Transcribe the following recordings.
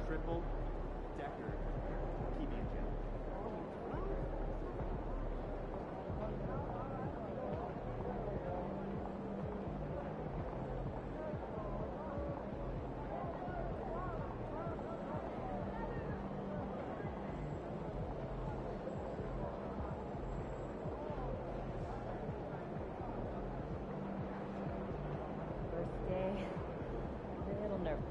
triple decker PB&J. First day, a little nervous.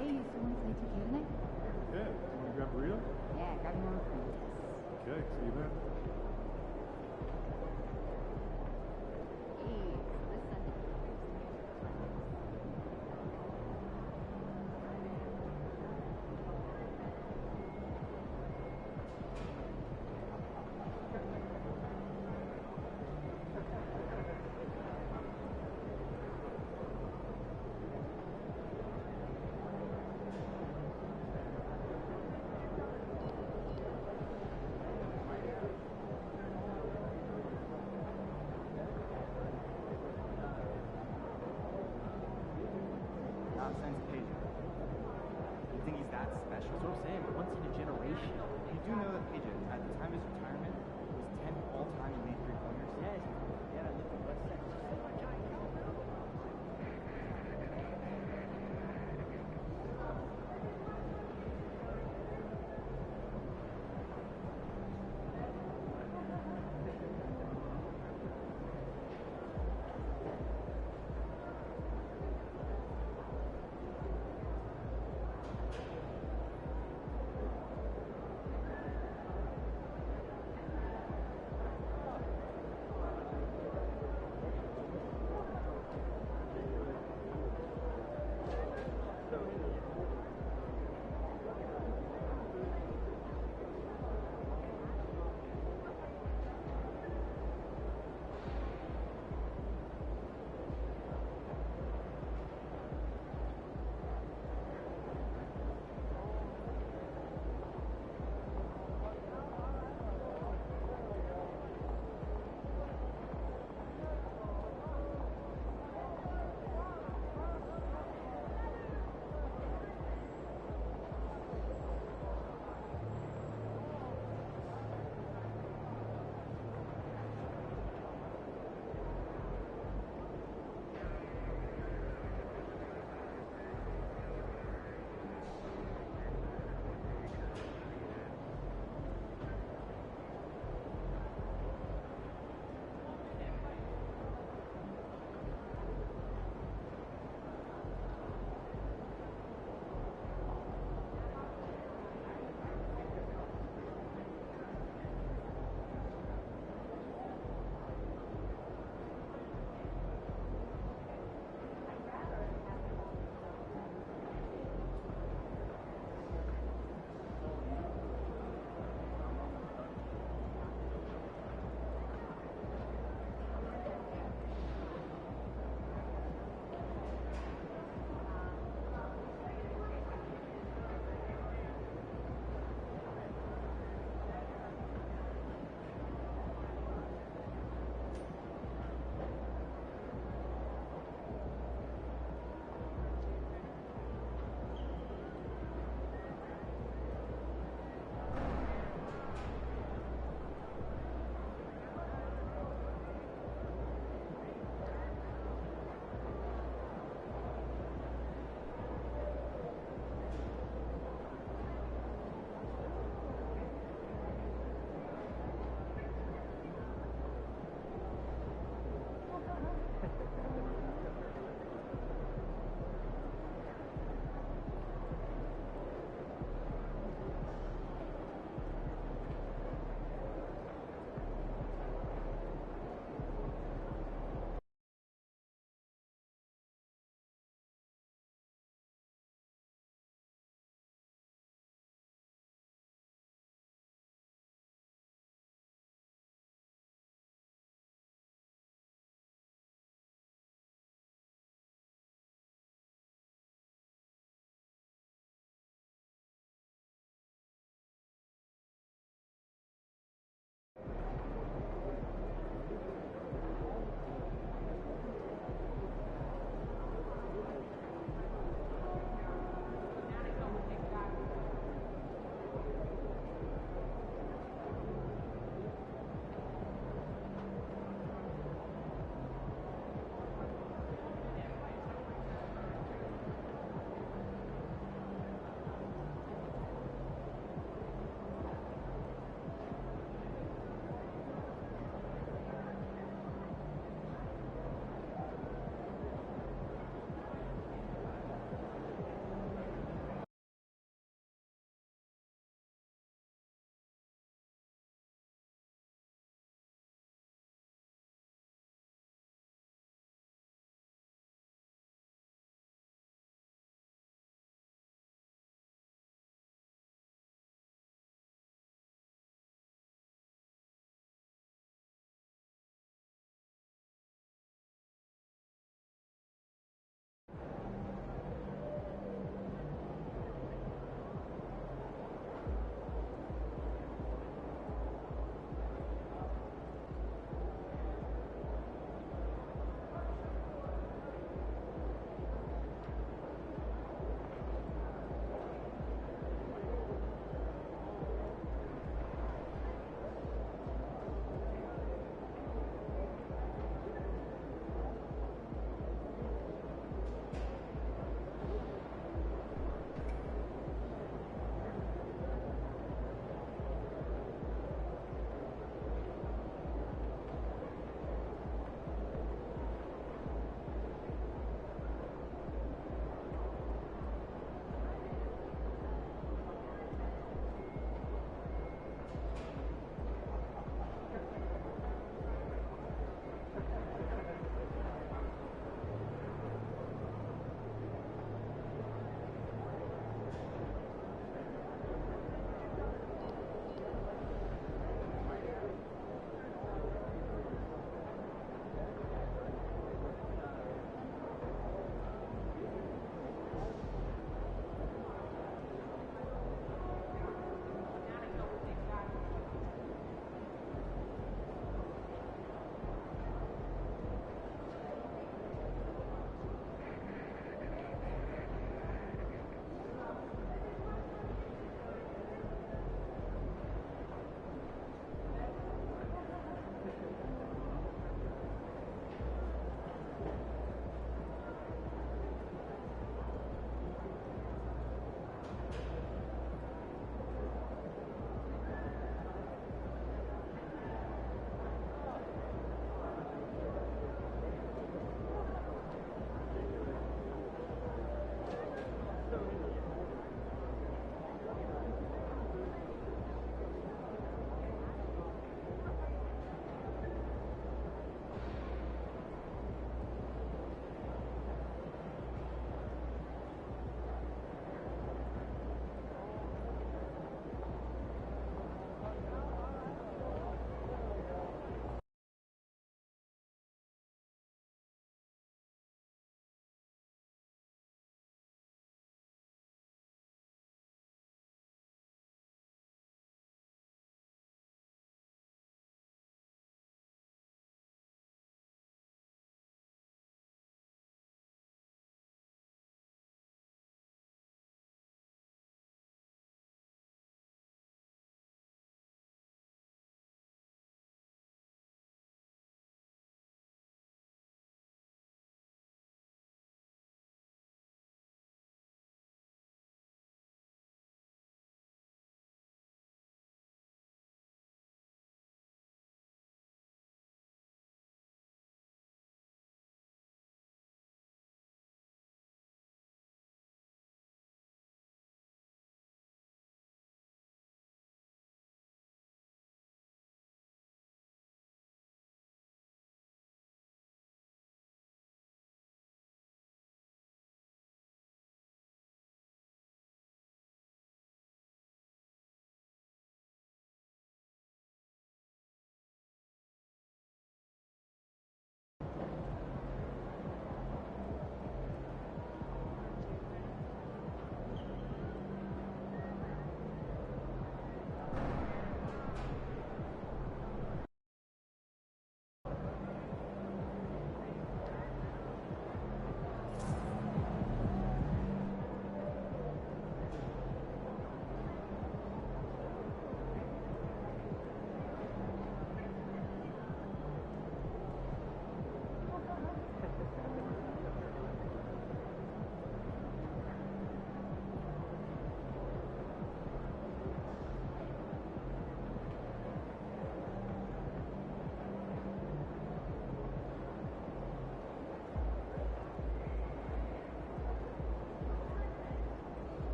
Hey, so want to play 2K tonight? Yeah, you want to grab burrito? Yeah, grab me one for me. Okay, see you then. Hey, so this Sunday. since Paige. You think he's that special? That's what I'm saying, once in a generation. You do know that Paige, at the time of his retirement, was 10th all-time in league three-pointers? Yes. Yeah, I lived in West Texas.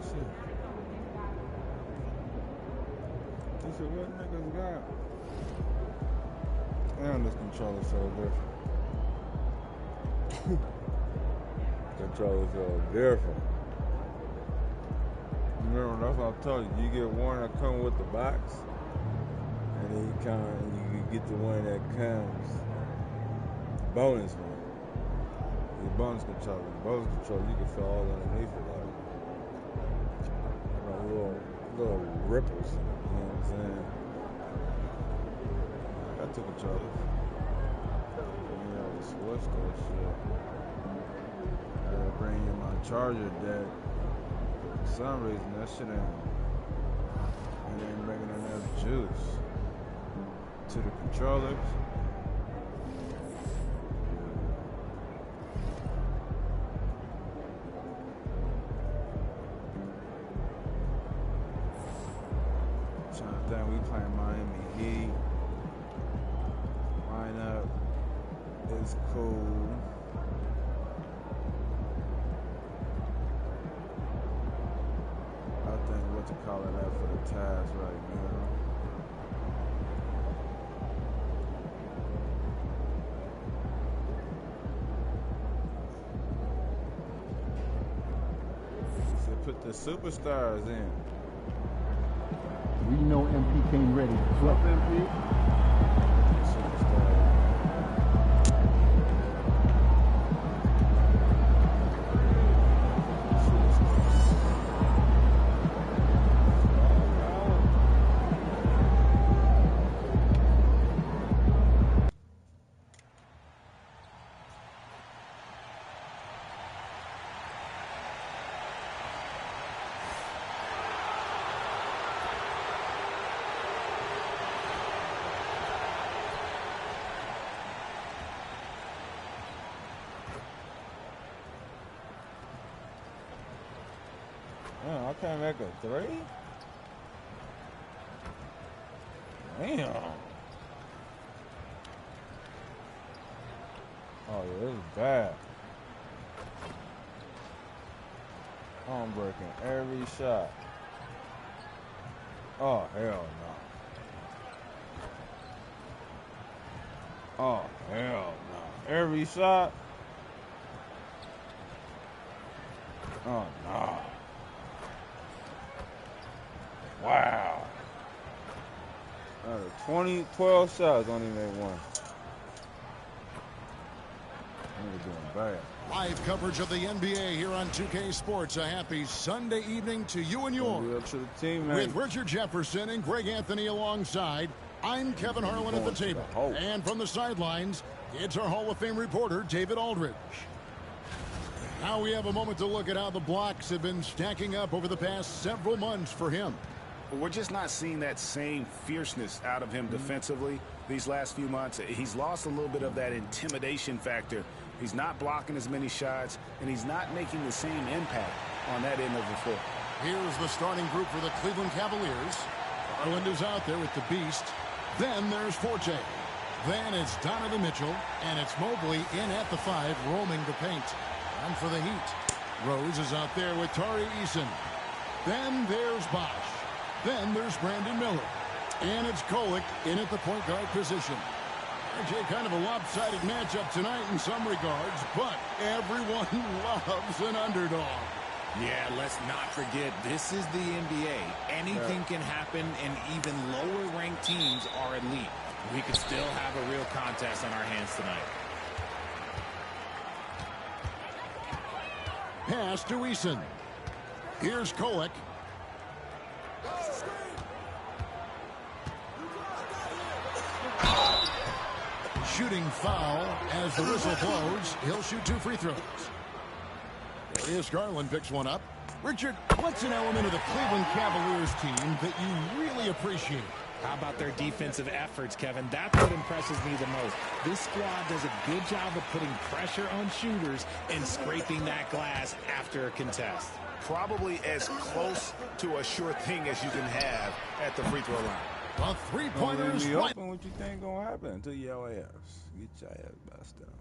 shit. He said, what niggas got? Damn, this controller's so different. Controller's so different. Remember, that's what I told you. You get one that come with the box, and then you get the one that comes bonus one. The bonus controller. The bonus controller, you can feel all underneath it, like little ripples. You know what I'm saying? I got two controllers. You know, to switch that shit. I gotta bring in my charger deck. For some reason, that shit ain't bringing enough juice to the controllers. Trying to think, we playing Miami Heat. Lineup is cool. What to call it out for the Taz right now. So put the superstars in. We know MP came ready. What's up, MP? Superstars. I can't make a three? Damn. Oh, yeah, this is bad. I'm breaking every shot. Oh, hell no. Oh, hell no. Every shot? Oh, no. Wow. Out of 12 shots, only made one. We're doing bad. Live coverage of the NBA here on 2K Sports. A happy Sunday evening to you and yours. Up to the team, with Richard Jefferson and Greg Anthony alongside, I'm Kevin Harlan at the table. And from the sidelines, it's our Hall of Fame reporter, David Aldridge. Now we have a moment to look at how the blocks have been stacking up over the past several months for him. We're just not seeing that same fierceness out of him defensively these last few months. He's lost a little bit of that intimidation factor. He's not blocking as many shots, and he's not making the same impact on that end of the floor. Here's the starting group for the Cleveland Cavaliers. Garland is out there with the Beast. Then there's Forte. Then it's Donovan Mitchell, and it's Mobley in at the 5, roaming the paint. And for the Heat, Rose is out there with Tari Eason. Then there's Bosch. Then there's Brandon Miller. And it's Kolek in at the point guard position. RJ, kind of a lopsided matchup tonight in some regards, but everyone loves an underdog. Yeah, let's not forget, this is the NBA. Anything can happen, and even lower-ranked teams are elite. We could still have a real contest on our hands tonight. Pass to Eason. Here's Kolek. Shooting foul as the whistle blows. He'll shoot 2 free throws. Darius Garland picks one up. Richard, what's an element of the Cleveland Cavaliers team that you really appreciate? How about their defensive efforts, Kevin? That's what impresses me the most. This squad does a good job of putting pressure on shooters and scraping that glass after a contest. Probably as close to a sure thing as you can have at the free throw line. The three-pointers. Open, what you think gonna happen until your ass get your ass busted on.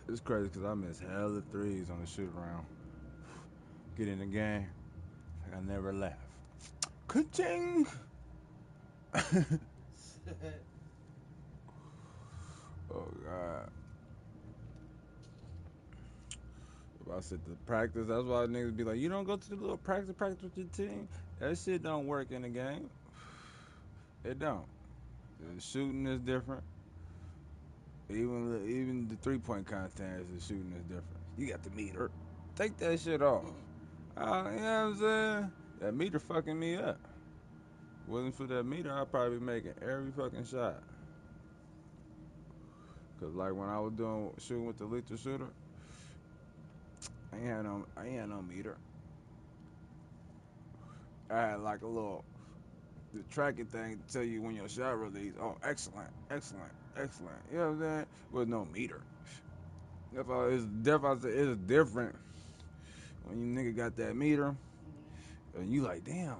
It's crazy because I miss hella threes on the shoot around. Get in the game. Like I never left. Ka-ching! Oh, God. If I sit to practice, that's why niggas be like, you don't go to the little practice with your team? That shit don't work in the game. It don't. The shooting is different. Even the three-point contest, the shooting is different. You got the meter. Take that shit off. You know what I'm saying? That meter fucking me up. Wasn't for that meter, I'd probably be making every fucking shot. Cause like when I was shooting with the lethal shooter, I ain't had no meter. I had like a little the tracking thing to tell you when your shot release. Oh, excellent. You know what I'm saying? With no meter. It's different when you nigga got that meter, and you like, damn.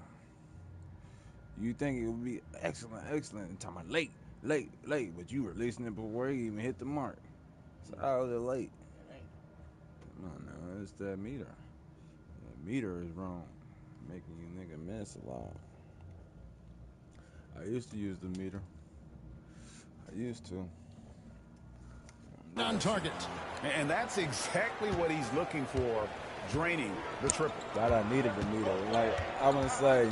You think it would be excellent. And talking about late, but you releasing it before you even hit the mark. So how is it late? No, it's that meter. The meter is wrong, making you nigga miss a lot. I used to use the meter. On target. And that's exactly what he's looking for, draining the triple. God, I needed the meter. Like, I want to say,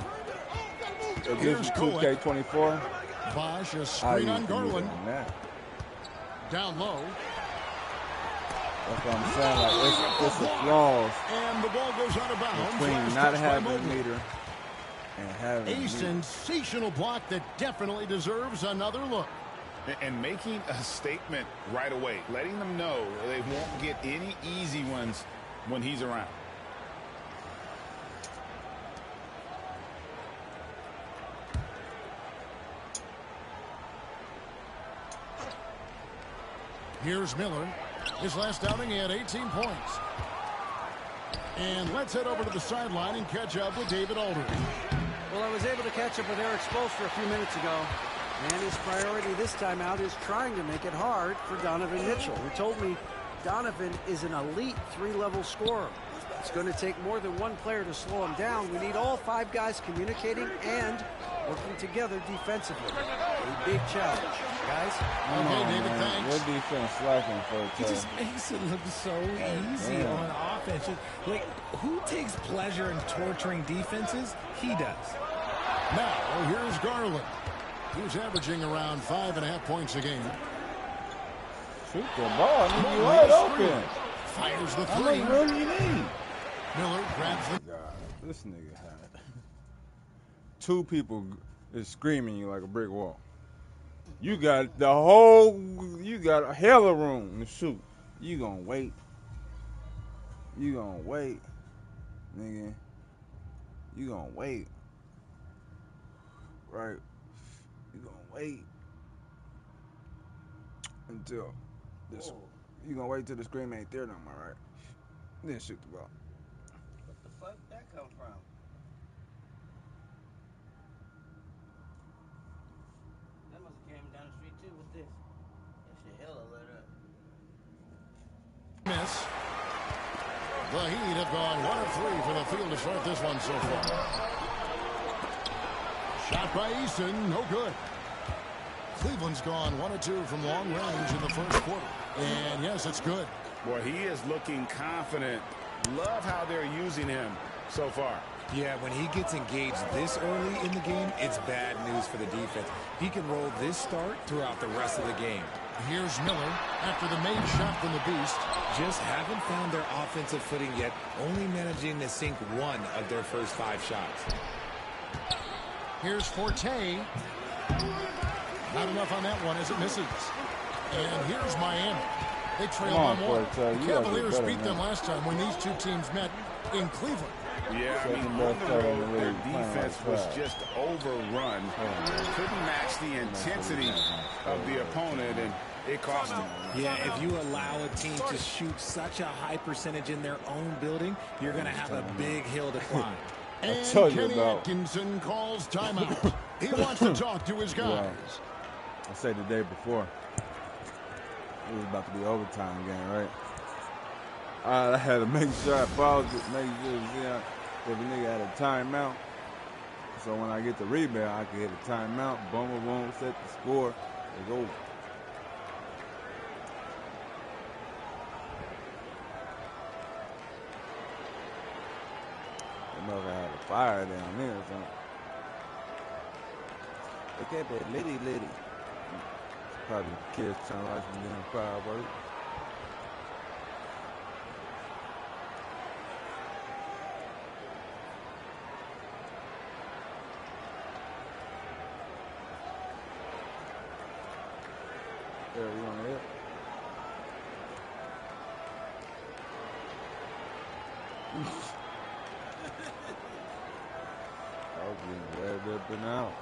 it gives you 2K24. Bosh, a screen on Garland. Down low. That's what I'm saying. Like, it's a flaws And the ball goes out of bounds. between not having the meter and having a sensational block that definitely deserves another look. And making a statement right away, letting them know they won't get any easy ones when he's around. Here's Miller. His last outing, he had 18 points. And let's head over to the sideline and catch up with David Aldridge. Well, I was able to catch up with Eric Spoelstra a few minutes ago. And his priority this time out is trying to make it hard for Donovan Mitchell, who told me Donovan is an elite three-level scorer. It's going to take more than one player to slow him down. We need all five guys communicating and working together defensively. A big challenge, guys. Okay, David, thanks. Your defense slacking for He just makes it look so easy on offense. Like, who takes pleasure in torturing defenses? He does. Now, here's Garland. He's averaging around 5.5 points a game. Shoot the ball. I mean, you wide open. Fires the How three. much room you need? Miller grabs the... God, this nigga had two people is screaming you like a brick wall. You got a hell of room to shoot. You gonna wait, nigga. You gonna wait, right? You gonna wait until this. You gonna wait till the scream ain't there no more, right? Then shoot the ball. What the fuck that come from? That must have came down the street too with this. That shit hella lit up. Miss. The Heat have gone 1 of 3 for the field to start this one so far. Shot by Easton, no good. Cleveland's gone 1 of 2 from long range in the first quarter. And yes, it's good. Boy, he is looking confident. Love how they're using him so far. Yeah, when he gets engaged this early in the game, it's bad news for the defense. He can roll this start throughout the rest of the game. Here's Miller after the main shot from the Beast. Just haven't found their offensive footing yet, only managing to sink 1 of their first 5 shots. Here's Forte. Not enough on that one as it misses. And here's Miami. They trail by 1. The Cavaliers beat them last time when these two teams met in Cleveland. Yeah, I mean, on the road, their defense was just overrun. Couldn't match the intensity of the opponent, and it cost them. Yeah, if you allow a team to shoot such a high percentage in their own building, you're going to have a big hill to climb. And Kenny Atkinson calls timeout. He wants to talk to his guys. Yeah. I said the day before, it was about to be overtime game, right? I had to make sure I paused it, make sure to see if a nigga had a timeout. So when I get the rebound, I can hit a timeout, boom, boom, boom, set the score, it's over. They must have had a fire down there or something. They kept it litty. Probably kids trying to watch them doing fireworks. There, you want to hit? I was getting grabbed up and out.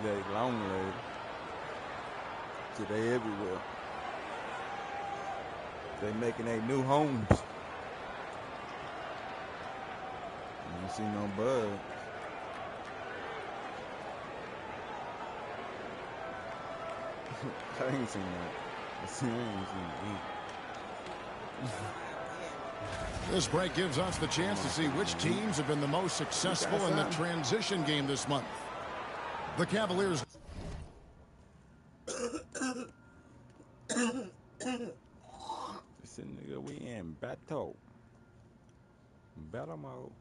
They long leg. Today everywhere. They making their new homes. You don't see no bugs. I ain't seen that. I ain't seen it. This break gives us the chance to see which teams have been the most successful in the transition game this month. The Cavaliers. This nigga, we in battle. Battle mode.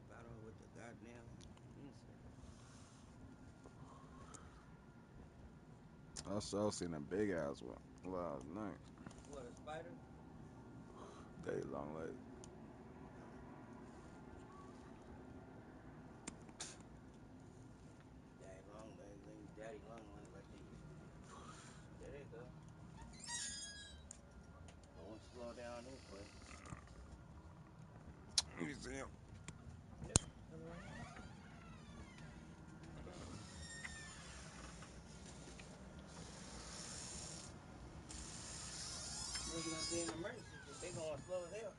Battle with the goddamn insect. I saw seen a big ass one last night. What, a spider? They long leg. Daddy long legs like they used to. There they go. I won't slow down this way. You see him? Yep. There's gonna be an emergency because they going slow as hell.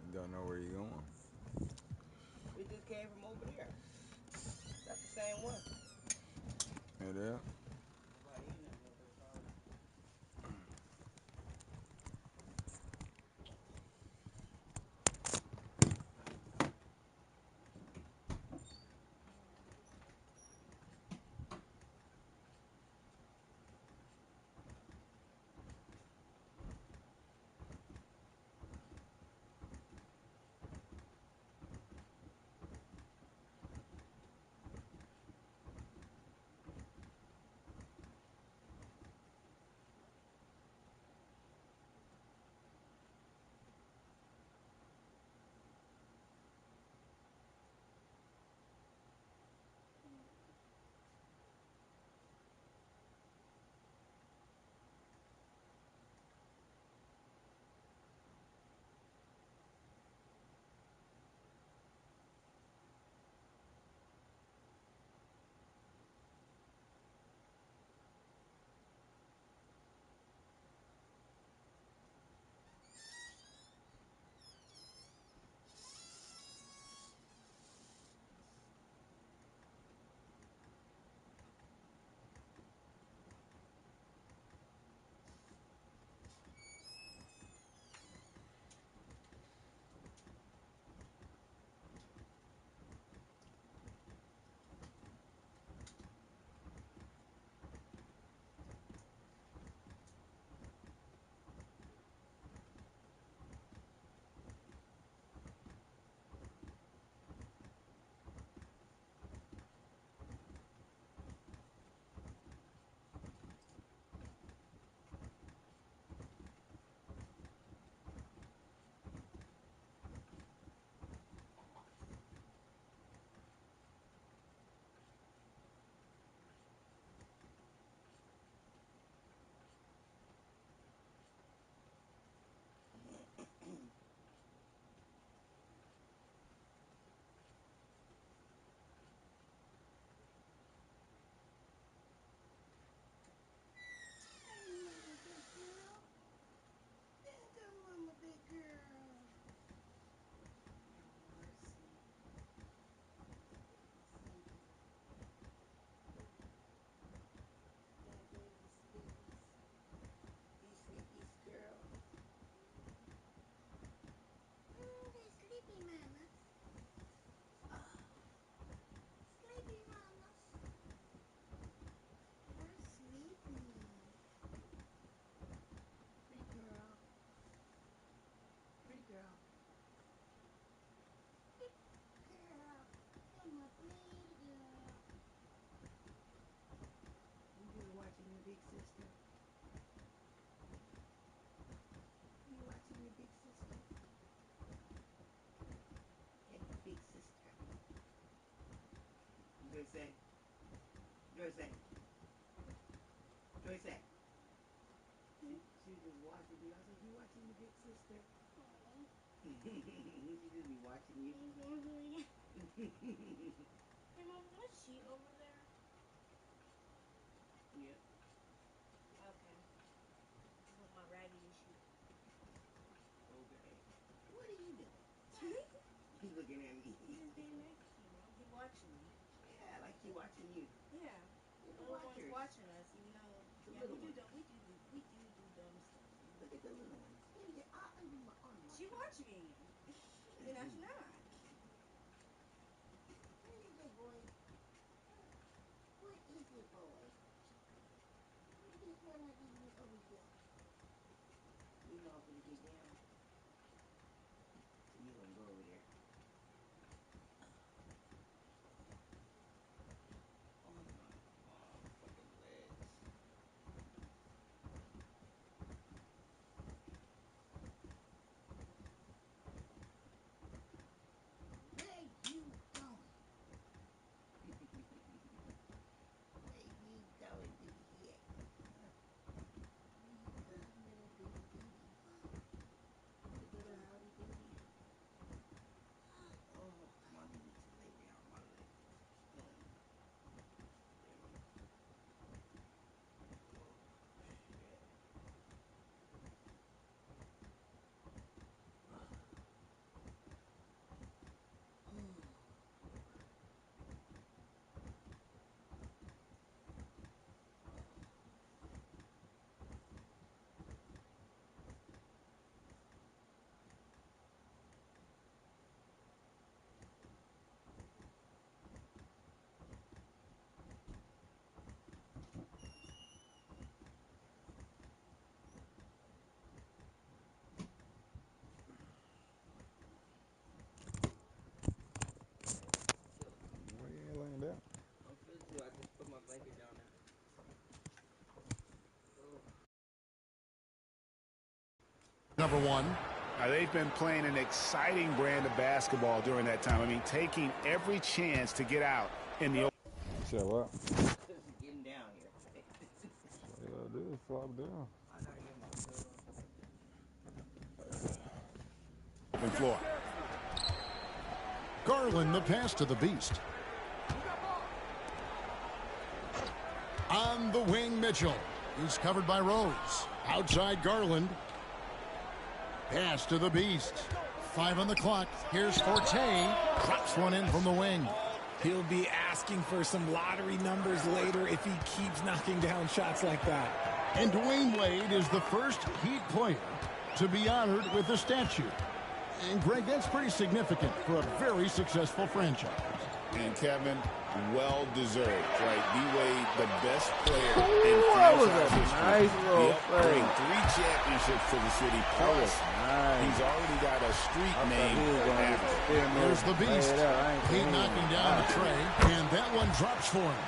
You don't know where you're going. We just came from over there. That's the same one. It is? sister? You watching your big sister? Hey, big sister. Joyce. Joyce. Joyce. She just watching you. I was like, you watching your big sister? She just be watching you. Hey, Mom, what sheet over there? Yep. Okay. With my raggedy sheet. Okay. What are you doing? He's looking at me. He's being nice to you, Mom. He's watching me. Yeah, like he watching you. Yeah. The Little one's watching us, even though The little we ones. do dumb stuff. Look at the little ones. She watch me. And that's not. What is it, boy? What is it, boy? What is this one like you over here? You know I'm gonna get down. So you gonna go over there. On my fucking legs. Where you going? Where you going to here? Where you going, little bitty doody? Little howdy doody. Oh, mommy needs to lay down my leg. Why you ain't laying down? I'm feeling too. I just put my blanket down now. Number one. Now, they've been playing an exciting brand of basketball during that time. I mean, taking every chance to get out in the open. Say what? Getting down here. All you gotta do is flop down. I gotta get my pillow. Floor. Garland, the pass to the Beast. On the wing, Mitchell. He's covered by Rose. Outside Garland. Pass to the Beast. 5 on the clock. Here's Forte. Drops one in from the wing. He'll be asking for some lottery numbers later if he keeps knocking down shots like that. And Dwayne Wade is the first Heat player to be honored with a statue. And, Greg, that's pretty significant for a very successful franchise. And Kevin, well deserved, right? D-Wade, the best player in franchise history. Nice little play. Bring 3 championships to the city. Plus, he's already got a street name. There's the Beast. Heat knocking down the tray, and that one drops for him.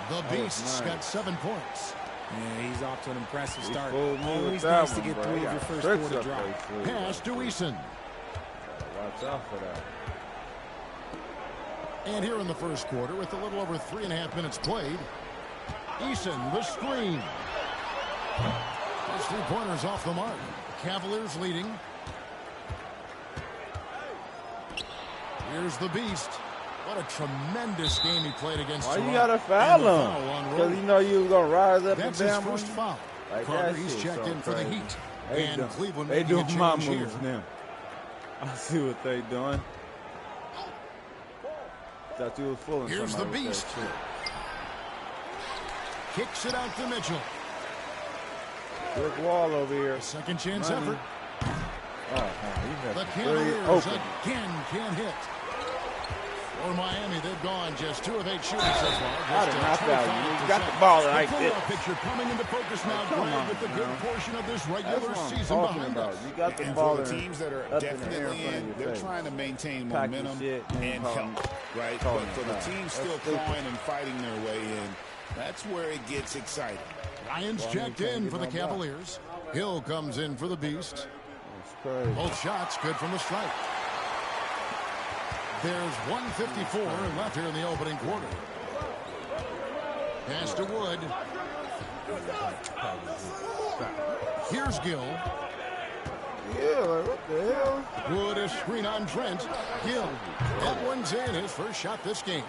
The Beast's got 7 points. Yeah, he's off to an impressive start. Always nice to get 3 of your first 4 to drop. Pass to Eason. Watch out for that. And here in the first quarter, with a little over 3.5 minutes played, Eason, the screen. Those 3-pointers off the mark. Cavaliers leading. Here's the Beast. What a tremendous game he played against Why Toronto. you gotta foul him? Because you know you was gonna rise up That's and his down. first foul. Like Carter, that he's shit checked so in for the crazy. Heat. They And Cleveland they making a doing my change moves here. now. I see what they doing. Thought you was fooling Here's the somebody with Beast. that shit. Kicks it out to Mitchell. Brick wall over here. Second chance Money. effort. Oh, man, you The have three Cavaliers open. again can't hit. For Miami, they've gone just 2 of 8 shooting so far. I did not foul you. You got the ball like the this. playoff picture coming into focus now, Come Greg, on, with the good man. portion of this That's regular what I'm season talking behind about. us. You got the And ball for the in, teams that are up in the air definitely in front of in, your they're face. trying to maintain Pack your momentum shit and and call help, right? call But them for the foul. team That's still stupid. clawing and fighting their way in, that's where it gets exciting. Ryan's checked in for the Cavaliers. Hill comes in for the Beast. That's crazy. Both shots good from the stripe. There's 1:54 left here in the opening quarter. Pass to Wood. Here's Gill. Yeah, like what the hell? Wood is screen on Trent. Gill. That one's in, his first shot this game.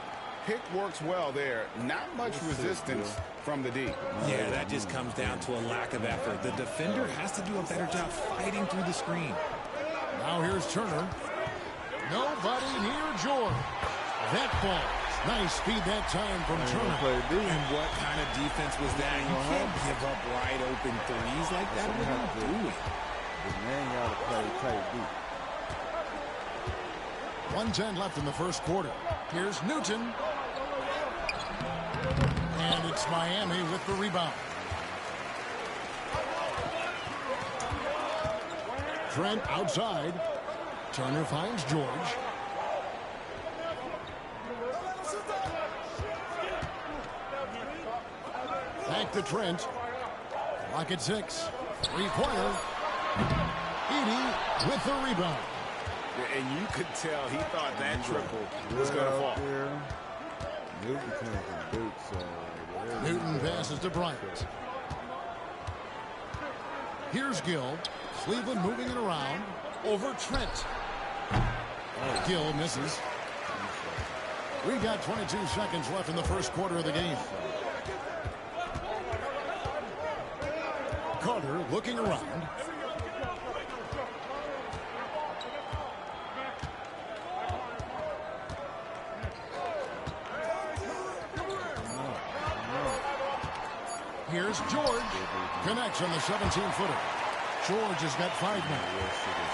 Pick works well there. Not much resistance from the D. Yeah, that just comes down to a lack of effort. The defender has to do a better job fighting through the screen. Now here's Turner. Nobody near George. That falls. Nice speed that time from Turner. And what kind of defense was that? You can't give up wide open threes like that. What are you doing? The man got to play tight deep. 1:10 left in the first quarter. Here's Newton. And it's Miami with the rebound. Trent outside. Turner finds George. Back to Trent. Clock at 6. Three-pointer. Edey with the rebound. And you could tell he thought that triple was going to fall. Newton came from Duke, so Newton passes to Bryant. Here's Gill. Cleveland moving it around. Over Trent. Gill misses. We've got 22 seconds left in the first quarter of the game. Carter looking around. Here's George. Connects on the 17-footer. George has got 5 now.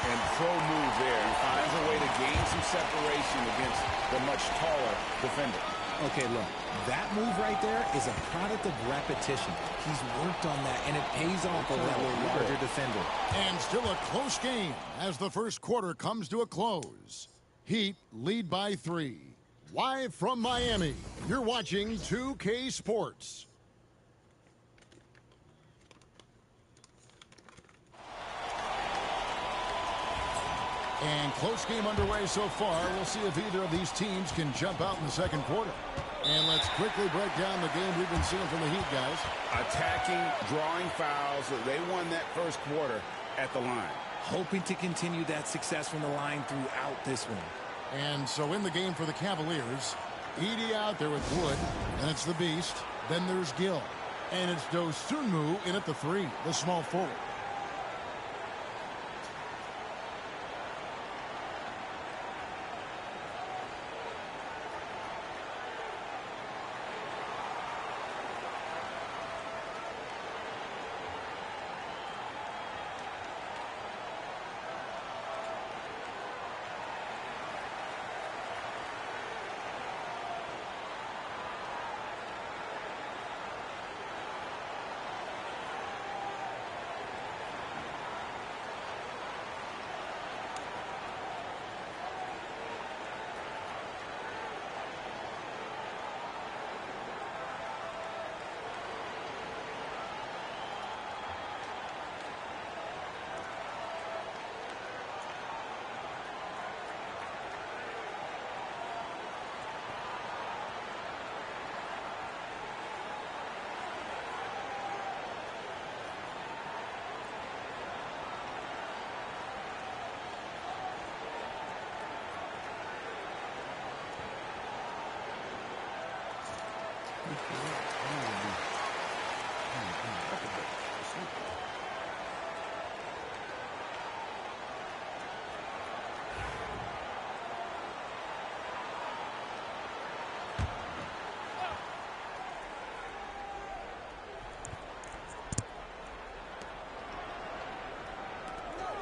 And pro move there. He finds a way to gain some separation against the much taller defender. Okay, look, that move right there is a product of repetition. He's worked on that, and it pays off over a larger defender. And still a close game as the first quarter comes to a close. Heat lead by 3. Live from Miami, you're watching 2K Sports. And close game underway so far. We'll see if either of these teams can jump out in the second quarter. And let's quickly break down the game we've been seeing from the Heat, guys. Attacking, drawing fouls. They won that first quarter at the line. Hoping to continue that success from the line throughout this one. And so in the game for the Cavaliers, Edey out there with Wood, and it's the Beast. Then there's Gill. And it's Dosunmu in at the 3, the small forward.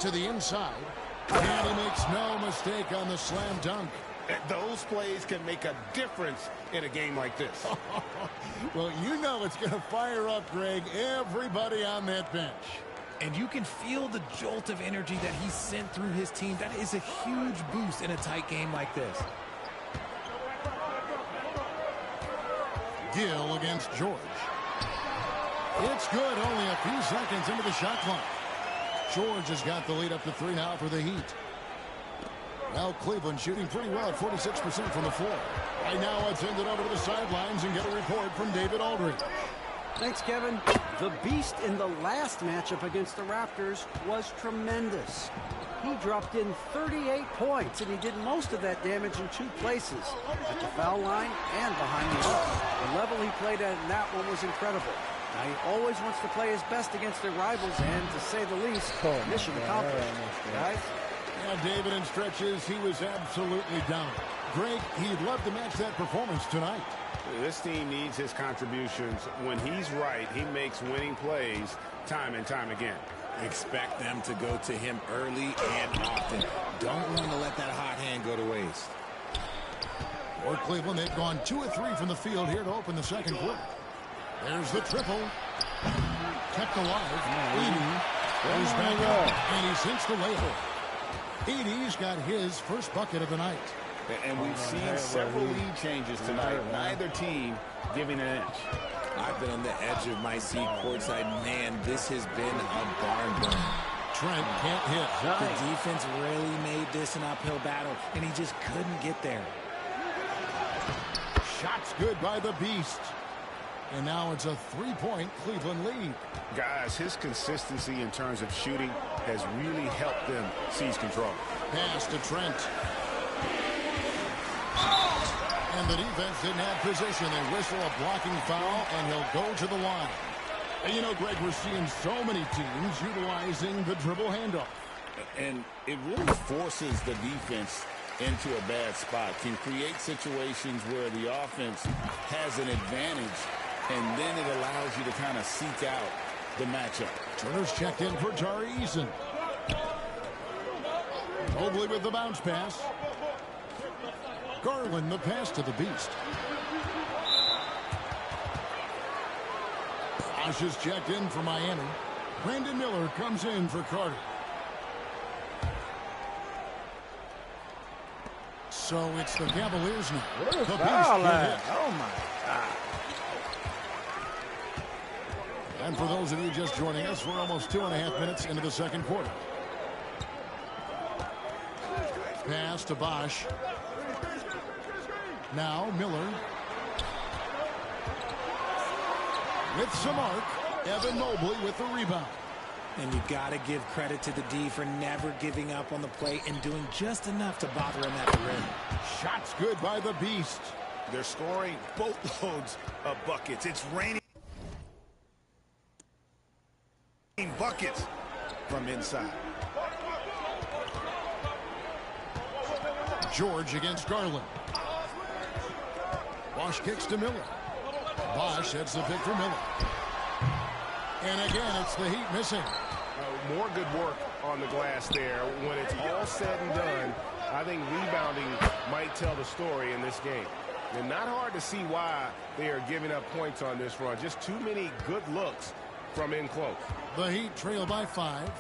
To the inside, and he makes no mistake on the slam dunk. Those plays can make a difference in a game like this. Well, you know it's going to fire up, Greg, everybody on that bench. And you can feel the jolt of energy that he sent through his team. That is a huge boost in a tight game like this. Gill against George. It's good. Only a few seconds into the shot clock. George has got the lead up to 3 now for the Heat. Well, Cleveland shooting pretty well at 46% from the floor. Right now, let's send it over to the sidelines and get a report from David Aldridge. Thanks, Kevin. The Beast in the last matchup against the Raptors was tremendous. He dropped in 38 points, and he did most of that damage in 2 places, at the foul line and behind the arc. The level he played at in that one was incredible. Now, he always wants to play his best against their rivals, and to say the least, mission accomplished. Guys? Yeah, David, in stretches, he was absolutely down. Greg, he'd love to match that performance tonight. This team needs his contributions. When he's right, he makes winning plays time and time again. Expect them to go to him early and often. Don't want to let that hot hand go to waste. For Cleveland, they've gone 2 of 3 from the field here to open the second quarter. There's the triple. Kept alive. Edey goes back up, and he sinks the layup. Edey's got his first bucket of the night. And we've seen several lead changes tonight. Neither team giving an inch. I've been on the edge of my seat courtside. Man, this has been a barn burner. Trent can't hit. The defense really made this an uphill battle, and he just couldn't get there. Shots good by the Beast. And now it's a 3-point Cleveland lead. Guys, his consistency in terms of shooting has really helped them seize control. Pass to Trent. And the defense didn't have position. They whistle a blocking foul, and he'll go to the line. And you know, Greg, we're seeing so many teams utilizing the dribble handoff. And it really forces the defense into a bad spot. Can create situations where the offense has an advantage, and then it allows you to kind of seek out the matchup. Turner's checked in for Tari Eason. Mobley with the bounce pass. Garland the pass to the Beast. Bosh is checked in for Miami. Brandon Miller comes in for Carter. So it's the Cavaliers now. What the a Beast foul get at? hit. Oh my God. And for those of you just joining us, we're almost 2.5 minutes into the second quarter. Pass to Bosh. Now Miller. With some arc. Evan Mobley with the rebound. And you got to give credit to the D for never giving up on the play and doing just enough to bother him at the rim. Shots good by the Beast. They're scoring boatloads of buckets. It's raining buckets from inside. George against Garland. Bosh kicks to Miller. Bosh heads the pick for Miller. And again, it's the Heat missing. More good work on the glass there. When it's all said and done, I think rebounding might tell the story in this game. And not hard to see why they are giving up points on this run. Just too many good looks from in close. The Heat trail by 5.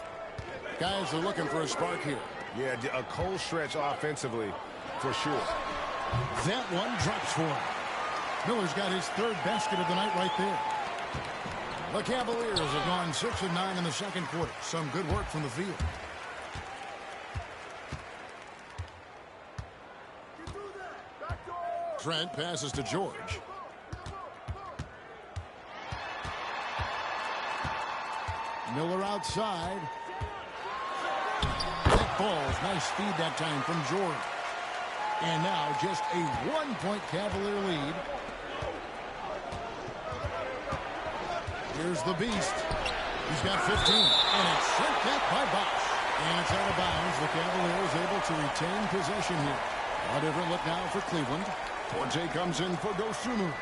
Guys are looking for a spark here. Yeah, a cold stretch offensively for sure. That one drops for him. Miller's got his 3rd basket of the night right there. The Cavaliers have gone 6 of 9 in the second quarter. Some good work from the field. Trent passes to George. Miller outside. That ball's nice feed that time from George. And now just a 1-point Cavalier lead. Here's the Beast. He's got 15. And it's sent back by Bosh. And it's out of bounds. The Cavaliers able to retain possession here. A different look now for Cleveland. Forte comes in for Dosunmu.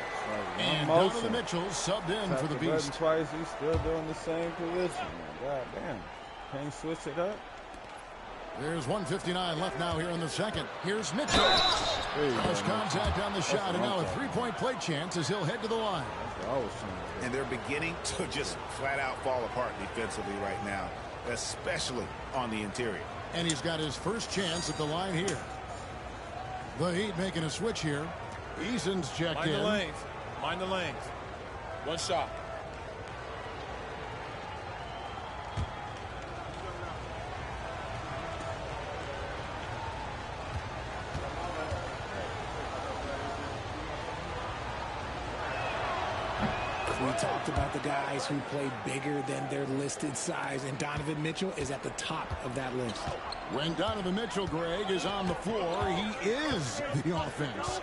And Donovan Mitchell subbed in for the Beast. Twice, he's still doing the same position. God damn. Can't switch it up. There's 1:59 left now here in the second. Here's Mitchell. Cross contact on the shot, and now a 3-point play chance as he'll head to the line. And they're beginning to just flat out fall apart defensively right now, especially on the interior. And he's got his first chance at the line here. The Heat making a switch here. Eason's checked in. Mind the lanes. One shot. We talked about the guys who play bigger than their listed size, and Donovan Mitchell is at the top of that list. When Donovan Mitchell, Greg, is on the floor, he is the offense.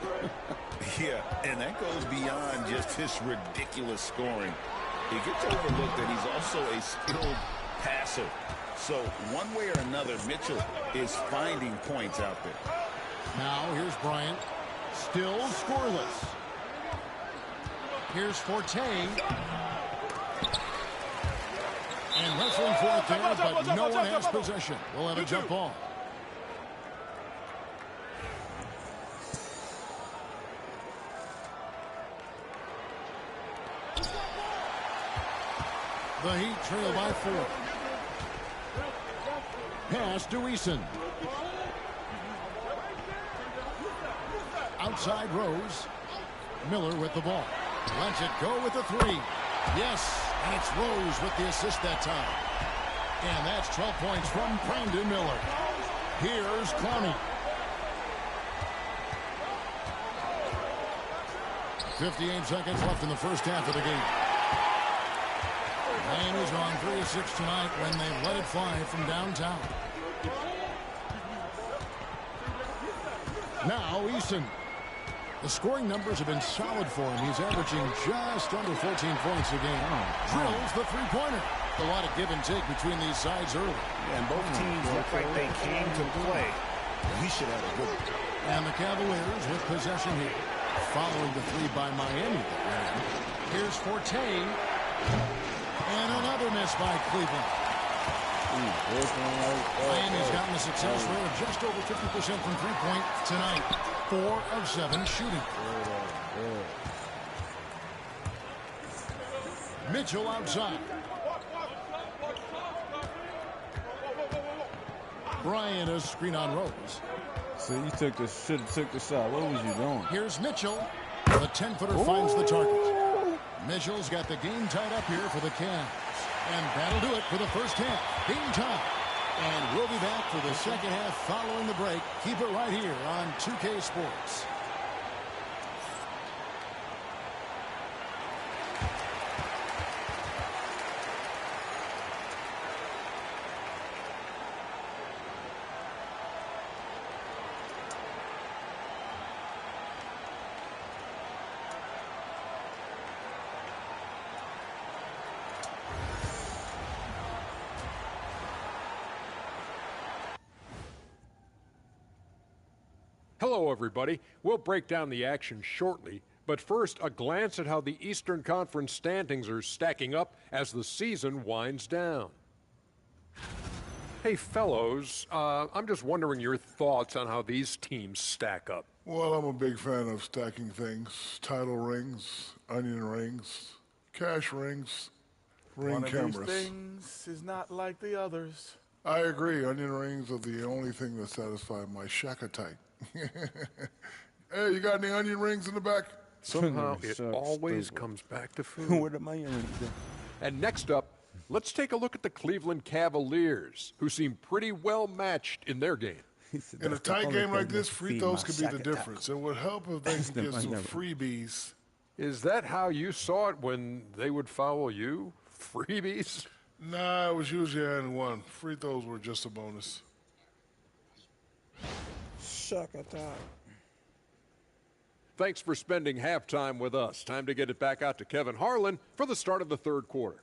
Yeah, and that goes beyond just his ridiculous scoring. It gets overlooked that he's also a skilled passer. So one way or another, Mitchell is finding points out there. Now here's Bryant. Still scoreless. Here's Forte. And wrestling for it there, but no one has possession. We'll have a jump ball. The Heat trail by 4. Pass to Eason. Outside Rose. Miller with the ball. Lets it go with the 3. Yes, and it's Rose with the assist that time. And that's 12 points from Brandon Miller. Here's Clowney. 58 seconds left in the first half of the game. Miami's on 3 of 6 tonight when they let it fly from downtown. Now Eason. The scoring numbers have been solid for him. He's averaging just under 14 points a game. Drills the three-pointer. A lot of give and take between these sides early. Yeah, and both teams look like they came to play. He should have a good one. And the Cavaliers with possession here. Following the 3 by Miami. Here's Forte. And another miss by Cleveland. Miami's gotten a success rate of just over 50% from three-point tonight. 4 of 7 shooting. Mitchell outside. Bryant a screen on Rose. So you should have took the shot. What was you doing? Here's Mitchell. The 10-footer finds the target. Mitchell's got the game tied up here for the Cavs. And that'll do it for the first half. Game time. And we'll be back for the second half following the break. Keep it right here on 2K Sports. Hello, everybody. We'll break down the action shortly, but first, a glance at how the Eastern Conference standings are stacking up as the season winds down. Hey, fellows, I'm just wondering your thoughts on how these teams stack up. Well, I'm a big fan of stacking things. Title rings, onion rings, cash rings, ring cameras. One of these things is not like the others. I agree. Onion rings are the only thing that satisfy my shack-a-type. Hey, you got any onion rings in the back? Somehow it always comes back to food. What am I doing? And next up, let's take a look at the Cleveland Cavaliers, who seem pretty well matched in their game. In a tight game like this, free throws could be the difference. It would help if they could get some freebies. Is that how you saw it when they would foul you? Freebies? Nah, it was usually and one. Free throws were just a bonus. Thanks for spending halftime with us. Time to get it back out to Kevin Harlan for the start of the third quarter.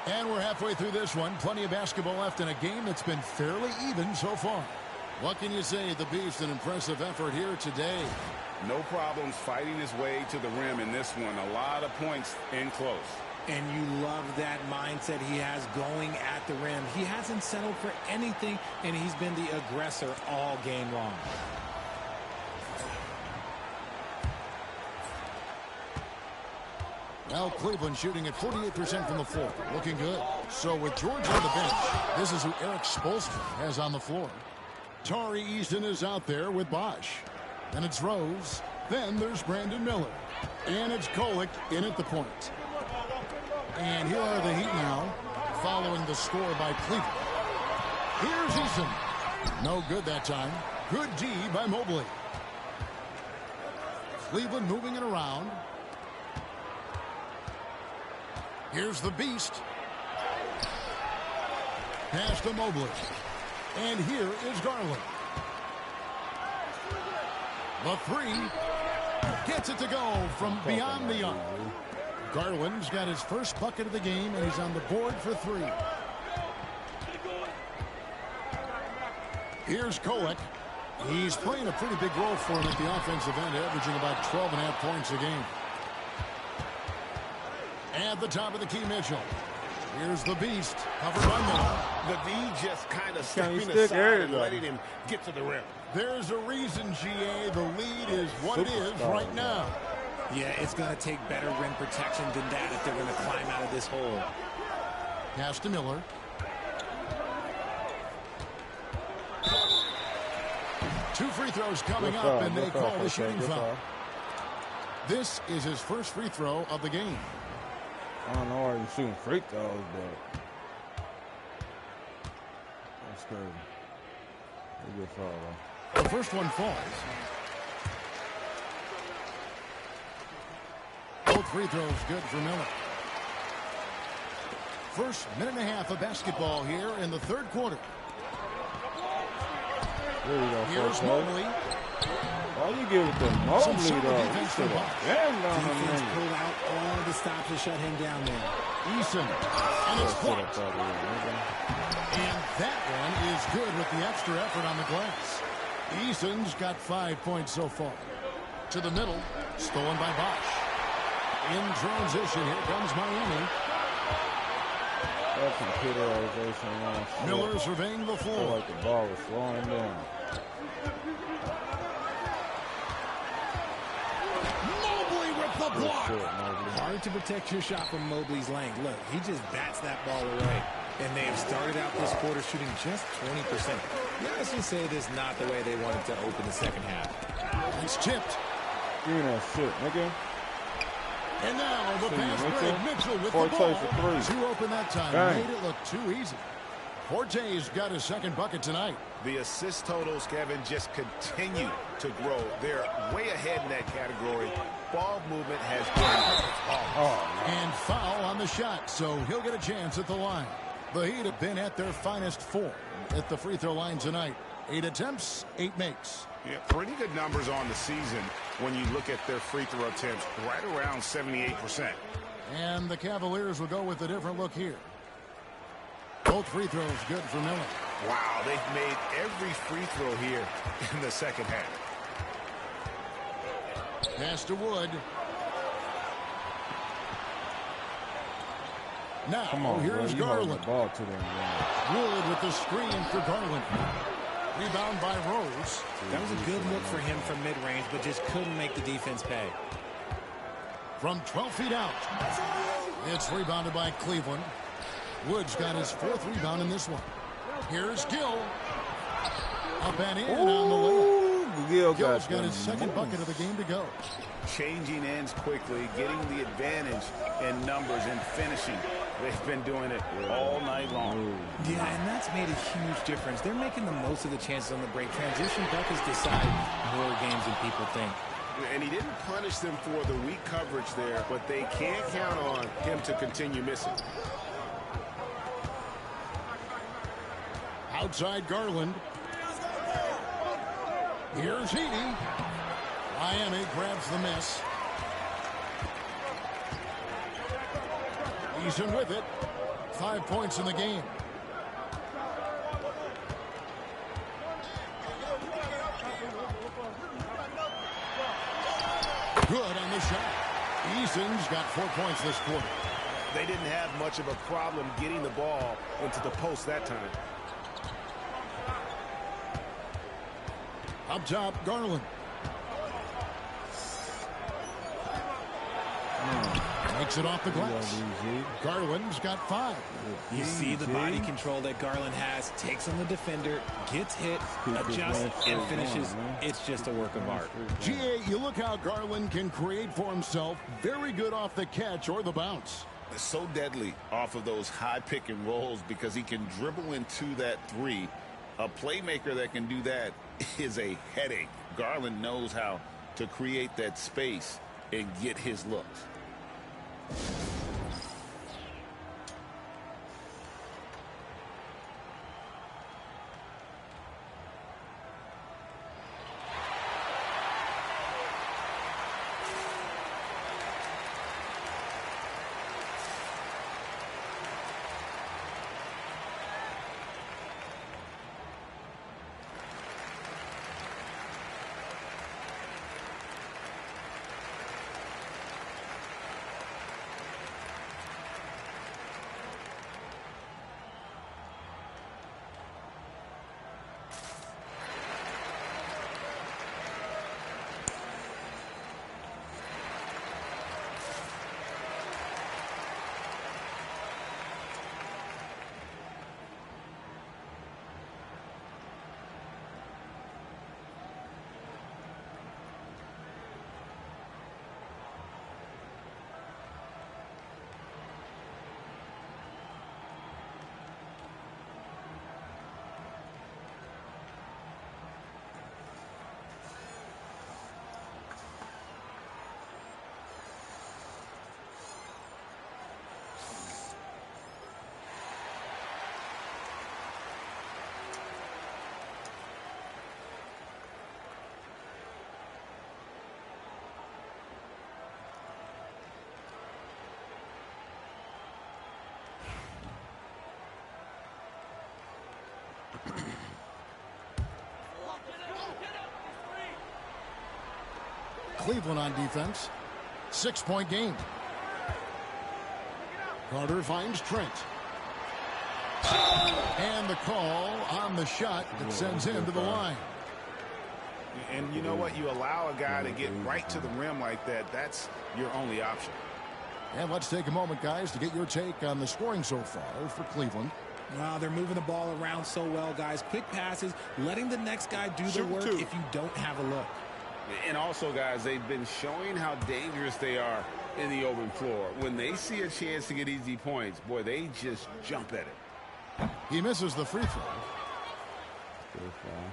And we're halfway through this one. Plenty of basketball left in a game that's been fairly even so far. What can you say? The Beast, an impressive effort here today. No problems fighting his way to the rim in this one. A lot of points in close. And you love that mindset he has going at the rim. He hasn't settled for anything, and he's been the aggressor all game long. Well, Cleveland shooting at 48% from the floor. Looking good. So with George on the bench, this is who Eric Spoelstra has on the floor. Tari Eason is out there with Bosch. And it's Rose. Then there's Brandon Miller. And it's Golick in at the point. And here are the Heat now, following the score by Cleveland. Here's Eason. No good that time. Good D by Mobley. Cleveland moving it around. Here's the Beast. Pass to Mobley. And here is Garland. The three. Gets it to go from beyond the arc. Garland's got his first bucket of the game, and he's on the board for three. Here's Kolek. He's playing a pretty big role for him at the offensive end, averaging about 12.5 points a game. At the top of the key, Mitchell. Here's the Beast, covered by Miller. The V just kind of stepping aside and letting him get to the rim. There's a reason, GA, the lead is what it is right now. Yeah, it's going to take better rim protection than that if they're going to climb out of this hole. Pass to Miller. Two free throws coming up, and they call the shooting foul. This is his first free throw of the game. I don't know why he's shooting free throws, but that's crazy. A good foul, though. The first one falls. Both free throws good for Miller. First minute and a half of basketball here in the third quarter. Here's Mobley. Why you give it to Mobley, though? Defense pulled out all the stops to shut him down there. Eason. And it's blocked. And that one is good with the extra effort on the glass. Eason's got 5 points so far. To the middle. Stolen by Bosch. In transition, here comes Miami. Miller surveying the floor. I feel like the ball was slowing down. Mobley with the block. Hard to protect your shot from Mobley's length. Look, he just bats that ball away. And they have started out this quarter shooting just 20%. Let's just say this is not the way they wanted to open the second half. It's tipped. Give me that shit, nigga. And now the pass break. Mitchell with Forte the ball. for three. Two open that time. Bang. Made it look too easy. Forte's got his second bucket tonight. The assist totals, Kevin, just continue to grow. They're way ahead in that category. Ball movement has been And foul on the shot, so he'll get a chance at the line. The Heat have been at their finest form at the free throw line tonight. 8 attempts, 8 makes. Yeah, pretty good numbers on the season when you look at their free throw attempts, right around 78%. And the Cavaliers will go with a different look here. Both free throws good for Miller. Wow, they've made every free throw here in the second half. Pass to Wood. Now, Come on, here's bro. You Garland. the ball to them, Wood with the screen for Garland. Rebound by Rose. That was a good look for him from mid-range, but just couldn't make the defense pay. From 12 feet out. It's rebounded by Cleveland. Wood's got his 4th rebound in this one. Here's Gill. Up and in on the layup. Gill's got his second bucket of the game to go. Changing ends quickly, getting the advantage in numbers and finishing. They've been doing it all night long. Yeah, and that's made a huge difference. They're making the most of the chances on the break. Transition buckets decide more games than people think. And he didn't punish them for the weak coverage there, but they can't count on him to continue missing. Outside Garland. Here's Heaney. Miami grabs the miss. Eason with it. 5 points in the game. Good on the shot. Eason's got 4 points this quarter. They didn't have much of a problem getting the ball into the post that time. Up top, Garland. Makes it off the glass. Garland's got 5. You see the body control that Garland has. Takes on the defender, gets hit, adjusts, and finishes. It's just a work of art. GA, you look how Garland can create for himself. Very good off the catch or the bounce. So deadly off of those high pick and rolls because he can dribble into that three. A playmaker that can do that is a headache. Garland knows how to create that space and get his looks. Cleveland on defense. 6-point game. Carter finds Trent. And the call on the shot that sends him to the line. And you know what? You allow a guy to get right to the rim like that. That's your only option. And let's take a moment, guys, to get your take on the scoring so far for Cleveland. Wow, they're moving the ball around so well, guys. Quick passes, letting the next guy do the work if you don't have a look. And also, guys, they've been showing how dangerous they are in the open floor. When they see a chance to get easy points, boy, they just jump at it. He misses the free throw. Good foul.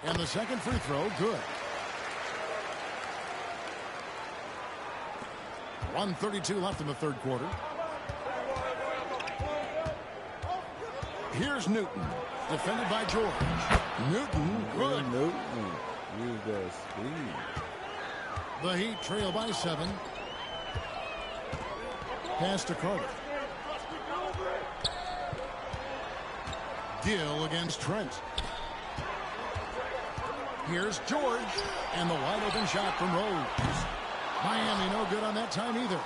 And the second free throw, good. 1:32 left in the third quarter. Here's Newton, defended by George. Newton, good. Newton, use that speed. The Heat trail by 7. Pass to Carter. Gill against Trent. Here's George, and the wide open shot from Rose. Miami no good on that time either.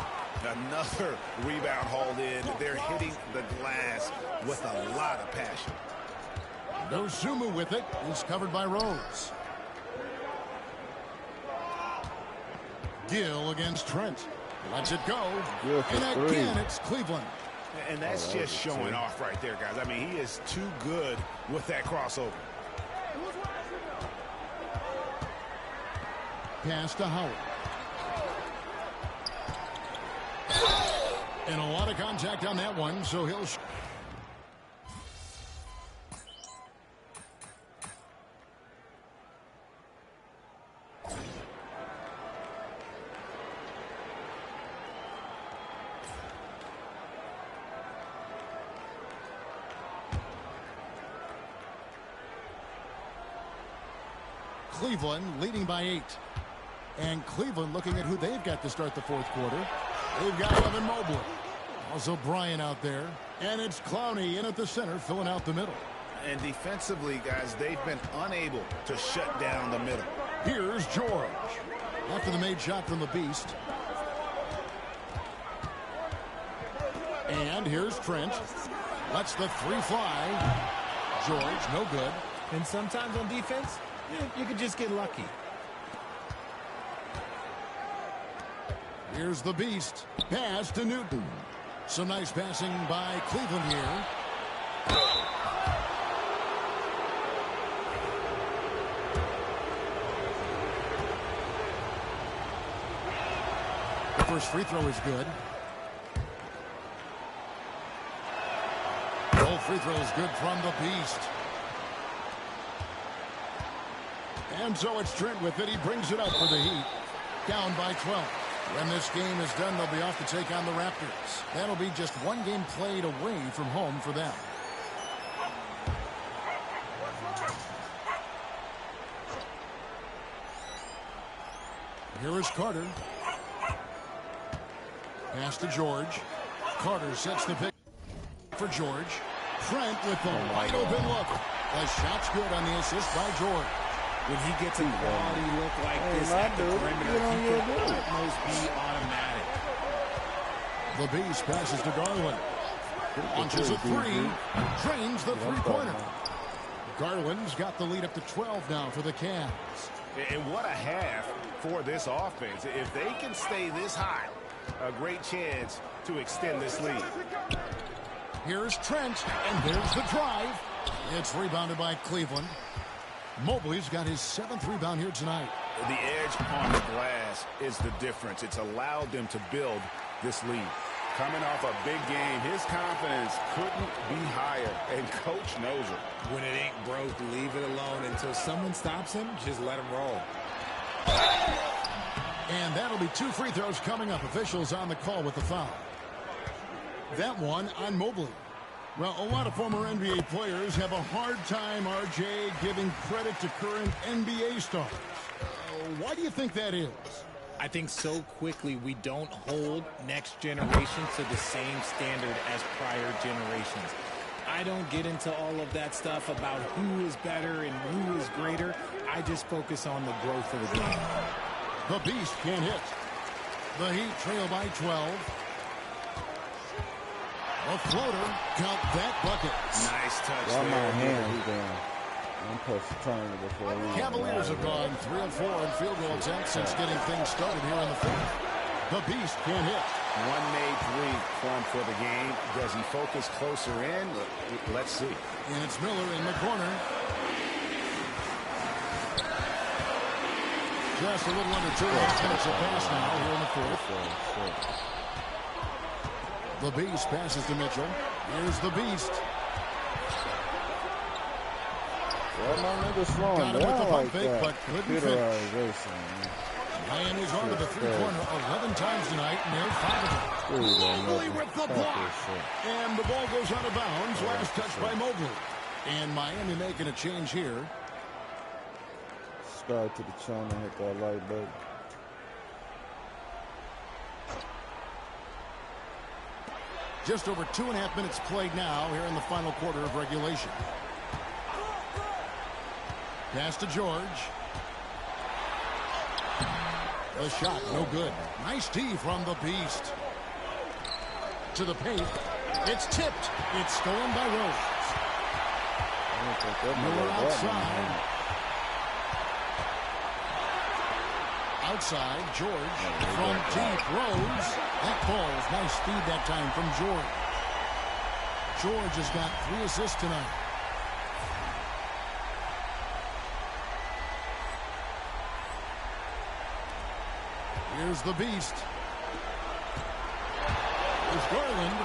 Another rebound hauled in. They're hitting the glass with a lot of passion. Dosunmu with it. He's covered by Rose. Gill against Trent. Lets it go. And again, it's Cleveland. And that's just showing off right there, guys. I mean, he is too good with that crossover. Pass to Howard. And a lot of contact on that one, so he'll... Cleveland leading by 8. And Cleveland looking at who they've got to start the fourth quarter. They've got Evan Mobley. Also Bryant out there. And it's Clowney in at the center, filling out the middle. And defensively, guys, they've been unable to shut down the middle. Here's George. After the made shot from the Beast. And here's Trent. Lets the three fly. George, no good. And sometimes on defense, you can just get lucky. Here's the Beast. Pass to Newton. Some nice passing by Cleveland here. first free throw is good. Both free throws good from the Beast. And so it's Trent with it. He brings it up for the Heat. Down by 12. When this game is done, they'll be off to take on the Raptors. That'll be just one game played away from home for them. Here is Carter. Pass to George. Carter sets the pick for George. Trent with the wide open look. The shot's good on the assist by George. When he gets a quality look like this at the perimeter, he can almost be automatic. The Beast passes to Garland. Launches a three. Drains the three-pointer. Garland's got the lead up to 12 now for the Cavs. And what a half for this offense. If they can stay this high, a great chance to extend this lead. Here's Trent, and there's the drive. It's rebounded by Cleveland. Mobley's got his 7th rebound here tonight. The edge on the glass is the difference. It's allowed them to build this lead. Coming off a big game, his confidence couldn't be higher, and Coach knows it. When it ain't broke, leave it alone until someone stops him. Just let him roll. And that'll be 2 free throws coming up. Officials on the call with the foul. That one on Mobley. Well, a lot of former NBA players have a hard time, RJ, giving credit to current NBA stars. Why do you think that is? I think so quickly we don't hold next generation to the same standard as prior generations. I don't get into all of that stuff about who is better and who is greater. I just focus on the growth of the game. The Beast can't hit. The Heat trail by 12. A floater. Count that bucket. Nice touch Got there. my hands down. I'm supposed to turn it before we Cavaliers have gone 3 of 4 in field goal attempts since getting things started here in the fourth. The Beast can't hit. One made three formed for the game. Does he focus closer in? Let's see. And it's Miller in the corner. Just a little under 2 minutes of pass now here in the fourth. The Beast passes to Mitchell. Here's the Beast. Well, my nigga's slowing Got him with the down pump like fake, that. but couldn't finish. Computerization. Miami's gone to the three-pointer 11 times tonight, and they're 5 of them. Mobley with the block. And the ball goes out of bounds. Last touch by Mobley. And Miami making a change here. Sky to the channel, hit that light button. Just over 2.5 minutes played now here in the final quarter of regulation. Pass to George. The shot, no good. Nice D from the Beast. To the paint. It's tipped. It's stolen by Rose. Miller outside. Outside, George from deep. Rose. That falls. Nice speed that time from George. George has got 3 assists tonight. Here's the Beast. There's Garland.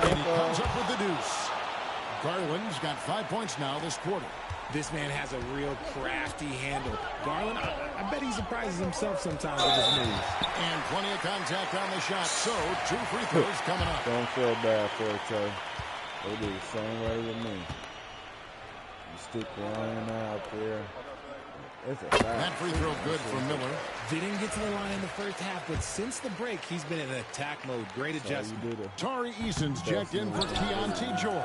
And he comes up with the deuce. Garland's got 5 points now this quarter. This man has a real crafty handle. Garland, I bet he surprises himself sometimes with his moves. And plenty of contact on the shot. So, 2 free throws coming up. Don't feel bad for it, Trey. They do the same way with me. You stick your line out there. That free throw good for Miller. Didn't get to the line in the first half, but since the break, he's been in attack mode. Great adjustment. Tari Eason's checked in for Keontae George.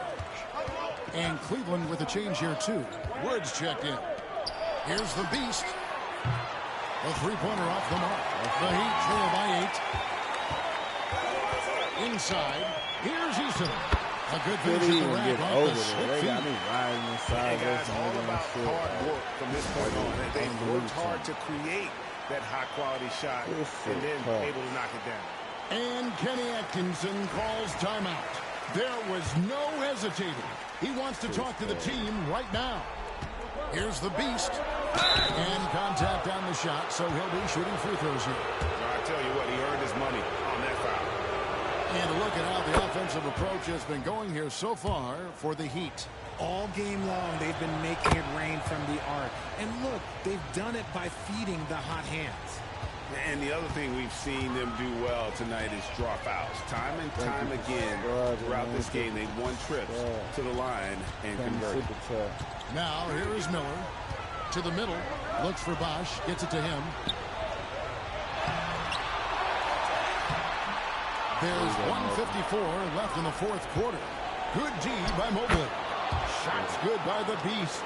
And Cleveland with a change here, too. Woods checked in. Here's the Beast. A three-pointer off the mark. The Heat trail by 8. Inside. Here's Eason. A good finish at the rack off the slip feet. Got me riding inside. Guys, all about hard work from this point on. They've worked hard to create that high-quality shot and then able to knock it down. And Kenny Atkinson calls timeout. There was no hesitating. He wants to talk to the team right now. Here's the Beast. And contact on the shot, so he'll be shooting free throws here. I tell you what, he earned his money on that foul. And a look at how the offensive approach has been going here so far for the Heat. All game long, they've been making it rain from the arc. And look, they've done it by feeding the hot hands. And the other thing we've seen them do well tonight is draw fouls. Time and time again throughout this game, they've won trips to the line and converted. Now, here is Miller. To the middle. Looks for Bosch. Gets it to him. There's 1:54 left in the fourth quarter. Good D by Mobley. Shots good by the Beast.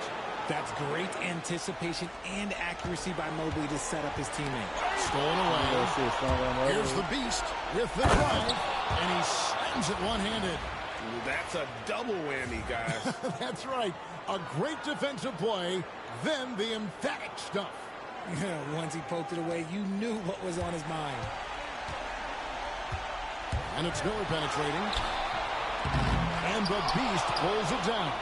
That's great anticipation and accuracy by Mobley to set up his teammate. Stolen away. Here's the Beast with the drive, and he slams it one-handed. That's a double whammy, guys. That's right. A great defensive play, then the emphatic stuff. Once he poked it away, you knew what was on his mind. And it's Miller penetrating. And the Beast pulls it down.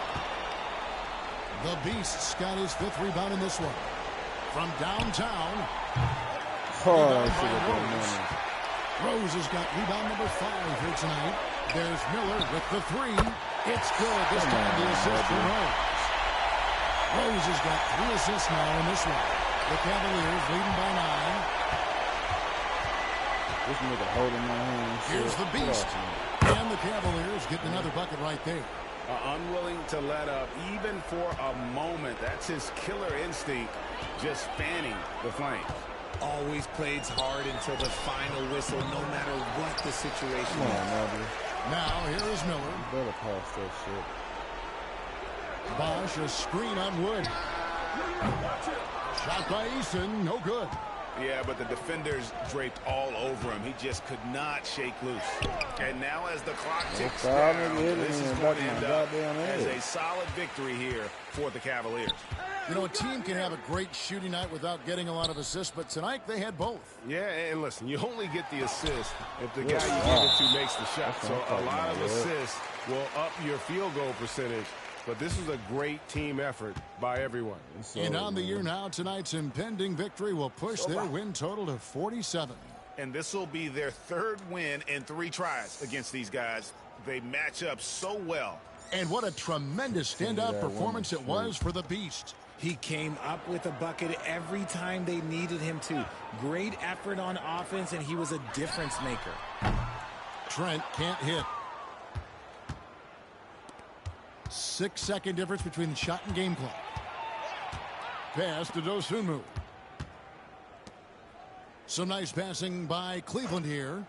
The Beast's got his fifth rebound in this one. From downtown. Rose has got rebound number 5 here tonight. There's Miller with the 3. It's good. This time the assist for Rose. Rose has got 3 assists now in this one. The Cavaliers leading by 9. This nigga holding my hand. Here's the Beast. And the Cavaliers getting another bucket right there. Unwilling to let up even for a moment. That's his killer instinct, just fanning the flames. Always plays hard until the final whistle, no matter what the situation is. Now, here is Miller. You better pass that shit. Bosch, a screen on Wood. Shot by Eason, no good. Yeah, but the defenders draped all over him. He just could not shake loose. And now as the clock ticks down, this is going to end up as a solid victory here for the Cavaliers. You know, a team can have a great shooting night without getting a lot of assists, but tonight they had both. Yeah, and listen, you only get the assist if the guy you give it to makes the shot. So a lot of assists will up your field goal percentage. But this is a great team effort by everyone. And on the year now, tonight's impending victory will push their win total to 47. And this will be their 3rd win in 3 tries against these guys. They match up so well. And what a tremendous standout performance it was for the Beast. He came up with a bucket every time they needed him to. Great effort on offense, and he was a difference maker. Trent can't hit. 6-second difference between the shot and game clock. Pass to Dosunmu. Some nice passing by Cleveland here.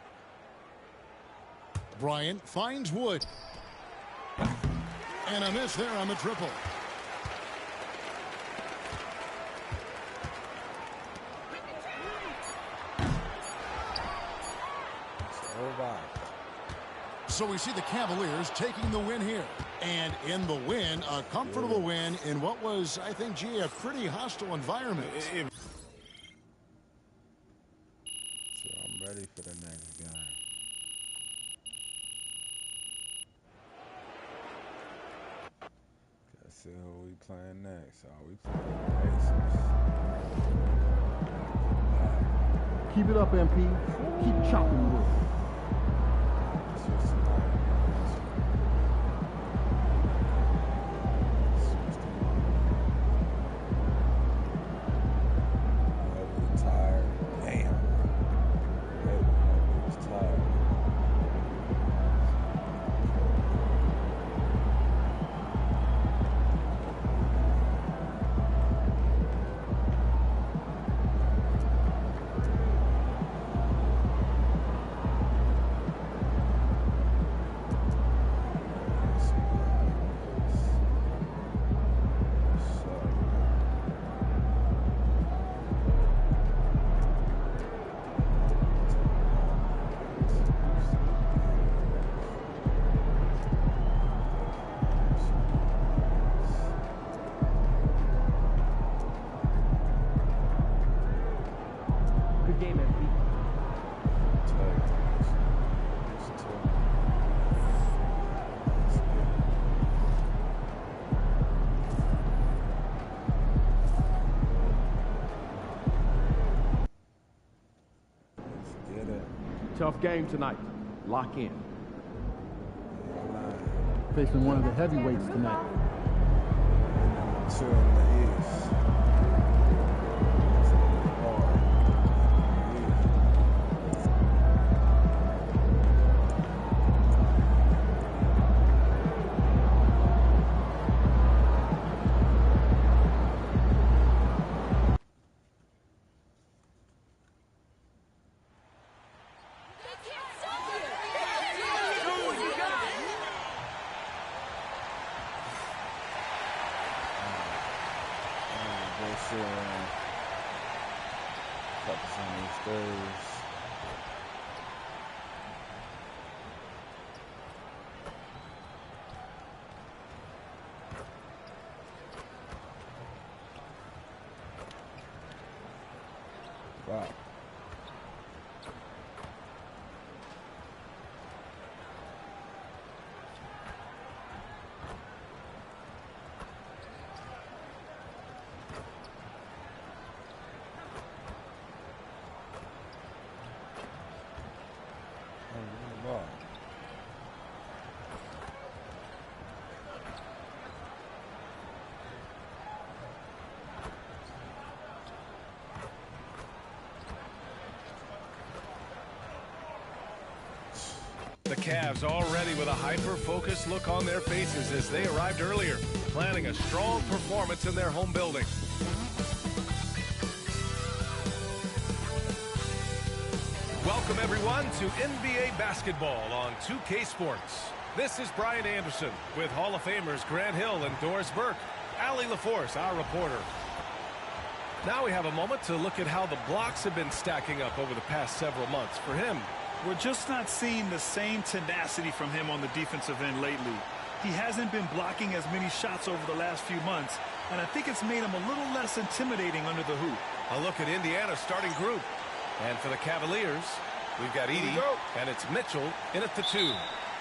Bryant finds Wood. And a miss there on the triple. So we see the Cavaliers taking the win here. And in the win, a comfortable win in what was, I think, G, a pretty hostile environment. So I'm ready for the next game. Let's see who we playing next. Oh, we playing Pacers. Keep it up, MP. Keep chopping wood. tough game tonight. Lock in. Facing one of the heavyweights tonight. Two in the East. Focus on these thirds. Wow. The Cavs already with a hyper-focused look on their faces as they arrived earlier, planning a strong performance in their home building. Welcome, everyone, to NBA basketball on 2K Sports. This is Brian Anderson with Hall of Famers Grant Hill and Doris Burke. Allie LaForce, our reporter. Now we have a moment to look at how the blocks have been stacking up over the past several months for him. We're just not seeing the same tenacity from him on the defensive end lately. He hasn't been blocking as many shots over the last few months, and I think it's made him a little less intimidating under the hoop. A look at Indiana's starting group. And for the Cavaliers, we've got Edey, and it's Mitchell in at the 2.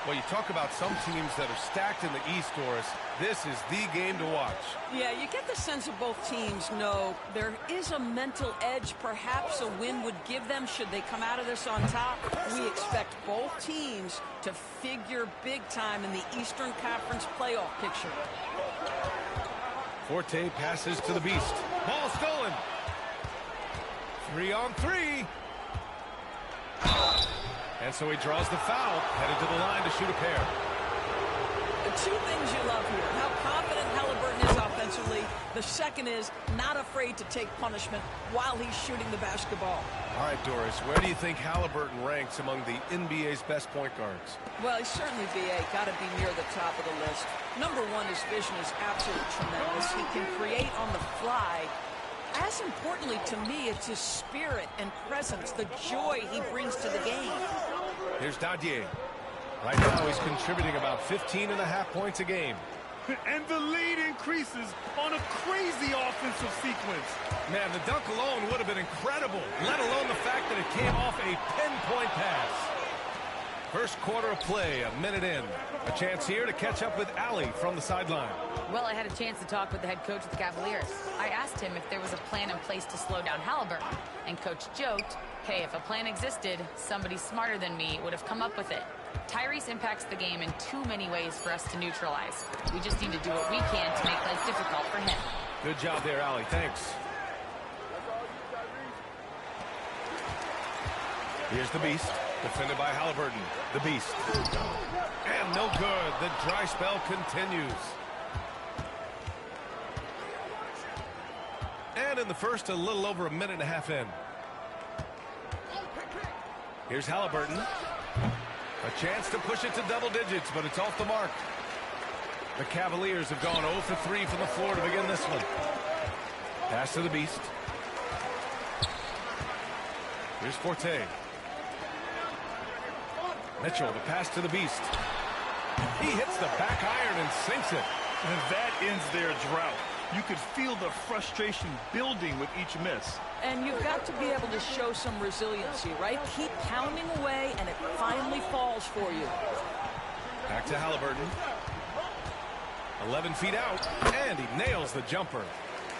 Well, you talk about some teams that are stacked in the East, Doris. This is the game to watch. Yeah, you get the sense of both teams know there is a mental edge perhaps a win would give them should they come out of this on top. We expect both teams to figure big time in the Eastern Conference playoff picture. Forte passes to the Beast. Ball stolen. 3-on-3. And so he draws the foul, headed to the line to shoot a pair. The two things you love here, how confident Haliburton is offensively. The second is not afraid to take punishment while he's shooting the basketball. All right, Doris, where do you think Haliburton ranks among the NBA's best point guards? Well, he's certainly, BA, got to be near the top of the list. Number one, his vision is absolutely tremendous. He can create on the fly. As importantly to me, it's his spirit and presence, the joy he brings to the game. Here's Dadier. Right now he's contributing about 15.5 points a game. And the lead increases on a crazy offensive sequence. Man, the dunk alone would have been incredible, let alone the fact that it came off a pinpoint pass. First quarter of play, a minute in. A chance here to catch up with Allie from the sideline. Well, I had a chance to talk with the head coach of the Cavaliers. I asked him if there was a plan in place to slow down Haliburton. And Coach joked, hey, if a plan existed, somebody smarter than me would have come up with it. Tyrese impacts the game in too many ways for us to neutralize. We just need to do what we can to make life difficult for him. Good job there, Allie. Thanks. Here's the Beast, defended by Haliburton. The Beast. And no good. The dry spell continues. And in the first, a little over a minute and a half in. Here's Haliburton. A chance to push it to double digits, but it's off the mark. The Cavaliers have gone 0 for 3 from the floor to begin this one. Pass to the Beast. Here's Forte. Mitchell, the pass to the Beast. He hits the back iron and sinks it. And that ends their drought. You could feel the frustration building with each miss. And you've got to be able to show some resiliency, right? Keep pounding away, and it finally falls for you. Back to Haliburton. 11 feet out, and he nails the jumper.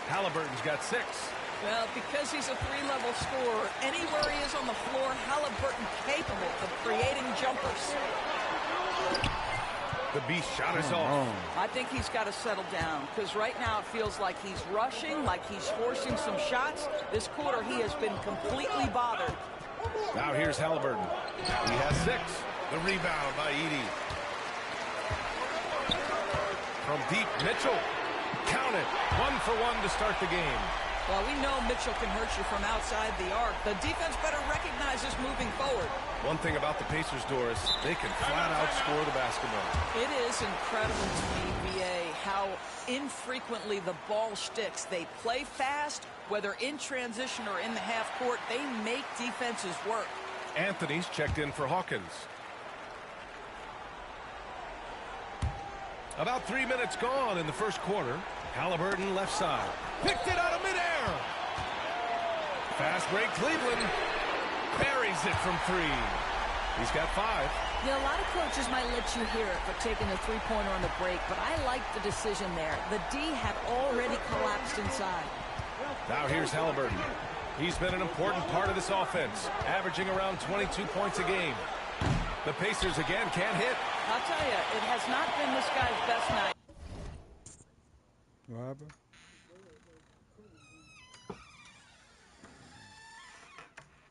Haliburton's got 6. Well, because he's a three-level scorer, anywhere he is on the floor, Halliburton capable of creating jumpers. The Beast shot is off. I think he's got to settle down, because right now it feels like he's rushing, like he's forcing some shots. This quarter, he has been completely bothered. Now here's Halliburton. He has 6. The rebound by Edey. From deep, Mitchell. Count it. 1 for 1 to start the game. Well, we know Mitchell can hurt you from outside the arc. The defense better recognize this moving forward. One thing about the Pacers, Doris, they can flat out score the basketball. It is incredible to me, VA, how infrequently the ball sticks. They play fast, whether in transition or in the half court. They make defenses work. Anthony's checked in for Hawkins. About 3 minutes gone in the first quarter. Halliburton left side. Picked it out of midair. Fast break Cleveland. Buries it from 3. He's got 5. Yeah, a lot of coaches might let you hear it for taking the three-pointer on the break, but I like the decision there. The D had already collapsed inside. Now here's Halliburton. He's been an important part of this offense, averaging around 22 points a game. The Pacers again can't hit. I'll tell you, it has not been this guy's best night. What happened?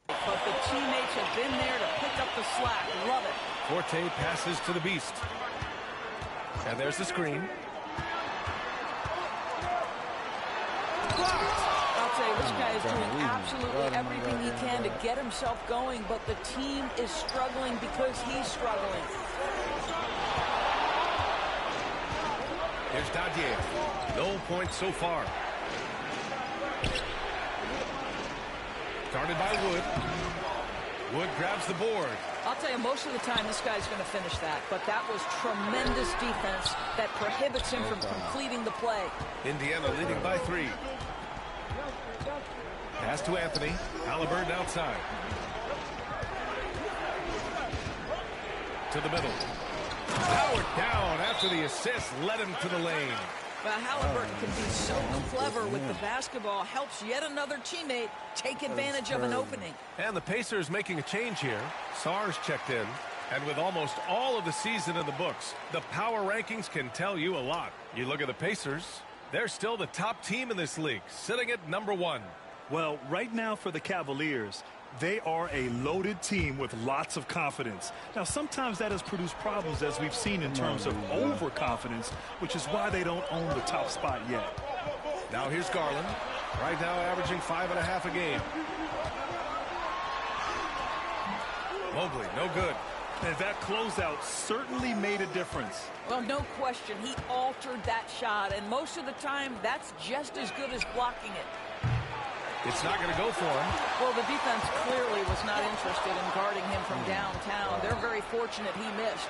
But the teammates have been there to pick up the slack. Love it. Forte passes to the Beast. And there's the screen. I'll tell you, this guy is doing absolutely everything he can to get himself going, but the team is struggling because he's struggling. Here's Dadier. No points so far. Started by Wood. Wood grabs the board. I'll tell you, most of the time this guy's going to finish that, but that was tremendous defense that prohibits him from completing the play. Indiana leading by 3. Pass to Anthony. Halliburton outside. To the middle. Howard down after the assist led him to the lane. Well, Halliburton can be so clever with the basketball, helps yet another teammate take advantage of an opening. And the Pacers making a change here. Sarge checked in. And with almost all of the season in the books, the power rankings can tell you a lot. You look at the Pacers, they're still the top team in this league, sitting at number 1. Well, right now for the Cavaliers, they are a loaded team with lots of confidence. Now, sometimes that has produced problems, as we've seen in terms of overconfidence, which is why they don't own the top spot yet. Now here's Garland, right now averaging 5.5 a game. Mobley, no good. And that closeout certainly made a difference. Well, no question, he altered that shot, and most of the time, that's just as good as blocking it. It's not going to go for him. Well, the defense clearly was not interested in guarding him from downtown. They're very fortunate he missed.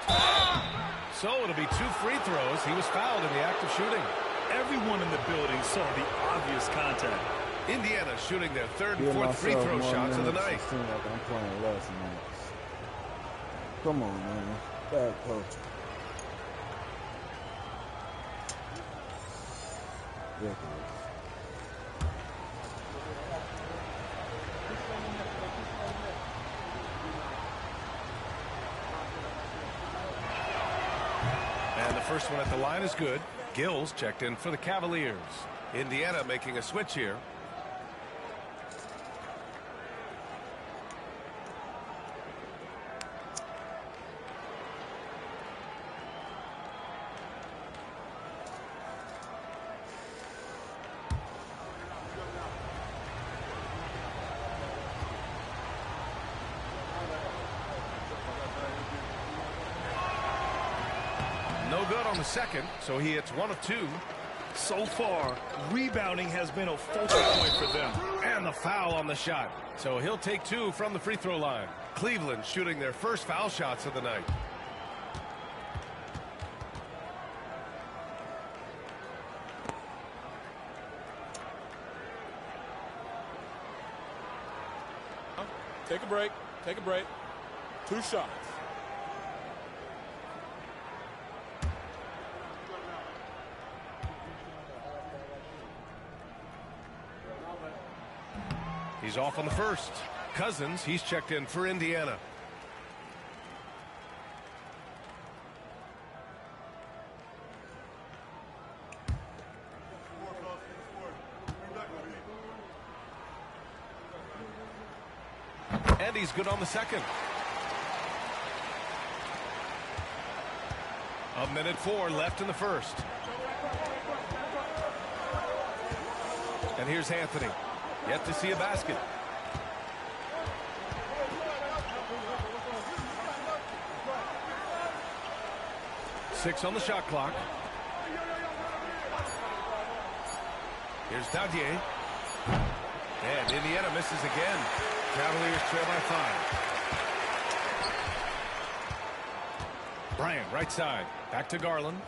So it'll be 2 free throws. He was fouled in the act of shooting. Everyone in the building saw the obvious contact. Indiana shooting their 3rd and 4th free throw shots of the night. It seems like I'm playing less minutes. Come on, man. Bad coach. Ridiculous. And the first one at the line is good. Gills checked in for the Cavaliers. Indiana making a switch here. No good on the second, so he hits 1 of 2. So far, rebounding has been a focal point for them. And the foul on the shot. So he'll take 2 from the free throw line. Cleveland shooting their first foul shots of the night. Take a break. Take a break. 2 shots. He's off on the first. Cousins, he's checked in for Indiana. And he's good on the second. A minute 4 left in the first. And here's Anthony. Yet to see a basket. Six on the shot clock. Here's Dadier. And Indiana misses again. Cavaliers trail by 5. Bryant, right side. Back to Garland.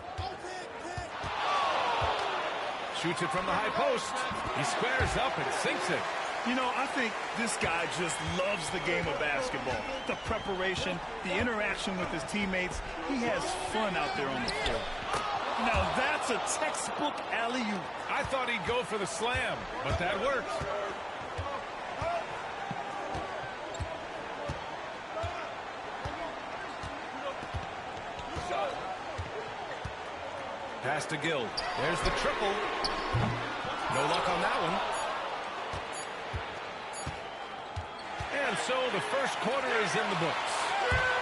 Shoots it from the high post. He squares up and sinks it. You know, I think this guy just loves the game of basketball. The preparation, the interaction with his teammates. He has fun out there on the floor. Now that's a textbook alley-oop. I thought he'd go for the slam, but that worked. Pass to Gill. There's the triple. No luck on that one. And so the first quarter is in the books.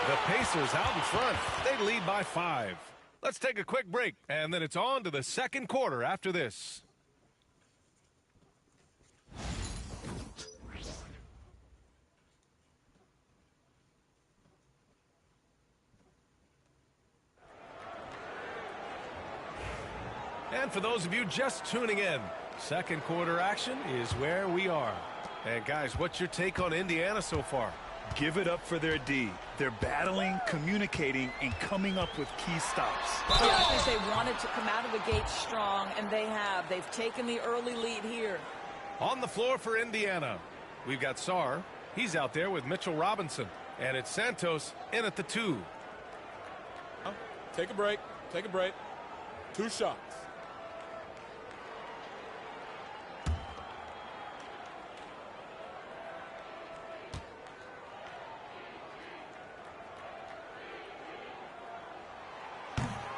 The Pacers out in front. They lead by 5. Let's take a quick break, and then it's on to the second quarter after this. And for those of you just tuning in, second quarter action is where we are. And guys, what's your take on Indiana so far? Give it up for their D. They're battling, communicating, and coming up with key stops. Yeah, I think they wanted to come out of the gate strong, and they have. They've taken the early lead here. On the floor for Indiana, we've got Sarr. He's out there with Mitchell Robinson. And it's Santos in at the 2. Take a break. Take a break. 2 shots.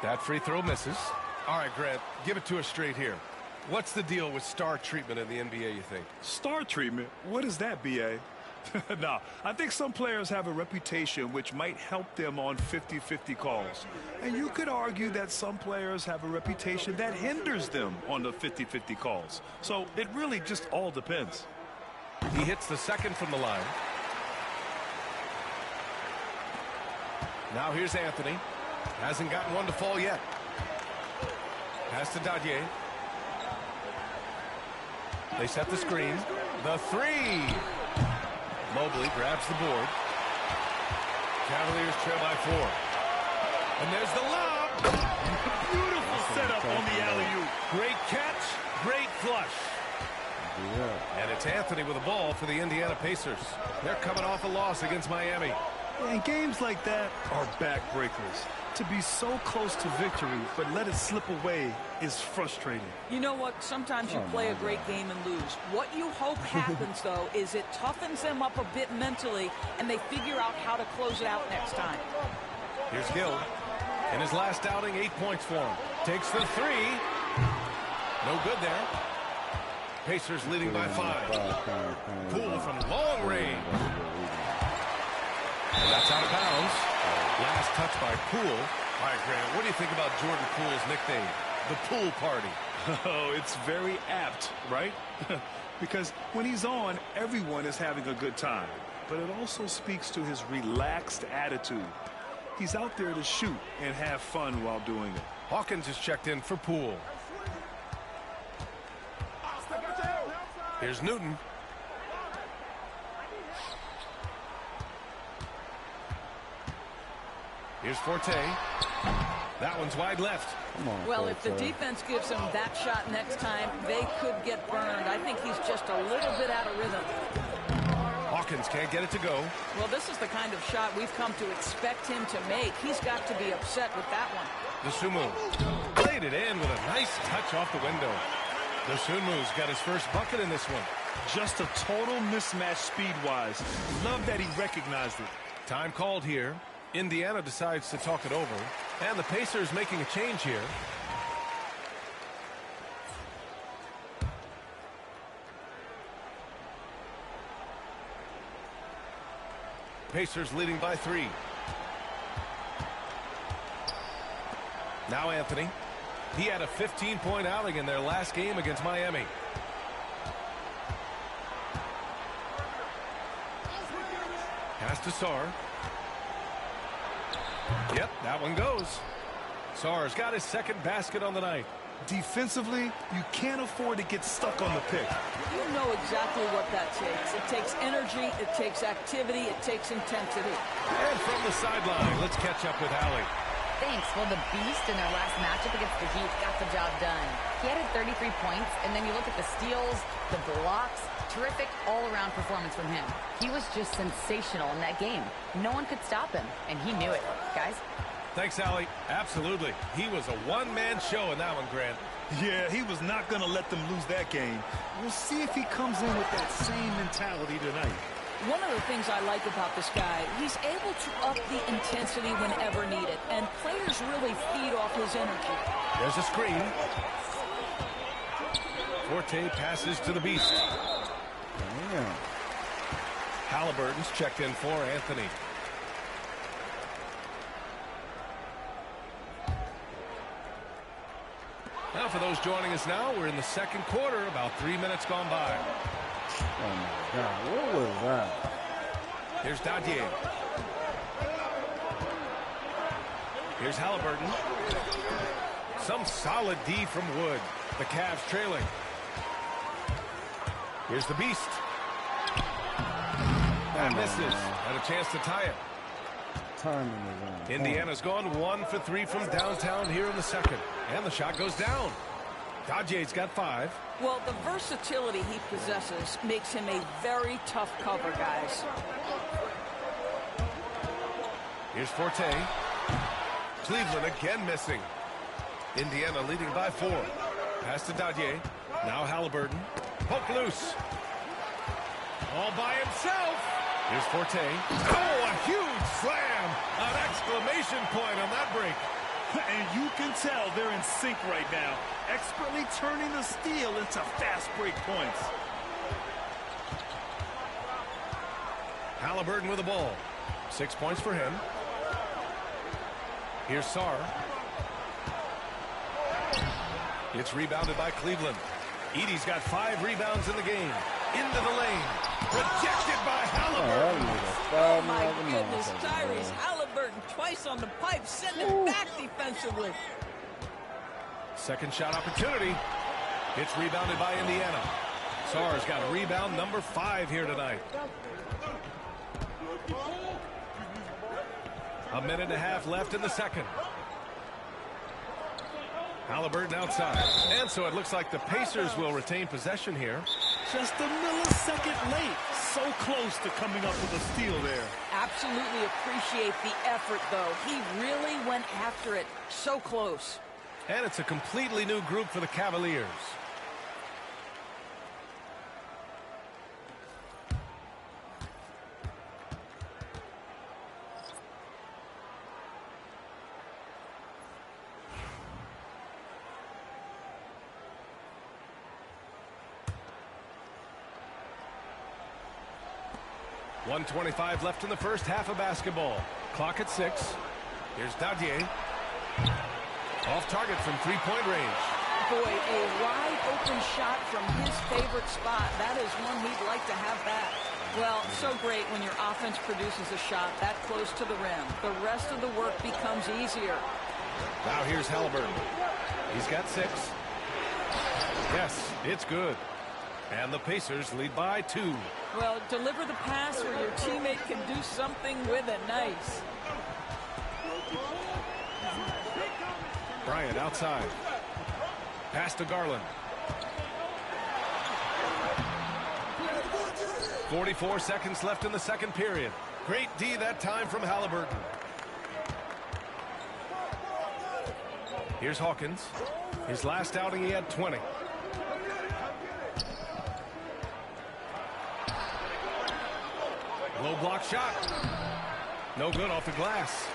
That free throw misses. All right, Grant, give it to us straight here. What's the deal with star treatment in the NBA, you think? Star treatment? What is that, B.A.? No, I think some players have a reputation which might help them on 50-50 calls. And you could argue that some players have a reputation that hinders them on the 50-50 calls. So it really just all depends. He hits the second from the line. Now here's Anthony. Hasn't gotten one to fall yet. Pass to Dadier. They set the screen. The 3. Mobley grabs the board. Cavaliers trail by 4. And there's the lob. Beautiful setup on the alley-oop. Great catch, great flush. Yeah. And it's Anthony with the ball for the Indiana Pacers. They're coming off a loss against Miami. And games like that are backbreakers. To be so close to victory, but let it slip away is frustrating. You know what? Sometimes you play a great game and lose. What you hope happens, though, is it toughens them up a bit mentally, and they figure out how to close it out next time. Here's Gill. In his last outing, 8 points for him. Takes the 3. No good there. Pacers leading by 5. Poole from long range. And that's out of bounds. Last touch by Poole. All right, Grant, what do you think about Jordan Poole's nickname, the Poole Party? Oh, it's very apt, right? Because when he's on, everyone is having a good time. But it also speaks to his relaxed attitude. He's out there to shoot and have fun while doing it. Hawkins is checked in for Poole. Here's Newton. Here's Forte. That one's wide left. Well, if the defense gives him that shot next time, they could get burned. I think he's just a little bit out of rhythm. Hawkins can't get it to go. Well, this is the kind of shot we've come to expect him to make. He's got to be upset with that one. DeSumo played it in with a nice touch off the window. Dosunmu's got his first bucket in this one. Just a total mismatch speed-wise. Love that he recognized it. Time called here. Indiana decides to talk it over. And the Pacers making a change here. Pacers leading by 3. Now Anthony. He had a 15-point outing in their last game against Miami. Pass to Sarr. Yep, that one goes. Sarr's got his second basket on the night. Defensively, you can't afford to get stuck on the pick. You know exactly what that takes. It takes energy, it takes activity, it takes intensity. And from the sideline, let's catch up with Allie. Thanks. Well, the Beast in their last matchup against the Heat got the job done. He had 33 points, and then you look at the steals, the blocks, terrific all-around performance from him. He was just sensational in that game. No one could stop him, and he knew it. Guys? Thanks, Allie. Absolutely. He was a one-man show in that one, Grant. Yeah, he was not going to let them lose that game. We'll see if he comes in with that same mentality tonight. One of the things I like about this guy, he's able to up the intensity whenever needed, and players really feed off his energy. There's a screen. Forte passes to the Beast. Damn. Halliburton's checked in for Anthony. Now for those joining us now, we're in the second quarter, about 3 minutes gone by. Oh my God, what was that? Here's Dadier. Here's Halliburton. Some solid D from Wood. The Cavs trailing. Here's the Beast. That misses. And a chance to tie it. Timing is on. Indiana's gone 1 for 3 from downtown here in the second. And the shot goes down. Dadier's got 5. Well, the versatility he possesses makes him a very tough cover, guys. Here's Forte. Cleveland again missing. Indiana leading by 4. Pass to Dadier. Now Halliburton. Poke loose. All by himself. Here's Forte. Oh, a huge slam. An exclamation point on that break. And you can tell they're in sync right now. Expertly turning the steal into fast break points. Halliburton with the ball. 6 points for him. Here's Sarr. It's rebounded by Cleveland. Edey's got 5 rebounds in the game. Into the lane. Rejected by Halliburton. Oh, my goodness. Tyrese Halliburton twice on the pipe, sending it back defensively. Second shot opportunity. It's rebounded by Indiana. Sarr's got rebound number 5 here tonight. A minute and a half left in the second. Halliburton outside. And so it looks like the Pacers will retain possession here. Just a millisecond late. So close to coming up with a steal there. Absolutely appreciate the effort, though. He really went after it. So close. And it's a completely new group for the Cavaliers. .125 left in the first half of basketball. Clock at 6. Here's Dadier. Off target from three-point range. Boy, a wide open shot from his favorite spot. That is one he'd like to have back. Well, so great when your offense produces a shot that close to the rim. The rest of the work becomes easier. Now here's Halliburton. He's got 6. Yes, it's good. And the Pacers lead by 2. Well, deliver the pass where your teammate can do something with it. Nice. Bryant outside. Pass to Garland. 44 seconds left in the second period. Great D that time from Halliburton. Here's Hawkins. His last outing, he had 20. Low block shot. No good off the glass.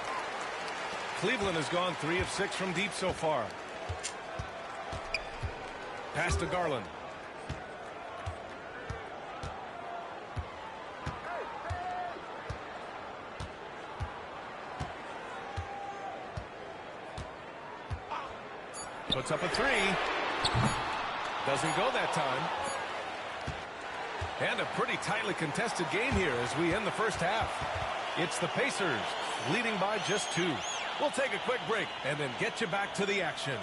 Cleveland has gone 3 of 6 from deep so far. Pass to Garland. Puts up a 3. Doesn't go that time. And a pretty tightly contested game here as we end the first half. It's the Pacers leading by just 2. We'll take a quick break and then get you back to the action.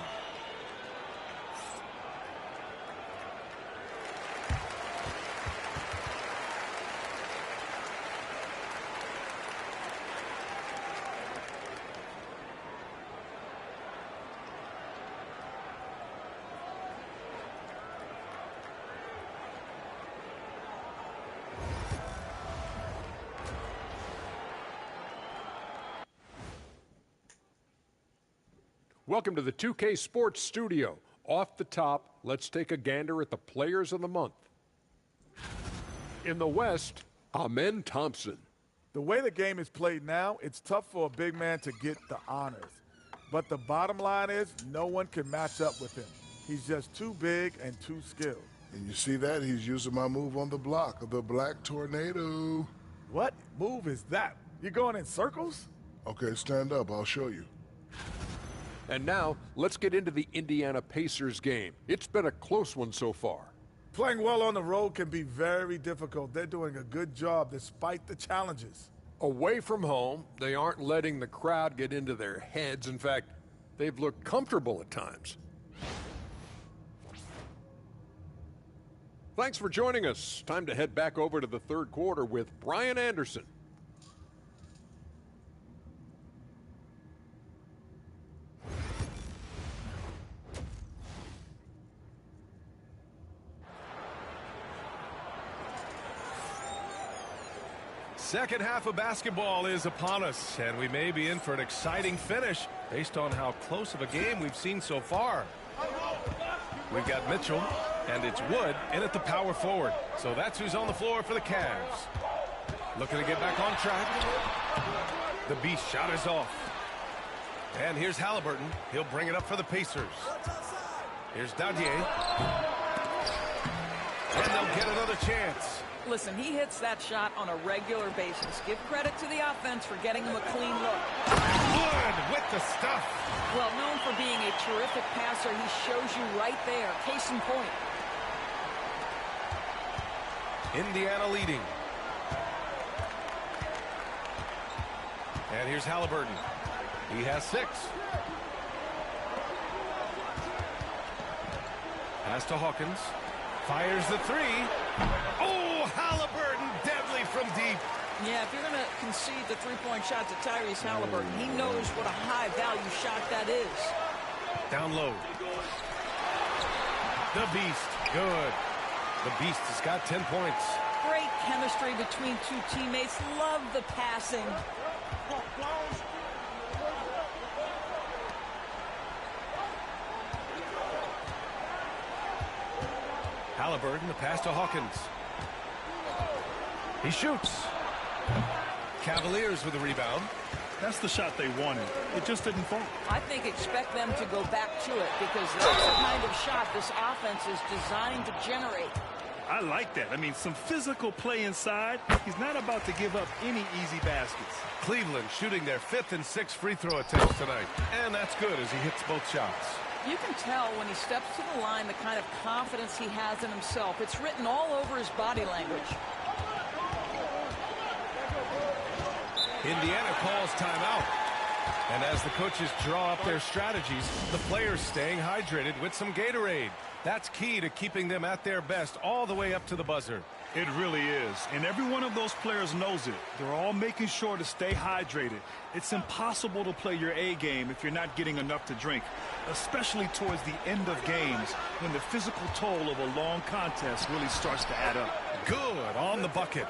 Welcome to the 2K Sports Studio. Off the top, let's take a gander at the players of the month. In the West, Amen Thompson. The way the game is played now, it's tough for a big man to get the honors. But the bottom line is no one can match up with him. He's just too big and too skilled. And you see that? He's using my move on the block of the Black Tornado. What move is that? You going in circles? Okay, stand up. I'll show you. And now, let's get into the Indiana Pacers game. It's been a close one so far. Playing well on the road can be very difficult. They're doing a good job despite the challenges. Away from home, they aren't letting the crowd get into their heads. In fact, they've looked comfortable at times. Thanks for joining us. Time to head back over to the third quarter with Brian Anderson. Second half of basketball is upon us, and we may be in for an exciting finish based on how close of a game we've seen so far. We've got Mitchell, and it's Wood in at the power forward. So that's who's on the floor for the Cavs. Looking to get back on track. The Beast shot is off. And here's Halliburton. He'll bring it up for the Pacers. Here's Dadier. And they'll get another chance. Listen, he hits that shot on a regular basis. Give credit to the offense for getting him a clean look. Wood with the stuff. Well, known for being a terrific passer, he shows you right there. Case in point. Indiana leading. And here's Halliburton. He has 6. Pass to Hawkins. Fires the 3. Oh, Halliburton, deadly from deep. Yeah, if you're going to concede the three-point shot to Tyrese Halliburton, he knows what a high-value shot that is. Down low. The Beast, good. The Beast has got 10 points. Great chemistry between two teammates. Love the passing. Halliburton, the pass to Hawkins. He shoots. Cavaliers with a rebound. That's the shot they wanted. It just didn't fall. I think expect them to go back to it because that's the kind of shot this offense is designed to generate. I like that. I mean, some physical play inside. He's not about to give up any easy baskets. Cleveland shooting their 5th and 6th free throw attempts tonight. And that's good as he hits both shots. You can tell when he steps to the line the kind of confidence he has in himself. It's written all over his body language. Indiana calls timeout. And as the coaches draw up their strategies, the players staying hydrated with some Gatorade. That's key to keeping them at their best all the way up to the buzzer. It really is. And every one of those players knows it. They're all making sure to stay hydrated. It's impossible to play your A game if you're not getting enough to drink, especially towards the end of games when the physical toll of a long contest really starts to add up. Good on the bucket.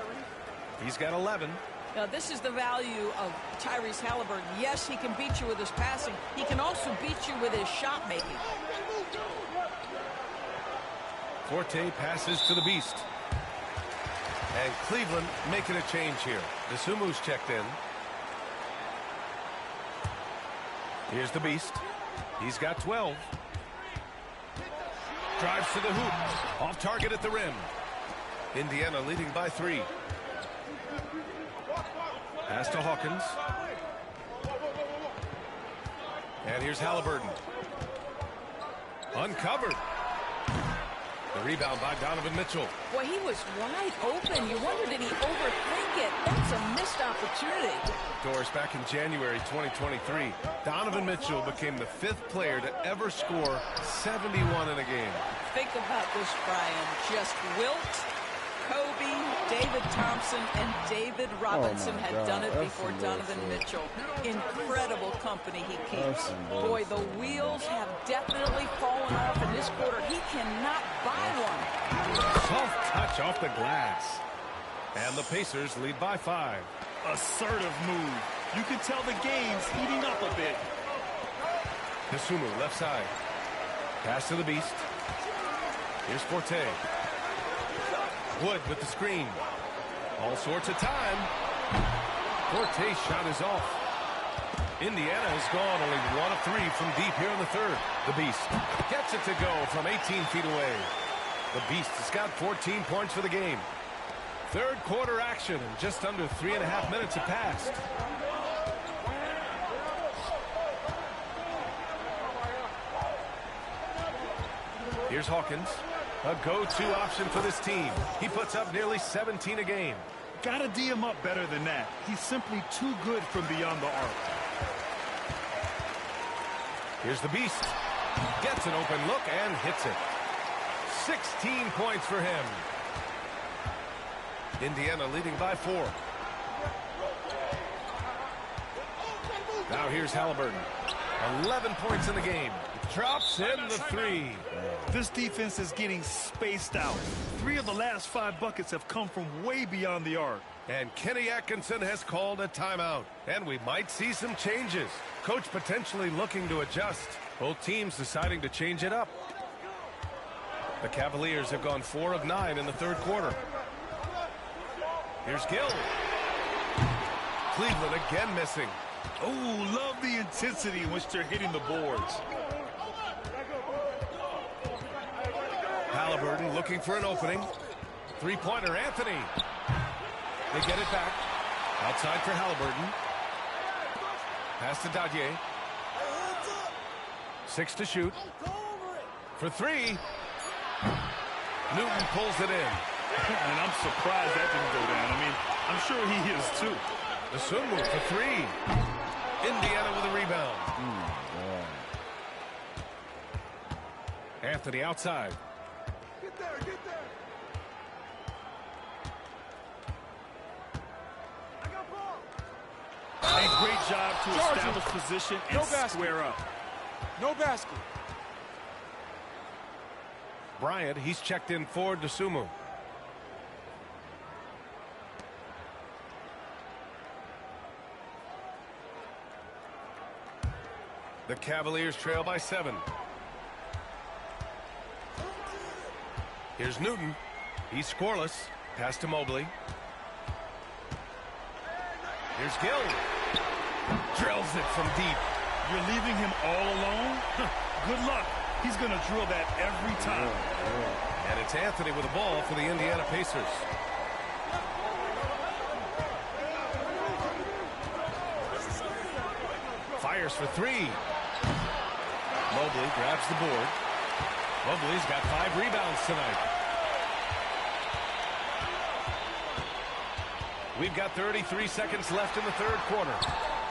He's got 11. Now, this is the value of Tyrese Halliburton. Yes, he can beat you with his passing. He can also beat you with his shot making. Forte passes to the Beast. And Cleveland making a change here. Desumu's checked in. Here's the Beast. He's got 12. Drives to the hoop. Off target at the rim. Indiana leading by 3. Pass to Hawkins. And here's Halliburton. Uncovered. The rebound by Donovan Mitchell. Well, he was wide open. You wonder, did he overthink it? That's a missed opportunity. Doris, back in January 2023, Donovan Mitchell became the 5th player to ever score 71 in a game. Think about this, Brian. Just Wilt, Kobe, David Thompson, and David Robinson had done it before Donovan Mitchell. Incredible company he keeps. Boy, the wheels have definitely fallen off in this quarter. He cannot buy one. Soft touch off the glass. And the Pacers lead by 5. Assertive move. You can tell the game's heating up a bit. Dosunmu left side. Pass to the Beast. Here's Forte. Wood with the screen. All sorts of time. Forte's shot is off. Indiana has gone only 1 of 3 from deep here in the 3rd. The Beast gets it to go from 18 feet away. The Beast has got 14 points for the game. 3rd quarter action, and just under 3.5 minutes have passed. Here's Hawkins. A go-to option for this team. He puts up nearly 17 a game. Gotta D him up better than that. He's simply too good from beyond the arc. Here's the Beast. Gets an open look and hits it. 16 points for him. Indiana leading by 4. Now here's Halliburton. 11 points in the game. Drops in the 3. This defense is getting spaced out. 3 of the last 5 buckets have come from way beyond the arc. And Kenny Atkinson has called a timeout. And we might see some changes. Coach potentially looking to adjust. Both teams deciding to change it up. The Cavaliers have gone 4 of 9 in the 3rd quarter. Here's Gill. Cleveland again missing. Oh, love the intensity in which they're hitting the boards. Halliburton looking for an opening. 3-pointer, Anthony. They get it back. Outside for Halliburton. Pass to Dadier. 6 to shoot. For 3. Newton pulls it in. And I'm surprised that didn't go down. I mean, I'm sure he is too. Dosunmu for 3. Indiana with a rebound. Anthony outside. Get there, get there. A great job to establish position and square up. No basket. Bryant, he's checked in for Dosunmu. The Cavaliers trail by 7. Here's Newton. He's scoreless. Pass to Mobley. Here's Gill. Drills it from deep. You're leaving him all alone? Good luck. He's going to drill that every time. And it's Anthony with the ball for the Indiana Pacers. Fires for 3. Mobley grabs the board. Mobley's got 5 rebounds tonight. We've got 33 seconds left in the 3rd quarter.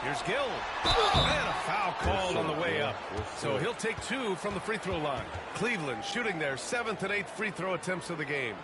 Here's Gill. And a foul called on the way up. So he'll take 2 from the free throw line. Cleveland shooting their 7th and 8th free throw attempts of the game.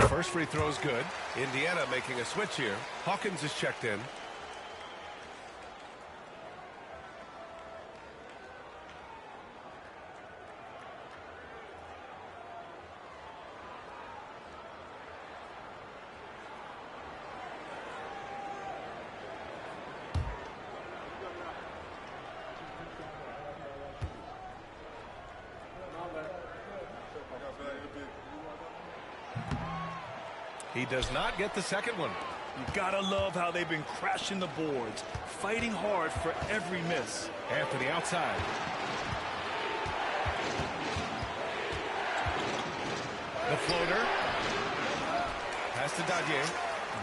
First free throw is good. Indiana making a switch here. Hawkins is checked in. He does not get the second one. You gotta love how they've been crashing the boards, fighting hard for every miss. Anthony outside. The floater. Pass to Dadier.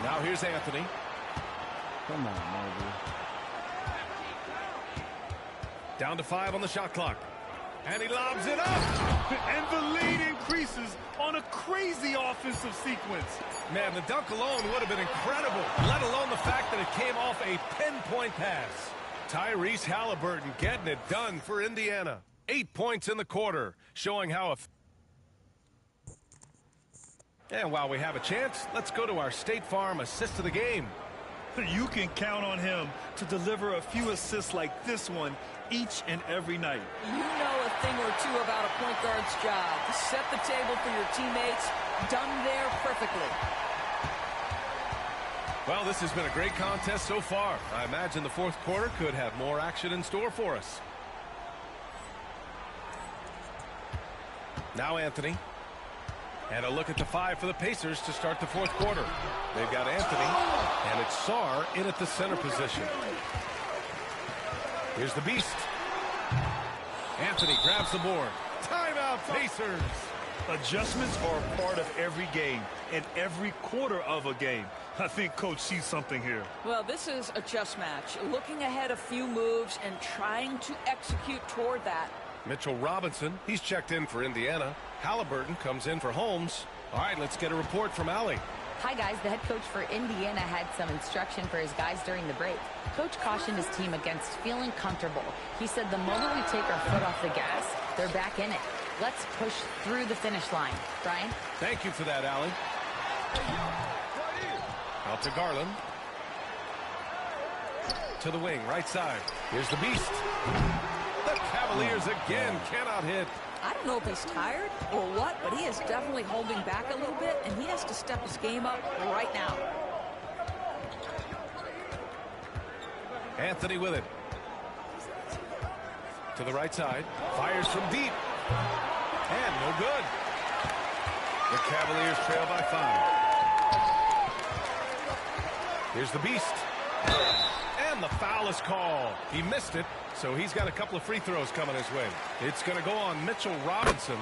Now here's Anthony. Come on, Mobley. Down to 5 on the shot clock. And he lobs it up. And the lead increases on a crazy offensive sequence. Man, the dunk alone would have been incredible, let alone the fact that it came off a pinpoint pass. Tyrese Halliburton getting it done for Indiana. 8 points in the quarter, showing how... And while we have a chance, let's go to our State Farm assist of the game. You can count on him to deliver a few assists like this one each and every night. You know a thing or two about a point guard's job. Set the table for your teammates. Done there perfectly. Well, this has been a great contest so far. I imagine the fourth quarter could have more action in store for us. Now Anthony. And a look at the 5 for the Pacers to start the fourth quarter. They've got Anthony, and it's Sarr in at the center position. Here's the Beast. Anthony grabs the board. Timeout, Pacers. Adjustments are a part of every game and every quarter of a game. I think Coach sees something here. Well, this is a chess match. Looking ahead a few moves and trying to execute toward that. Mitchell Robinson, he's checked in for Indiana. Halliburton comes in for Holmes. All right, let's get a report from Allie. Hi, guys. The head coach for Indiana had some instruction for his guys during the break. Coach cautioned his team against feeling comfortable. He said the moment we take our foot off the gas, they're back in it. Let's push through the finish line. Brian? Thank you for that, Allie. Out to Garland. To the wing, right side. Here's the Beast. The Cavaliers again cannot hit. I don't know if he's tired or what, but he is definitely holding back a little bit, and he has to step his game up right now. Anthony with it. To the right side. Fires from deep. And no good. The Cavaliers trail by 5. Here's the Beast. And the foul is called. He missed it, so he's got a couple of free throws coming his way. It's going to go on Mitchell Robinson.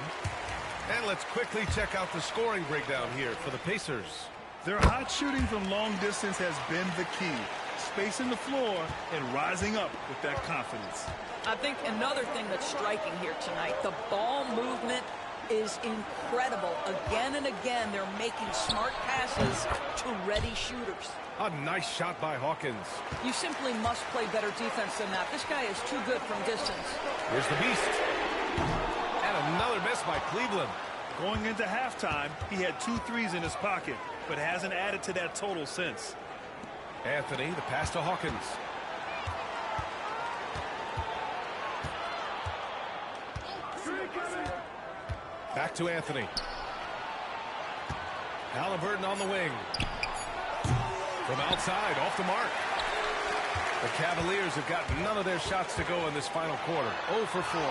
And let's quickly check out the scoring breakdown here for the Pacers. Their hot shooting from long distance has been the key. Spacing the floor and rising up with that confidence. I think another thing that's striking here tonight, the ball movement is incredible. Again and again, they're making smart passes to ready shooters. A nice shot by Hawkins. You simply must play better defense than that. This guy is too good from distance. Here's the Beast. And another miss by Cleveland. Going into halftime, he had 2 threes in his pocket, but hasn't added to that total since. Anthony, the pass to Hawkins. Back to Anthony. Halliburton on the wing. From outside, off the mark. The Cavaliers have got none of their shots to go in this final quarter. 0 for 4.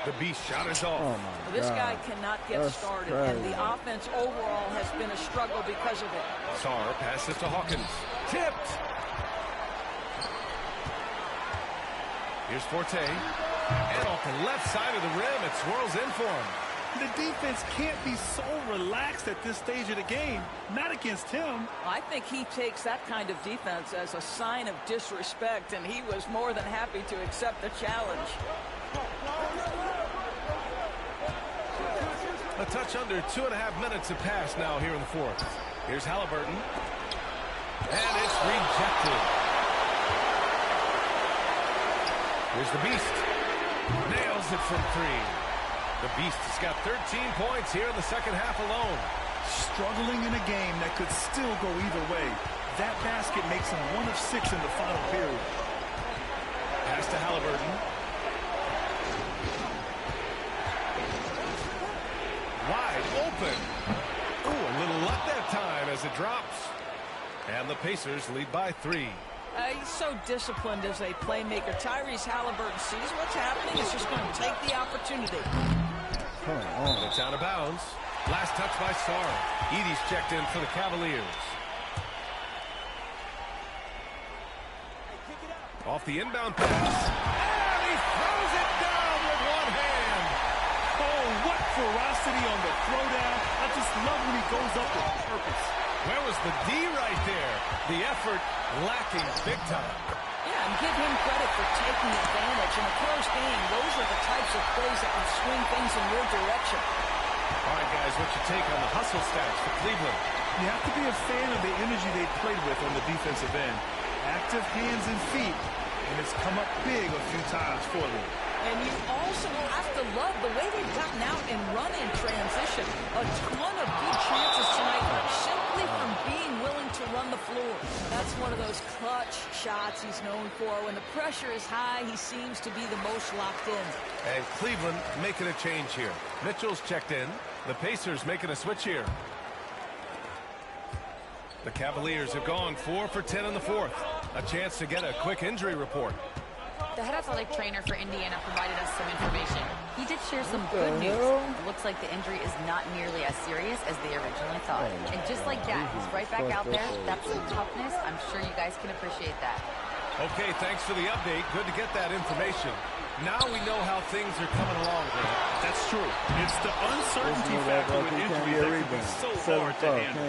The Beast shot is off. Oh this guy cannot get started, and the offense overall has been a struggle because of it. Sarr passes to Hawkins. Tipped. Here's Forte. And off the left side of the rim, it swirls in for him. The defense can't be so relaxed at this stage of the game. Not against him. I think he takes that kind of defense as a sign of disrespect, and he was more than happy to accept the challenge. A touch under 2.5 minutes have passed now here in the fourth. Here's Halliburton. And it's rejected. Here's the Beast. Nails it from 3. The Beast has got 13 points here in the second half alone. Struggling in a game that could still go either way. That basket makes him 1 of 6 in the final period. Pass to Halliburton. Wide open. Ooh, a little luck that time as it drops. And the Pacers lead by 3. He's so disciplined as a playmaker. Tyrese Halliburton sees what's happening. He's just going to take the opportunity. It's out of bounds. Last touch by Sarr. Edey's checked in for the Cavaliers. Off the inbound pass. And he throws it down with one hand. Oh, what ferocity on the throwdown. I just love when he goes up with purpose. Where was the D right there? The effort lacking big time. Yeah, and give him credit for taking advantage. In a close game, those are the types of plays that can swing things in your direction. All right, guys, what's your take on the hustle stats for Cleveland? You have to be a fan of the energy they played with on the defensive end. Active hands and feet, and it's come up big a few times for them. And you also have to love the way they've gotten out and run in transition. A ton of good chances tonight simply from being willing to run the floor. That's one of those clutch shots he's known for. When the pressure is high, he seems to be the most locked in. And Cleveland making a change here. Mitchell's checked in. The Pacers making a switch here. The Cavaliers have gone 4 for 10 in the fourth. A chance to get a quick injury report. The head athletic trainer for Indiana provided us some information. He did share some good news. It looks like the injury is not nearly as serious as they originally thought. And just like that, he's right back out there. That's some toughness. I'm sure you guys can appreciate that. Okay, thanks for the update. Good to get that information. Now we know how things are coming along, Grant. That's true. It's the uncertainty factor with injury that can be so hard to handle.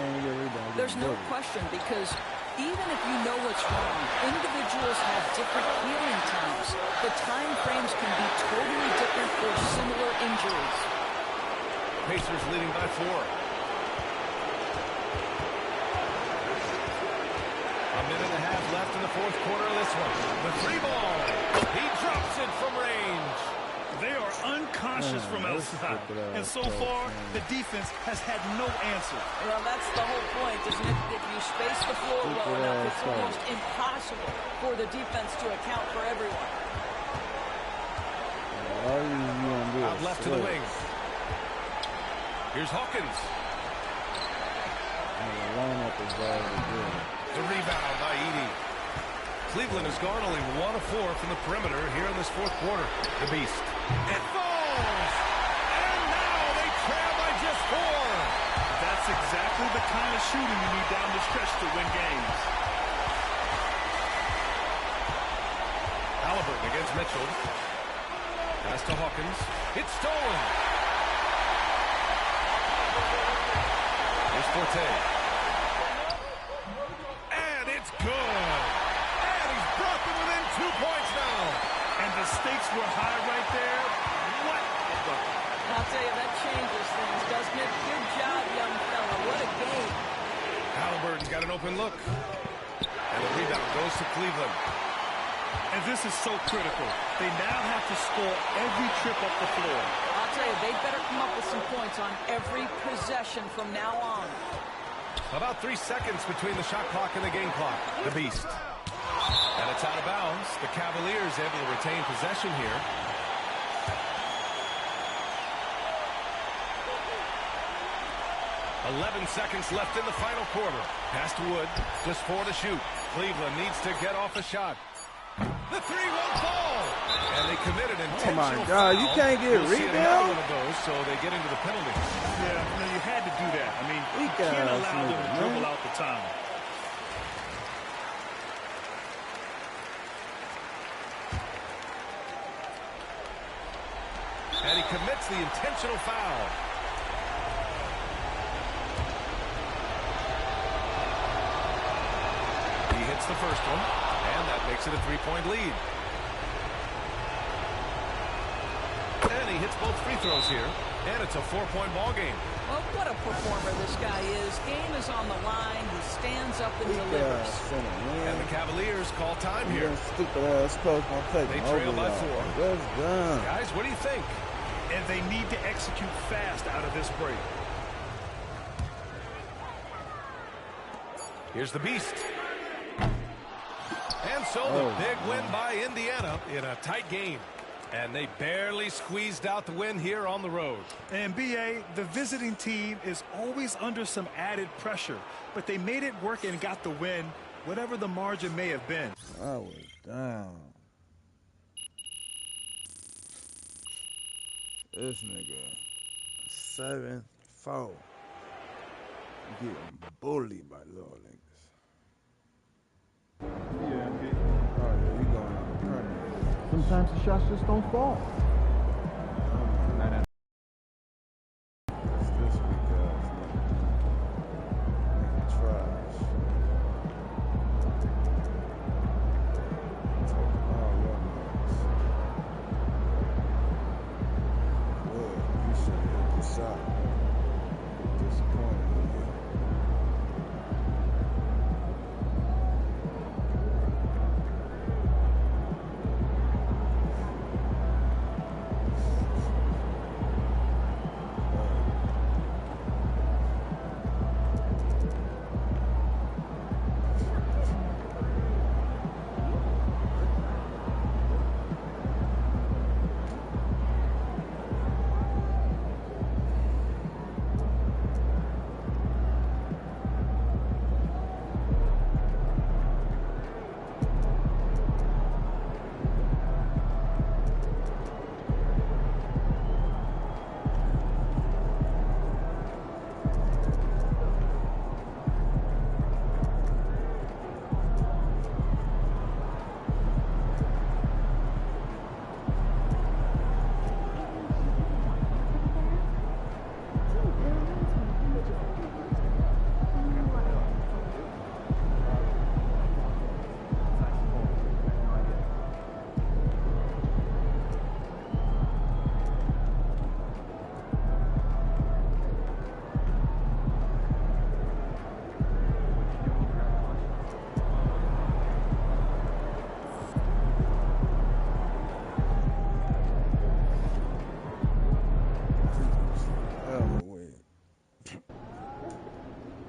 There's no question, because even if you know what's wrong, individuals have different healing times. The time frames can be totally different for similar injuries. Pacers leading by 4. A minute and a half left in the fourth quarter of this one. The 3 ball. He drops it from range. They are unconscious from outside. And so far, the defense has had no answer. Well, that's the whole point, isn't it? If you space the floor well enough, it's almost impossible for the defense to account for everyone. Out left to the wing. Here's Hawkins. The rebound by Edey. Cleveland has gone only 1 of 4 from the perimeter here in this fourth quarter. The Beast. It falls! And now they trail by just 4. That's exactly the kind of shooting you need down the stretch to win games. Halliburton against Mitchell. Pass to Hawkins. It's stolen. Here's Forte. And it's good. And he's brought them within 2 points now. And the stakes were high right there. What a bucket. I'll tell you, that changes things, doesn't it? Good job, young fella. What a game. Halliburton's got an open look. And the rebound goes to Cleveland. And this is so critical. They now have to score every trip up the floor. I'll tell you, they better come up with some points on every possession from now on. About 3 seconds between the shot clock and the game clock. The Beast. And it's out of bounds. The Cavaliers able to retain possession here. .11 seconds left in the final quarter. Pass to Wood. Just 4 to shoot. Cleveland needs to get off a shot. The 3 won't fall. And they committed intentional foul. Oh, my God. You can't get rebound? One of those, so they get into the penalty. Yeah, no, you had to do that. I mean, you can't allow them to dribble out the time. And he commits the intentional foul. He hits the first one, and that makes it a 3-point lead. And he hits both free throws here, and it's a 4-point ball game. Well, what a performer this guy is. Game is on the line. He stands up and delivers. And the Cavaliers call time here. They trail by 4. Guys, what do you think? And they need to execute fast out of this break. Here's the Beast. And so the big win by Indiana in a tight game. And they barely squeezed out the win here on the road. And BA, the visiting team is always under some added pressure, but they made it work and got the win, whatever the margin may have been. I was down. This nigga 7-4. Getting bullied by little niggas. Sometimes the shots just don't fall. It's this because nigga trash. Taking all your nuts. Good, you should hit the shot. Disappointed in you.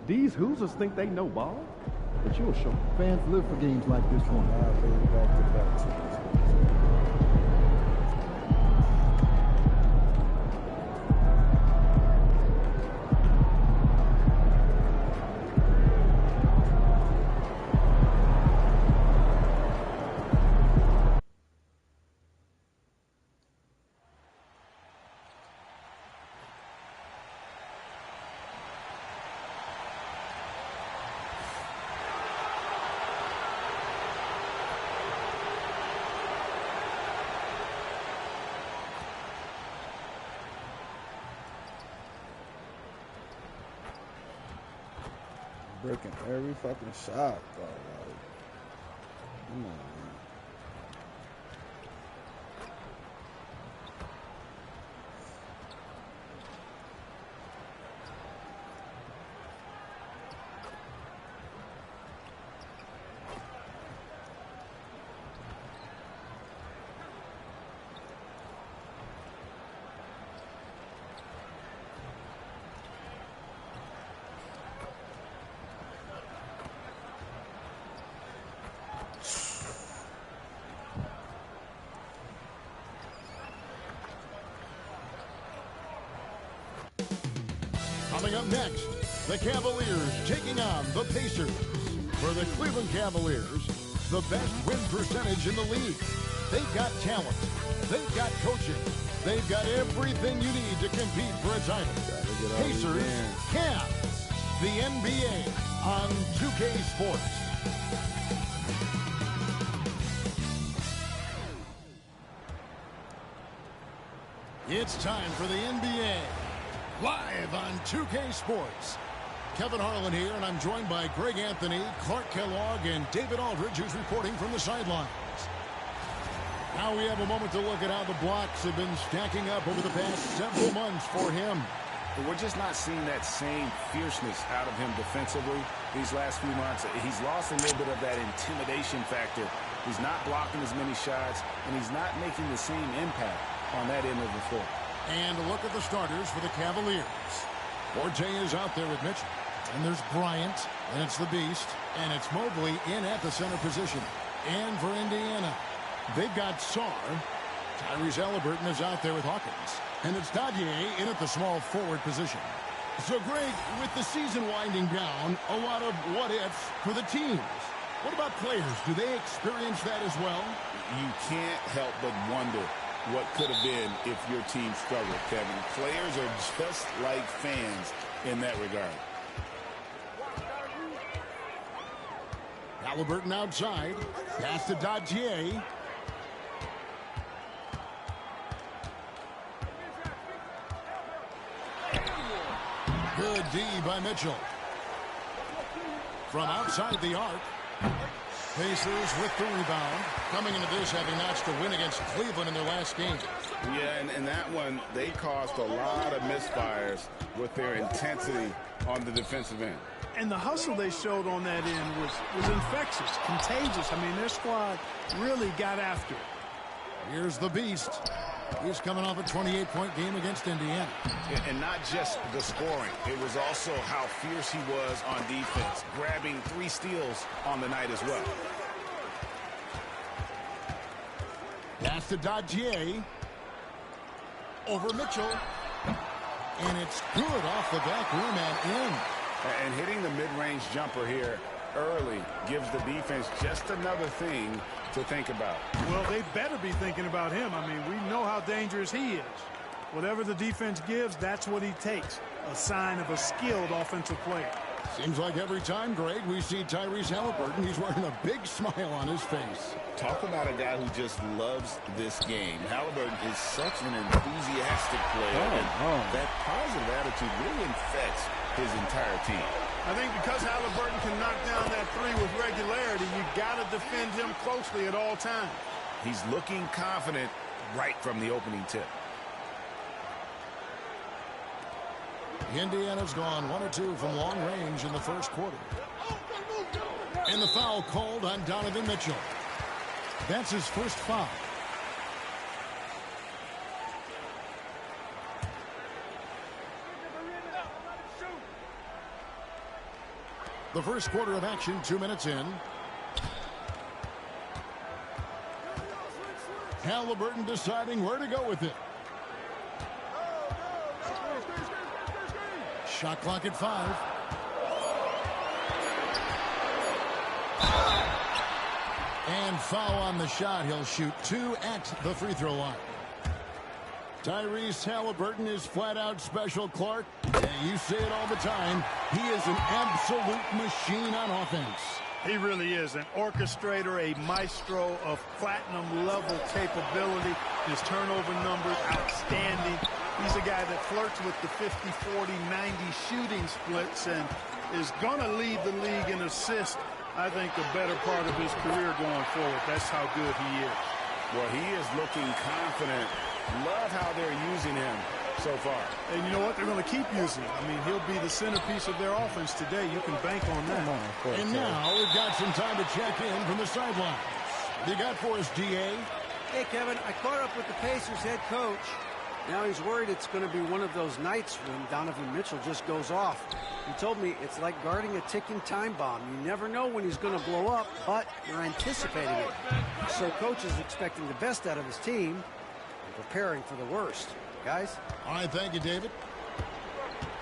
These Hoosiers think they know ball, but you'll show fans live for games like this one. Breaking every fucking shot, though. Like, come on, man. Coming up next, the Cavaliers taking on the Pacers. For the Cleveland Cavaliers, the best win percentage in the league. They've got talent. They've got coaching. They've got everything you need to compete for a title. Pacers, Cavs, the NBA on 2K Sports. It's time for the NBA. Live on 2K Sports. Kevin Harlan here, and I'm joined by Greg Anthony, Clark Kellogg, and David Aldridge, who's reporting from the sidelines. Now we have a moment to look at how the blocks have been stacking up over the past several months for him. We're just not seeing that same fierceness out of him defensively these last few months. He's lost a little bit of that intimidation factor. He's not blocking as many shots, and he's not making the same impact on that end of the floor. And a look at the starters for the Cavaliers. Forte is out there with Mitchell. And there's Bryant, and it's the Beast, and it's Mobley in at the center position. And for Indiana, they've got Sarr. Tyrese Halliburton is out there with Hawkins. And it's Dadier in at the small forward position. So, Greg, with the season winding down, a lot of what-ifs for the teams. What about players? Do they experience that as well? You can't help but wonder what could have been if your team struggled, Kevin. Players are just like fans in that regard. Halliburton outside. Pass to Dadier. Good D by Mitchell. From outside the arc. Pacers with the rebound. Coming into this, having notched a win against Cleveland in their last game. Yeah, and that one, they caused a lot of misfires with their intensity on the defensive end. And the hustle they showed on that end was infectious, contagious. I mean, their squad really got after it. Here's the Beast. He's coming off a 28-point game against Indiana. And not just the scoring. It was also how fierce he was on defense, grabbing 3 steals on the night as well. Pass to Dadier. Over Mitchell. And it's good off the back rim and in. And hitting the mid-range jumper here early gives the defense just another thing to think about. Well, they better be thinking about him. I mean, we know how dangerous he is. Whatever the defense gives, that's what he takes. A sign of a skilled offensive player. Seems like every time, Greg, we see Tyrese Halliburton, he's wearing a big smile on his face. Talk about a guy who just loves this game. Halliburton is such an enthusiastic player. That positive attitude really infects his entire team. I think because Halliburton can knock down that 3 with regularity, you got to defend him closely at all times. He's looking confident right from the opening tip. Indiana's gone 1 or 2 from long range in the first quarter. And the foul called on Donovan Mitchell. That's his first foul. The first quarter of action, 2 minutes in. Halliburton deciding where to go with it. Shot clock at 5. And foul on the shot. He'll shoot 2 at the free throw line. Tyrese Halliburton is flat out special, Clark. And you say it all the time. He is an absolute machine on offense. He really is an orchestrator, a maestro of platinum-level capability. His turnover numbers, outstanding. He's a guy that flirts with the 50, 40, 90 shooting splits and is going to lead the league in assists, I think, the better part of his career going forward. That's how good he is. Well, he is looking confident. Love how they're using him so far. And you know what? They're going to keep using him. I mean, he'll be the centerpiece of their offense today. You can bank on that. And now we've got some time to check in from the sidelines. You got for us, DA? Hey, Kevin, I caught up with the Pacers head coach. Now he's worried it's going to be one of those nights when Donovan Mitchell just goes off. He told me it's like guarding a ticking time bomb. You never know when he's going to blow up, but you're anticipating it. So coach is expecting the best out of his team and preparing for the worst. Guys? All right, thank you, David.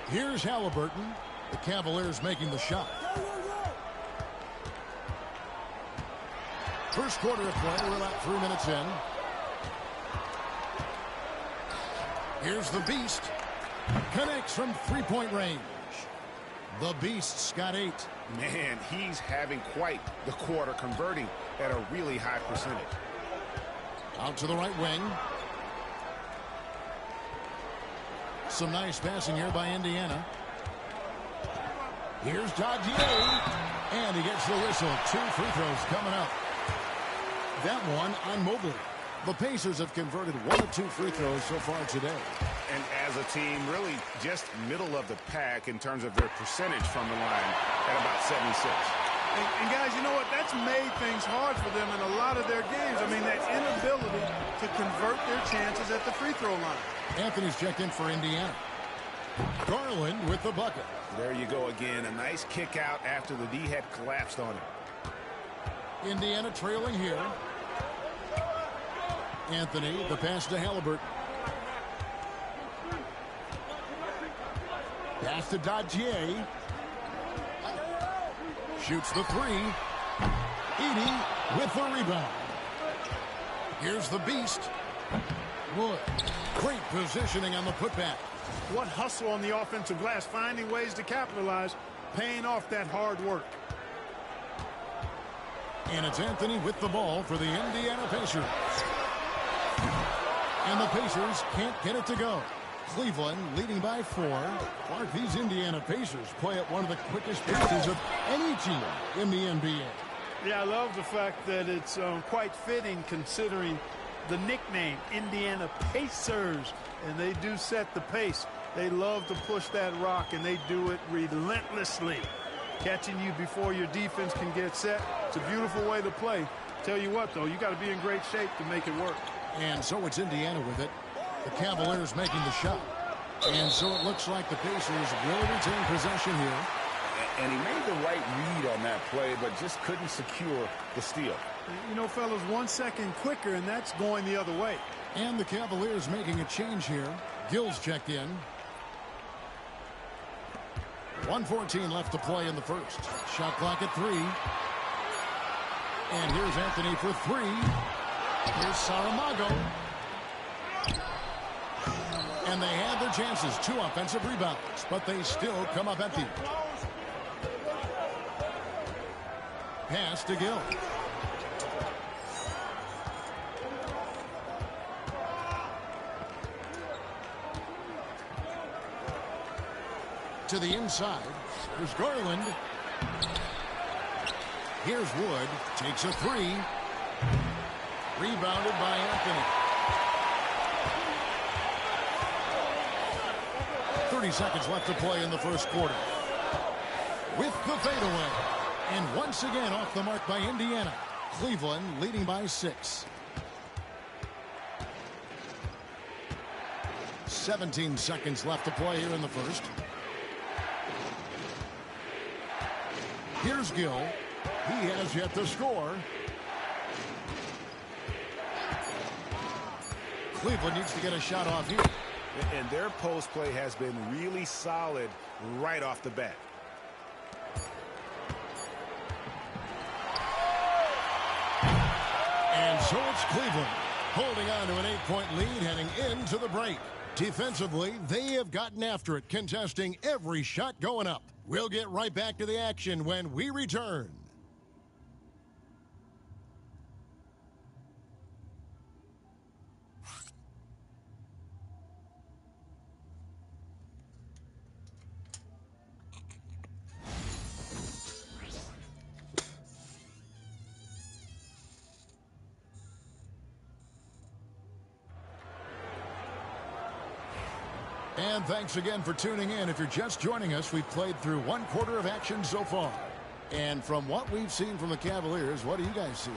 Here's Halliburton. The Cavaliers making the shot. First quarter of play. We're about 3 minutes in. Here's the Beast. Connects from three-point range. The Beast's got 8. Man, he's having quite the quarter, converting at a really high percentage. Out to the right wing. Some nice passing here by Indiana. Here's Dadier. And he gets the whistle. 2 free throws coming up. That one on Mobley. The Pacers have converted 1 of 2 free throws so far today. And as a team, really just middle of the pack in terms of their percentage from the line at about 76. And guys, you know what? That's made things hard for them in a lot of their games. I mean, that inability to convert their chances at the free throw line. Anthony's checked in for Indiana. Garland with the bucket. There you go again. A nice kick out after the D had collapsed on him. Indiana trailing here. Anthony, the pass to Halliburton. Pass to Dodgier. Shoots the three. Edey with the rebound. Here's the beast. Wood. Great positioning on the putback. What hustle on the offensive glass, finding ways to capitalize, paying off that hard work. And it's Anthony with the ball for the Indiana Pacers. And the Pacers can't get it to go. Cleveland leading by 4. Clark, these Indiana Pacers play at one of the quickest paces of any team in the NBA. Yeah, I love the fact that it's quite fitting considering the nickname, Indiana Pacers. And they do set the pace. They love to push that rock, and they do it relentlessly. Catching you before your defense can get set. It's a beautiful way to play. Tell you what, though, you got to be in great shape to make it work. And so it's Indiana with it. The Cavaliers making the shot. And so it looks like the Pacers will retain possession here. And he made the right read on that play, but just couldn't secure the steal. You know, fellas, 1 second quicker, and that's going the other way. And the Cavaliers making a change here. Gills checked in. 1:14 left to play in the first. Shot clock at 3. And here's Anthony for 3. Here's Saramago. And they had their chances. 2 offensive rebounds, but they still come up empty. Pass to Gill. To the inside. Here's Garland. Here's Wood. Takes a 3. Rebounded by Anthony. 30 seconds left to play in the first quarter. With the fadeaway. And once again off the mark by Indiana. Cleveland leading by 6. 17 seconds left to play here in the first. Here's Gill. He has yet to score. Cleveland needs to get a shot off here. And their post play has been really solid right off the bat. And so it's Cleveland holding on to an 8-point lead heading into the break. Defensively, they have gotten after it, contesting every shot going up. We'll get right back to the action when we return. And thanks again for tuning in. If you're just joining us, we've played through 1 quarter of action so far. And from what we've seen from the Cavaliers, what do you guys see?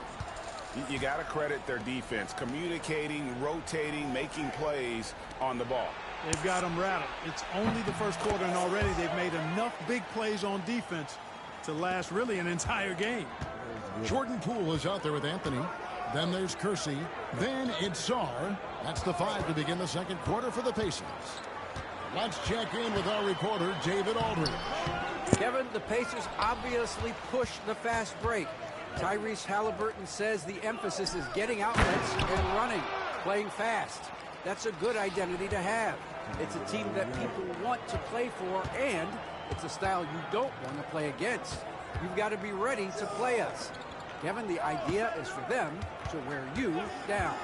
You got to credit their defense, communicating, rotating, making plays on the ball. They've got them rattled. It's only the first quarter, and already they've made enough big plays on defense to last really an entire game. Jordan Poole is out there with Anthony. Then there's Kersey. Then it's Sarr. That's the 5 to begin the second quarter for the Pacers. Let's check in with our reporter, David Aldridge. Kevin, the Pacers obviously pushed the fast break. Tyrese Halliburton says the emphasis is getting outlets and running, playing fast. That's a good identity to have. It's a team that people want to play for, and it's a style you don't want to play against. You've got to be ready to play us. Kevin, the idea is for them to wear you down.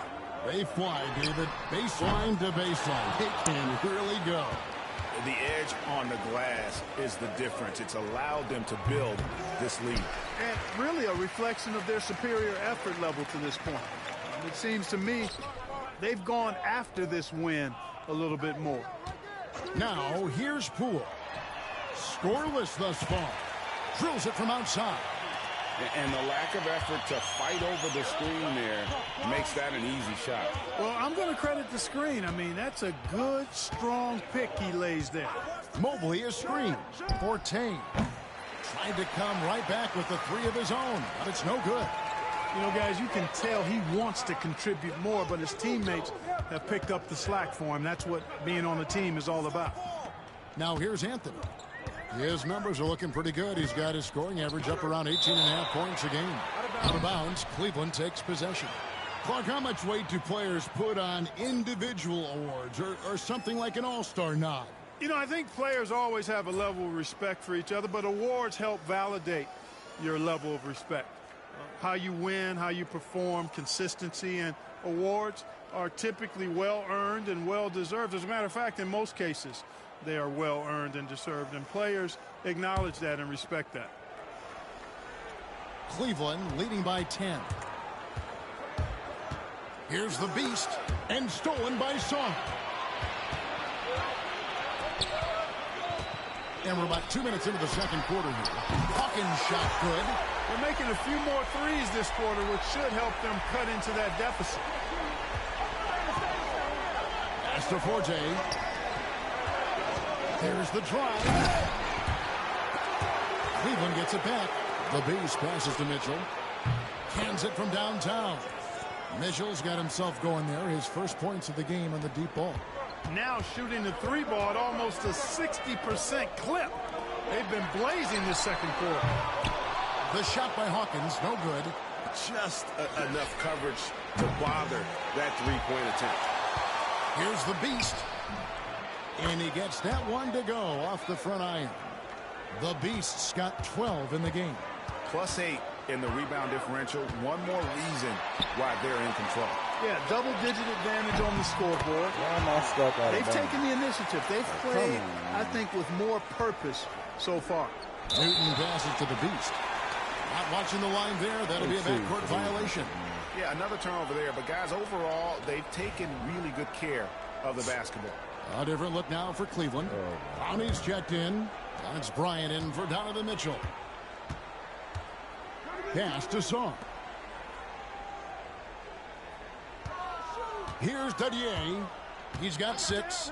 They fly, David. Baseline to baseline. They can really go. The edge on the glass is the difference. It's allowed them to build this lead. And really a reflection of their superior effort level to this point. It seems to me they've gone after this win a little bit more. Now, here's Poole. Scoreless thus far. Drills it from outside. And the lack of effort to fight over the screen there makes that an easy shot. Well, I'm going to credit the screen. I mean, that's a good, strong pick he lays there. Mobley is screened. Forte tried to come right back with the three of his own, but it's no good. You know, guys, you can tell he wants to contribute more, but his teammates have picked up the slack for him. That's what being on the team is all about. Now here's Anthony. His numbers are looking pretty good. He's got his scoring average up around 18.5 points a game. Out of bounds, Cleveland takes possession. Clark, how much weight do players put on individual awards or something like an all-star nod? You know, I think players always have a level of respect for each other, but awards help validate your level of respect. How you win, how you perform, consistency, and awards are typically well-earned and well-deserved. As a matter of fact, in most cases, they are well-earned and deserved, and players acknowledge that and respect that. Cleveland leading by 10. Here's the Beast, and stolen by Song. And we're about 2 minutes into the second quarter here. Hawkins shot good. They're making a few more threes this quarter, which should help them cut into that deficit. As to Forte. There's the drive. Cleveland gets it back. The Beast passes to Mitchell. Cans it from downtown. Mitchell's got himself going there. His first points of the game on the deep ball. Now shooting the three ball at almost a 60% clip. They've been blazing this second quarter. The shot by Hawkins, no good. Just enough coverage to bother that three-point attempt. Here's the Beast. And he gets that one to go off the front iron. The Beast's got 12 in the game. +8 in the rebound differential. One more reason why they're in control. Yeah, double-digit advantage on the scoreboard. They've taken the initiative. They've played, I think, with more purpose so far. Newton passes to the Beast. Not watching the line there. That'll be a backcourt violation. Yeah, another turnover there. But, guys, overall, they've taken really good care of the basketball. A different look now for Cleveland. Brownie's checked in. That's Bryant in for Donovan Mitchell. Pass to Song. Here's Dadier. He's got 6.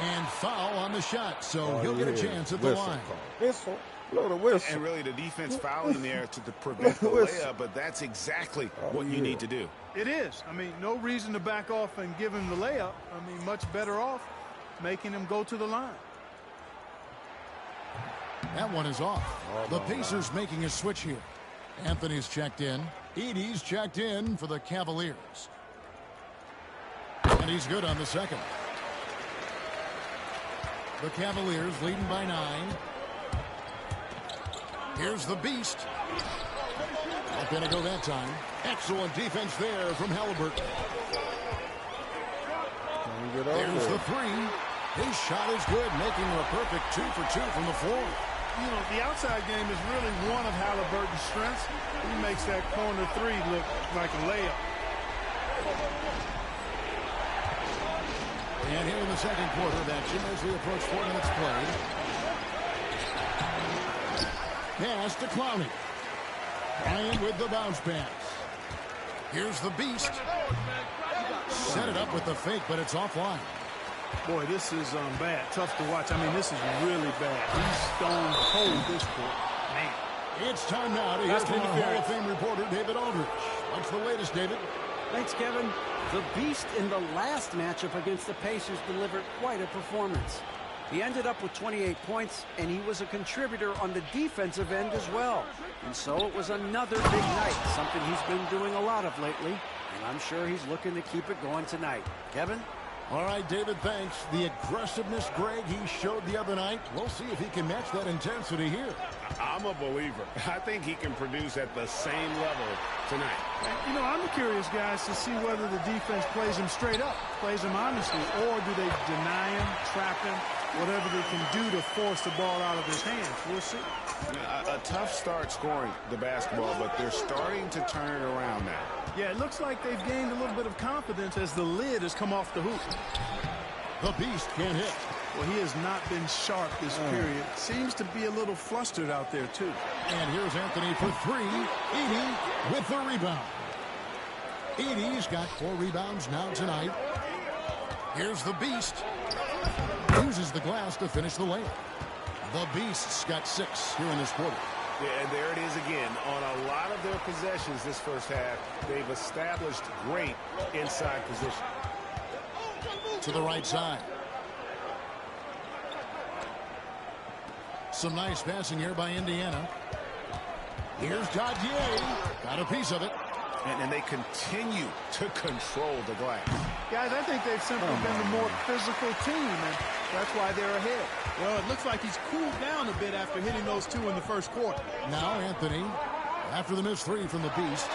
And foul on the shot, so he'll get a chance at the line. Whistle. Blow the whistle. And really the defense fouling in the air to prevent the layup, but that's exactly what you need to do. It is. I mean, no reason to back off and give him the layup. I mean, much better off making him go to the line. That one is off. The Pacers making a switch here. Anthony's checked in. Edey's checked in for the Cavaliers. And he's good on the second. The Cavaliers leading by 9. Here's the Beast. Not going to go that time. Excellent defense there from Halliburton. There's the 3. His shot is good, making a perfect 2 for 2 from the floor. You know, the outside game is really one of Halliburton's strengths. He makes that corner 3 look like a layup. And here in the second quarter of action as we approach 4 minutes played. Pass to Clowney. Bryant with the bounce pass. Here's the Beast. Set it up with the fake, but it's offline. Boy, this is bad. Tough to watch. I mean, this is really bad. He's stone cold this point. Man. It's time now to hear from our Hall of Fame reporter, David Aldridge. What's the latest, David? Thanks, Kevin. The Beast in the last matchup against the Pacers delivered quite a performance. He ended up with 28 points, and he was a contributor on the defensive end as well. And so it was another big night, something he's been doing a lot of lately, and I'm sure he's looking to keep it going tonight. Kevin? All right, David, thanks. The aggressiveness, Greg, he showed the other night. We'll see if he can match that intensity here. I'm a believer. I think he can produce at the same level tonight. You know, I'm curious, guys, to see whether the defense plays him straight up, plays him honestly, or do they deny him, trap him, whatever they can do to force the ball out of his hands. We'll see. A tough start scoring the basketball, but they're starting to turn it around now. Yeah, it looks like they've gained a little bit of confidence as the lid has come off the hoop. The Beast can't hit. Well, he has not been sharp this period. Seems to be a little flustered out there, too. And here's Anthony for three. Edey with the rebound. Edey's got 4 rebounds now tonight. Here's the Beast. Uses the glass to finish the layup. The Beast's got 6 here in this quarter. Yeah, and there it is again. On a lot of their possessions this first half, they've established great inside position. To the right side. Some nice passing here by Indiana. Here's Dadier. Got a piece of it. And they continue to control the glass. Guys, I think they've simply been the more physical team, and that's why they're ahead. Well, it looks like he's cooled down a bit after hitting those 2 in the first quarter. Now Anthony, after the missed 3 from the Beast.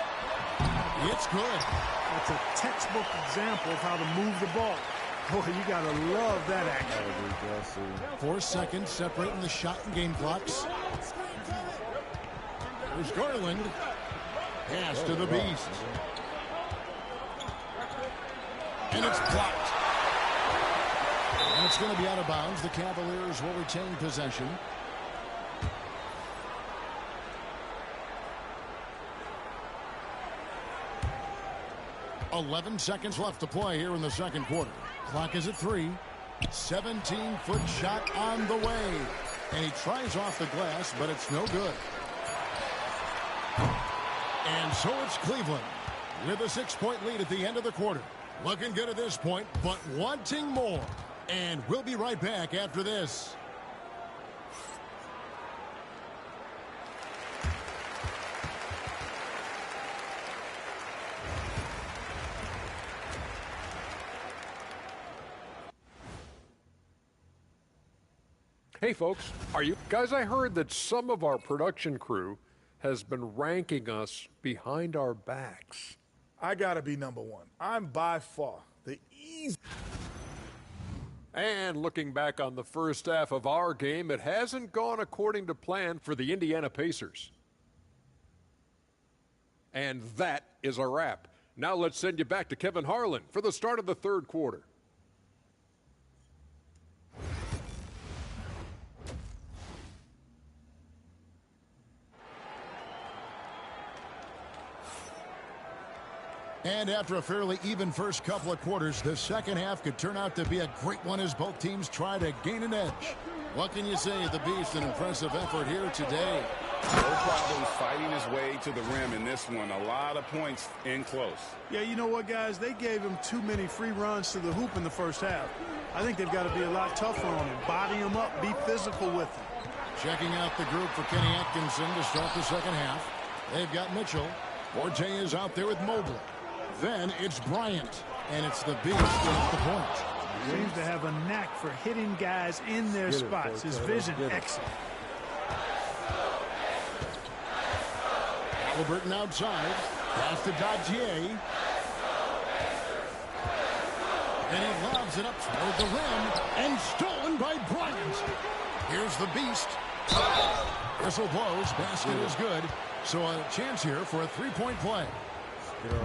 It's good. That's a textbook example of how to move the ball. Boy, you got to love that action. 4 seconds separating the shot and game clocks. There's Garland. Pass to the Beast. And it's blocked. And it's going to be out of bounds. The Cavaliers will retain possession. .11 seconds left to play here in the second quarter. Clock is at 3. 17-foot shot on the way. And he tries off the glass, but it's no good. And so it's Cleveland with a 6-point lead at the end of the quarter. Looking good at this point, but wanting more. And we'll be right back after this. Hey, folks, are you guys? I heard that some of our production crew has been ranking us behind our backs. I got to be number 1. I'm by far the easy. And looking back on the first half of our game, it hasn't gone according to plan for the Indiana Pacers. And that is a wrap. Now let's send you back to Kevin Harlan for the start of the third quarter. And after a fairly even first couple of quarters, the second half could turn out to be a great one as both teams try to gain an edge. What can you say of the Beast? An impressive effort here today. No problem fighting his way to the rim in this one. A lot of points in close. Yeah, you know what, guys? They gave him too many free runs to the hoop in the first half. I think they've got to be a lot tougher on him. Body him up. Be physical with him. Checking out the group for Kenny Atkinson to start the second half. They've got Mitchell. Forte is out there with Mobley. Then it's Bryant, and it's the Beast at the point. Seems to have a knack for hitting guys in their spots. His vision, excellent. Halliburton outside. Pass to Dadier. And he lobs it up toward the rim, and stolen by Bryant. Here's the Beast. Whistle blows. Basket is good. So a chance here for a three-point play.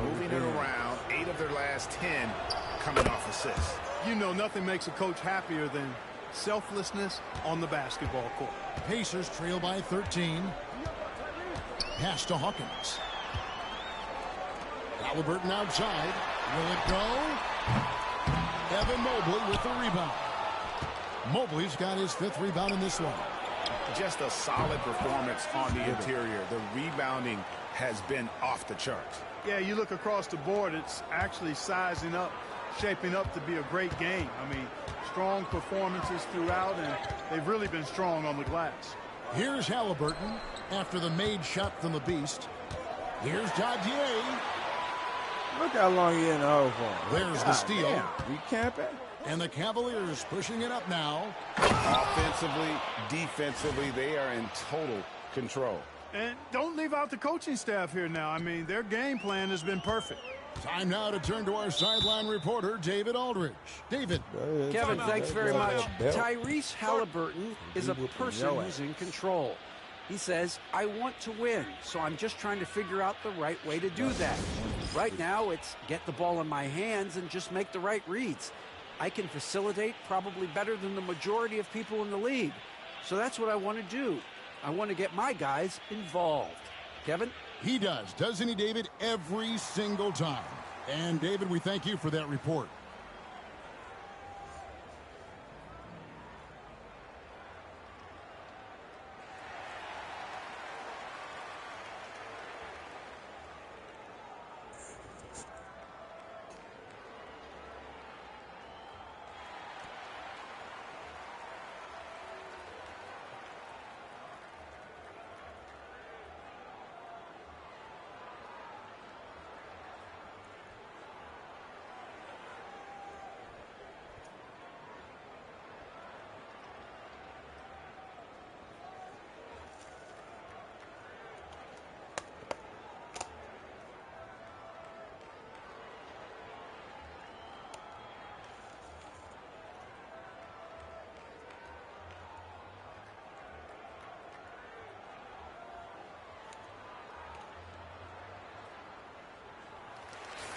Moving it around, 8 of their last 10 coming off assists. You know nothing makes a coach happier than selflessness on the basketball court. Pacers trail by 13. Pass to Hawkins. Halliburton outside. Will it go? Evan Mobley with the rebound. Mobley's got his 5th rebound in this one. Just a solid performance on the interior. The rebounding has been off the charts. Yeah, you look across the board, it's actually sizing up, shaping up to be a great game. I mean, strong performances throughout, and they've really been strong on the glass. Here's Halliburton after the made shot from the Beast. Here's Dadier. Look how long he in the hole for. There's the steal. Damn, you camping? And the Cavaliers pushing it up now. Offensively, defensively, they are in total control. And don't leave out the coaching staff here now. I mean, their game plan has been perfect. Time now to turn to our sideline reporter, David Aldridge. David. Kevin, thanks very much. Tyrese Halliburton is a person who's in control. He says, I want to win, so I'm just trying to figure out the right way to do that. Right now, it's get the ball in my hands and just make the right reads. I can facilitate probably better than the majority of people in the league. So that's what I want to do. I want to get my guys involved. Kevin? He does, doesn't he, David? Every single time. And, David, we thank you for that report.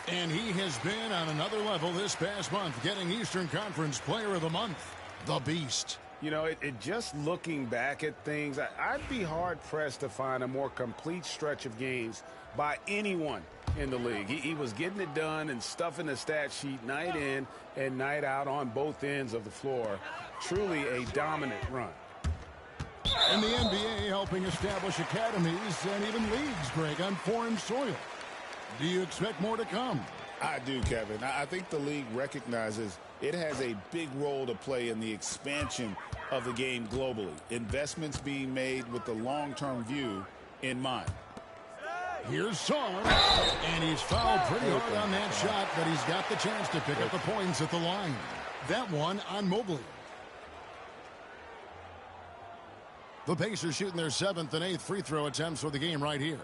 And he has been on another level this past month, getting Eastern Conference Player of the Month, the Beast. You know, just looking back at things, I'd be hard-pressed to find a more complete stretch of games by anyone in the league. He was getting it done and stuffing the stat sheet night in and night out on both ends of the floor. Truly a dominant run. And the NBA helping establish academies and even leagues, Greg, on foreign soil. Do you expect more to come? I do, Kevin. I think the league recognizes it has a big role to play in the expansion of the game globally. Investments being made with the long-term view in mind. Here's Song, and he's fouled pretty hard on that shot, but he's got the chance to pick up the points at the line. That one on Mobley. The Pacers shooting their 7th and 8th free throw attempts for the game right here.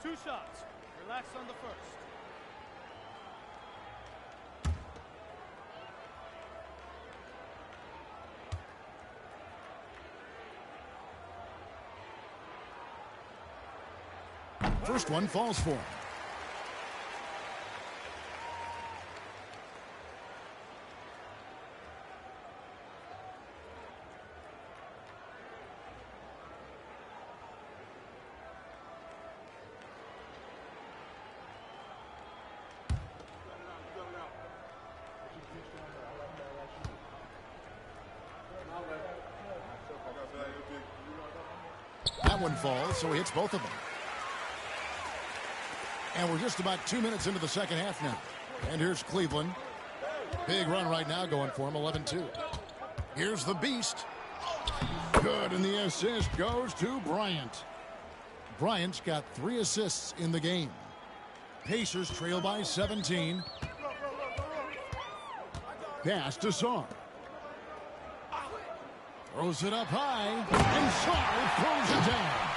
Two shots. Relax on the first. First one falls for him. That one falls, so he hits both of them. And we're just about 2 minutes into the second half now. And here's Cleveland. Big run right now going for him, 11-2. Here's the Beast. Good, and the assist goes to Bryant. Bryant's got 3 assists in the game. Pacers trail by 17. Pass to Sarr. Throws it up high, and Sarr throws it down.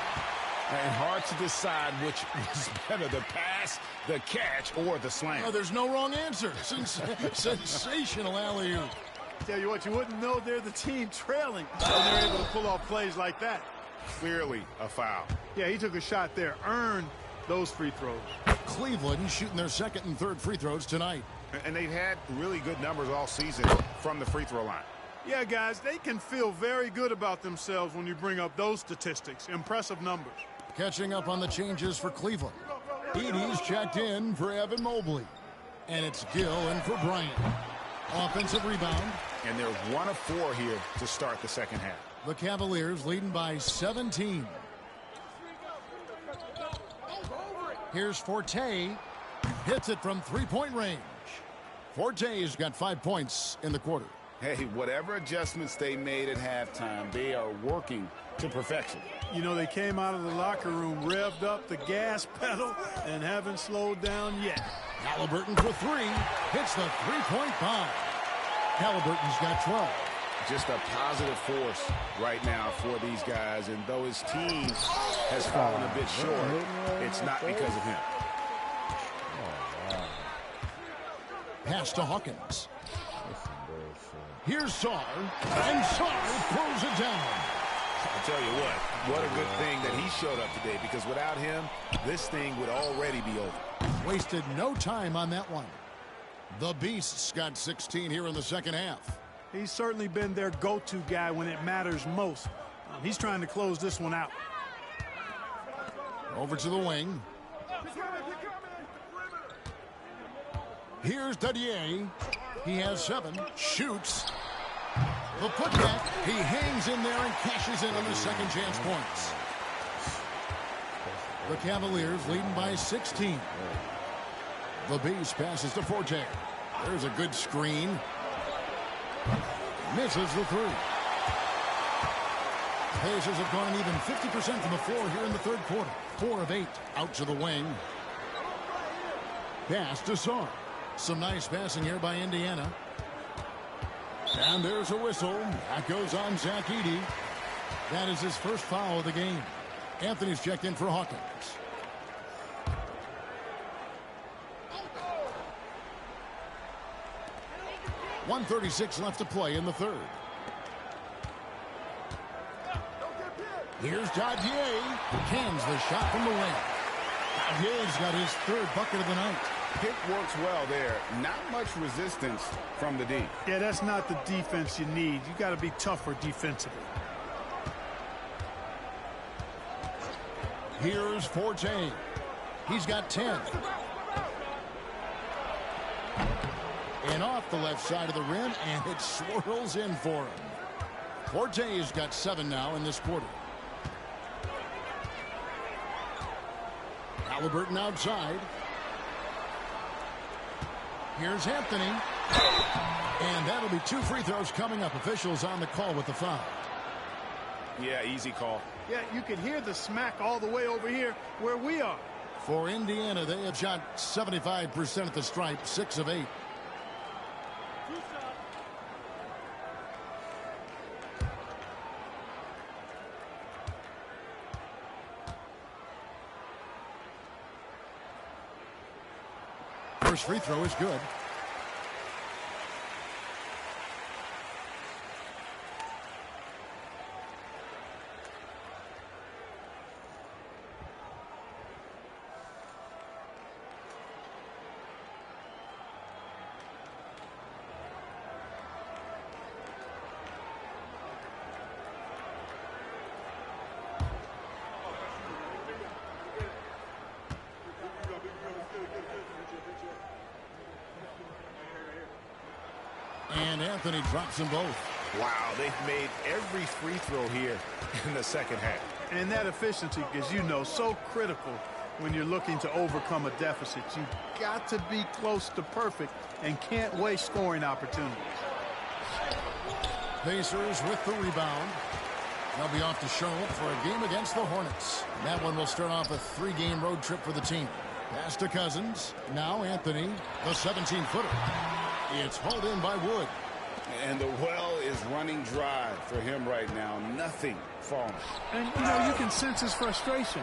And hard to decide which was better, the pass, the catch, or the slam. Oh, there's no wrong answer. Sensational alley-oop. Tell you what, you wouldn't know they're the team trailing when they're able to pull off plays like that. Clearly a foul. Yeah, he took a shot there, earned those free throws. Cleveland shooting their 2nd and 3rd free throws tonight. And they've had really good numbers all season from the free throw line. Yeah, guys, they can feel very good about themselves when you bring up those statistics. Impressive numbers. Catching up on the changes for Cleveland. Edey's checked in for Evan Mobley. And it's Gill in for Bryant. Offensive rebound. And they're 1 of 4 here to start the second half. The Cavaliers leading by 17. Here's Forte. Hits it from 3-point range. Forte's got 5 points in the quarter. Hey, whatever adjustments they made at halftime, they are working to perfection. You know, they came out of the locker room, revved up the gas pedal, and haven't slowed down yet. Halliburton for 3. Hits the 3-point bomb. Halliburton's got 12. Just a positive force right now for these guys. And though his team has fallen a bit short, it's not because of him. Pass to Hawkins. Here's Sarr, and Sarr throws it down. I'll tell you what a good thing that he showed up today, because without him, this thing would already be over. Wasted no time on that one. The Beasts got 16 here in the second half. He's certainly been their go-to guy when it matters most. He's trying to close this one out. Over to the wing. Here's Dadier. He has 7. Shoots. The putback. He hangs in there and cashes in on the second chance points. The Cavaliers leading by 16. The Beast passes to Forte. There's a good screen. Misses the 3. Pacers have gone even 50% from the floor here in the third quarter. 4 of 8 out to the wing. Pass to Sarr. Some nice passing here by Indiana. And there's a whistle. That goes on Zach Edey. That is his first foul of the game. Anthony's checked in for Hawkins. .136 left to play in the third. Here's Dadier. Cans the shot from the wing. Dadier's got his third bucket of the night. Pick works well there. Not much resistance from the D. Yeah, that's not the defense you need. You got to be tougher defensively. Here's Forte. He's got 10. And off the left side of the rim, and it swirls in for him. Forte's got 7 now in this quarter. Halliburton outside. Here's Anthony. And that'll be 2 free throws coming up. Officials on the call with the foul. Yeah, easy call. Yeah, you can hear the smack all the way over here where we are. For Indiana, they have shot 75% at the stripe, 6 of 8. First free throw is good. And Anthony drops them both. Wow, they've made every free throw here in the second half. And that efficiency, as you know, so critical when you're looking to overcome a deficit. You've got to be close to perfect and can't waste scoring opportunities. Pacers with the rebound. They'll be off to Charlotte for a game against the Hornets. That one will start off a 3-game road trip for the team. Pass to Cousins. Now Anthony, the 17-footer. It's hauled in by Wood. And the well is running dry for him right now. Nothing falling. And, you know, you can sense his frustration.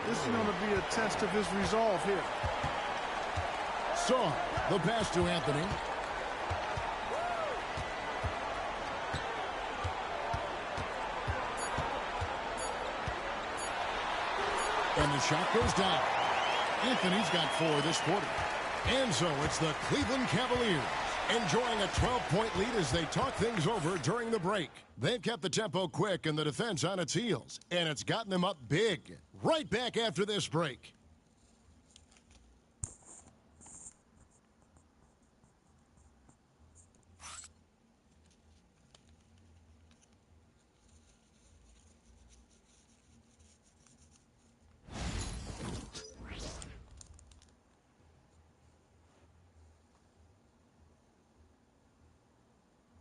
This is going to be a test of his resolve here. Sarr, the pass to Anthony. And the shot goes down. Anthony's got 4 this quarter. And so it's the Cleveland Cavaliers enjoying a 12-point lead as they talk things over during the break. They've kept the tempo quick and the defense on its heels, and it's gotten them up big. Right back after this break.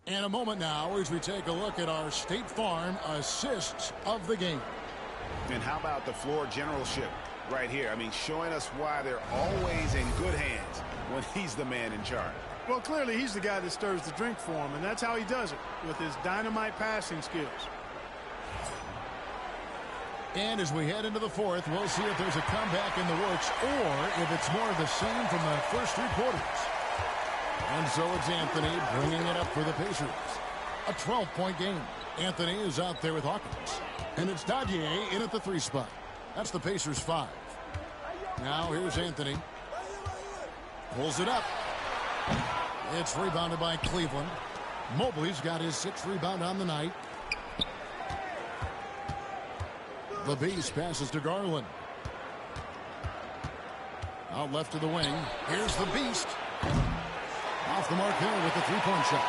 And a moment now as we take a look at our State Farm assists of the game. And how about the floor generalship right here? I mean, showing us why they're always in good hands when he's the man in charge. Well, clearly he's the guy that stirs the drink for him, and that's how he does it, with his dynamite passing skills. And as we head into the fourth, we'll see if there's a comeback in the works or if it's more of the same from the first 3 quarters. And so it's Anthony bringing it up for the Pacers. A 12-point game. Anthony is out there with Hawkins. And it's Dadier in at the 3 spot. That's the Pacers 5. Now here's Anthony. Pulls it up. It's rebounded by Cleveland. Mobley's got his 6th rebound on the night. The Beast passes to Garland. Out left to the wing. Here's the Beast. Off the mark there with the 3-point shot.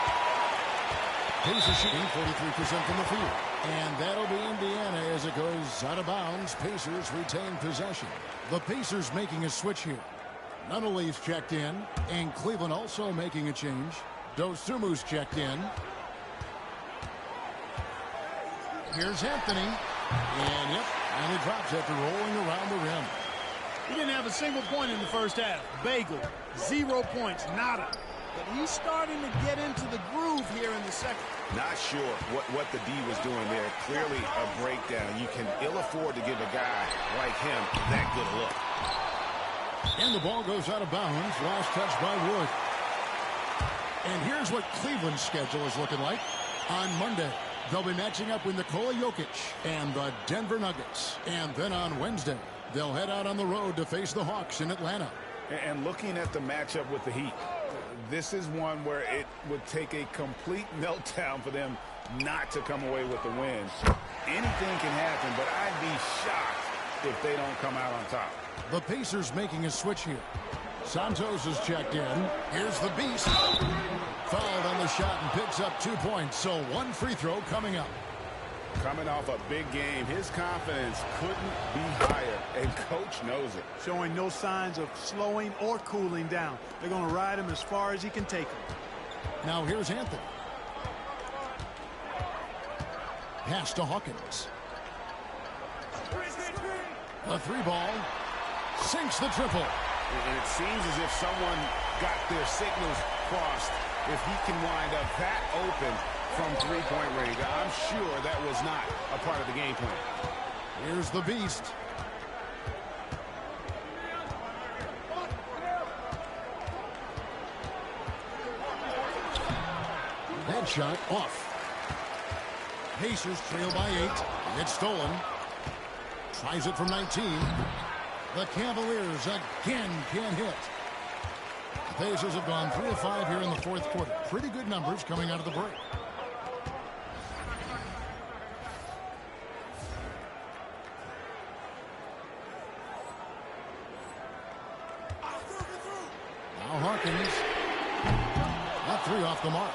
Pacers shooting 43% from the field. And that'll be Indiana as it goes out of bounds. Pacers retain possession. The Pacers making a switch here. Nunnally's checked in, and Cleveland also making a change. Dosumu's checked in. Here's Anthony. And yep, and he drops after rolling around the rim. He didn't have a single point in the first half. Bagel, 0 points, nada. But he's starting to get into the groove here in the second. Not sure what the D was doing there. Clearly a breakdown. You can ill afford to give a guy like him that good a look. And the ball goes out of bounds. Last touch by Wood. And here's what Cleveland's schedule is looking like. On Monday, they'll be matching up with Nikola Jokic and the Denver Nuggets. And then on Wednesday, they'll head out on the road to face the Hawks in Atlanta. And looking at the matchup with the Heat, this is one where it would take a complete meltdown for them not to come away with the win. Anything can happen, but I'd be shocked if they don't come out on top. The Pacers making a switch here. Santos is checked in. Here's the Beast. Fouled on the shot and picks up 2 points. So 1 free throw coming up. Coming off a big game, his confidence couldn't be higher, and Coach knows it. Showing no signs of slowing or cooling down. They're going to ride him as far as he can take him. Now here's Anthony. Pass to Hawkins. A 3-ball. Sinks the triple. And it seems as if someone got their signals crossed. If he can wind up that open from 3-point range, I'm sure that was not a part of the game plan. Here's the Beast. That shot off. Pacers trail by 8. It's stolen. Tries it from 19. The Cavaliers again can't hit. The Pacers have gone 3 of 5 here in the 4th quarter. Pretty good numbers coming out of the break. Now Hawkins. That 3 off the mark.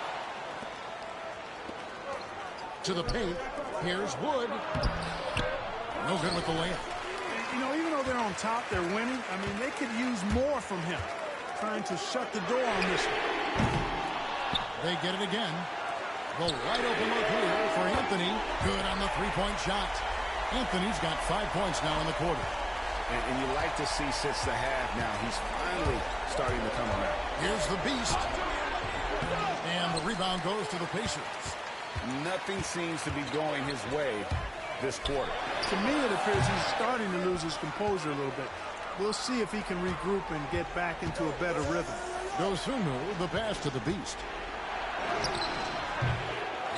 To the paint. Here's Wood. No good with the layup. You know, even though they're on top, they're winning. I mean, they could use more from him. Trying to shut the door on this one. They get it again. The wide open look here for Anthony. Good on the 3-point shot. Anthony's got 5 points now in the quarter. And you like to see since the half now, he's finally starting to come around. Here's the Beast. And the rebound goes to the Pacers. Nothing seems to be going his way this quarter. To me, it appears he's starting to lose his composure a little bit. We'll see if he can regroup and get back into a better rhythm. Dosunmu, the pass to the Beast.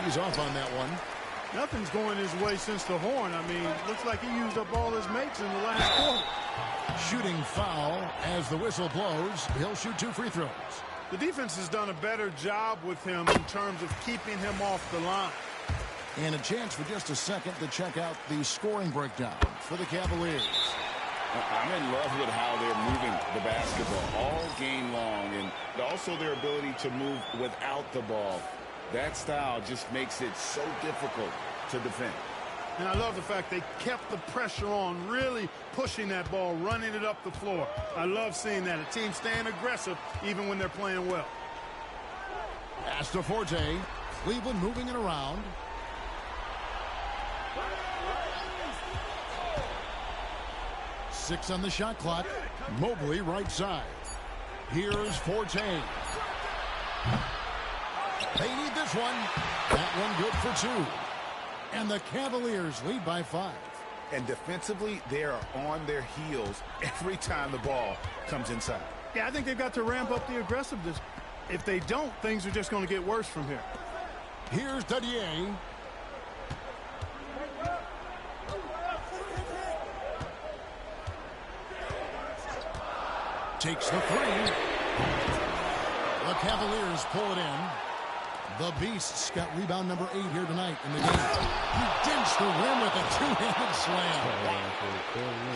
He's off on that one. Nothing's going his way since the horn. I mean, looks like he used up all his mates in the last quarter. Shooting foul as the whistle blows. He'll shoot 2 free throws. The defense has done a better job with him in terms of keeping him off the line. And a chance for just a second to check out the scoring breakdown for the Cavaliers. I'm in love with how they're moving the basketball all game long, and also their ability to move without the ball. That style just makes it so difficult to defend. And I love the fact they kept the pressure on, really pushing that ball, running it up the floor. I love seeing that. A team staying aggressive even when they're playing well. Pass to Forte. Cleveland moving it around. Six on the shot clock. Mobley right side. Here's Forte. They need this one. That one good for 2. And the Cavaliers lead by 5. And defensively, they are on their heels every time the ball comes inside. Yeah, I think they've got to ramp up the aggressiveness. If they don't, things are just going to get worse from here. Here's Dadier. Takes the three. The Cavaliers pull it in. The Beasts got rebound number 8 here tonight in the game. He digs the rim with a two-handed slam.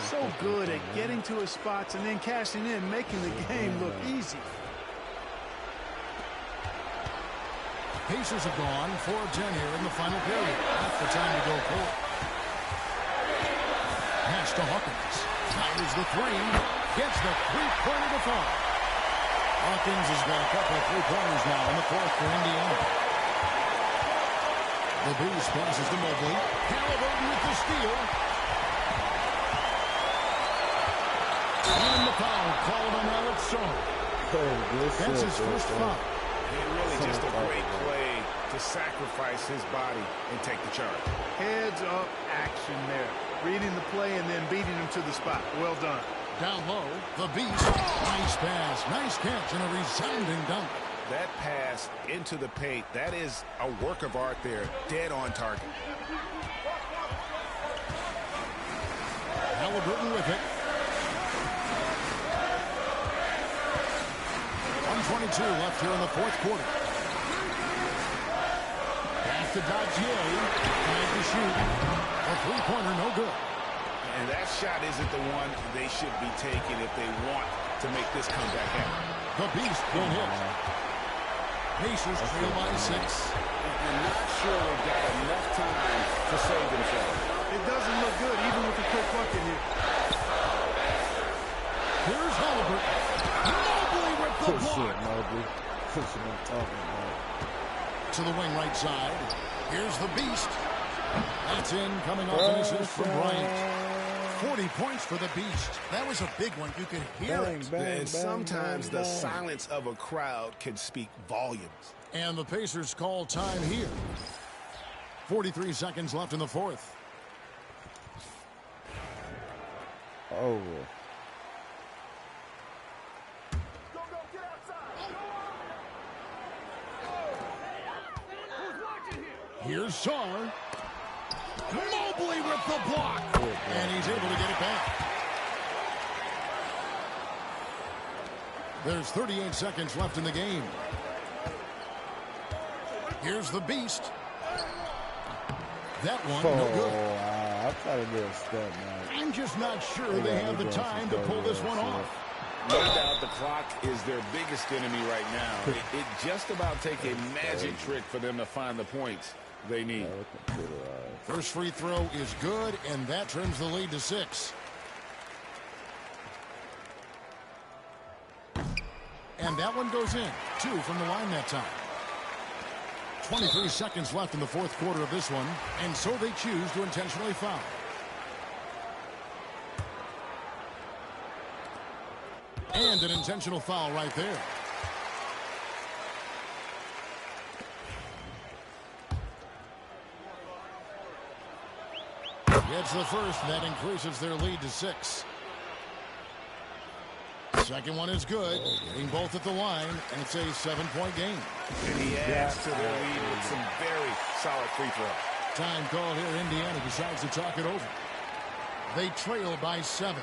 So good at getting to his spots and then cashing in, making the game look easy. Pacers have gone 4 of 10 here in the final period. That's the time to go forward. Pass to Hawkins. Fires the three. Gets the three-pointer to fall. Hawkins has got a couple of three-pointers now in the fourth for Indiana. The Boost passes to Mobley. Halliburton with the steal. And the foul called on Alex Shaw. That's his first foul. Really just a great play to sacrifice his body and take the charge. Heads up action there. Reading the play and then beating him to the spot. Well done. Down low, the Beast. Nice pass, nice catch, and a resounding dunk. That pass into the paint, that is a work of art there. Dead on target. Halliburton with it. 1:22 left here in the fourth quarter. Pass to Dadier. Trying to shoot. A three-pointer, no good. And that shot isn't the one they should be taking if they want to make this comeback happen. The Beast will hit. Pacers trail by 6. And not sure they've got enough time to save themselves. It doesn't look good, even with the quick bucket here. Here's Halliburton. Mobley with the block. To the wing right side. Here's the Beast. That's in, coming off an assist from Bryant. 40 points for the Beast. That was a big one. You could hear it. And sometimes the silence of a crowd can speak volumes. And the Pacers call time here. 43 seconds left in the fourth. Over. Here's Shaw. Mobley with the block. And he's able to get it back. There's 38 seconds left in the game. Here's the Beast. That one, no good. I thought it was a step now. I'm just not sure they have the time to pull this one off. No doubt the clock is their biggest enemy right now. It just about take a magic trick for them to find the points they need. First free throw is good, and that trims the lead to 6. And that one goes in. 2 from the line that time. 23 seconds left in the fourth quarter of this one, and so they choose to intentionally foul. And an intentional foul right there. Gets the first, and that increases their lead to 6. Second one is good. Getting both at the line, and it's a 7-point game. And he adds to their lead with some very solid free throws. Time called here. Indiana decides to talk it over. They trail by 7.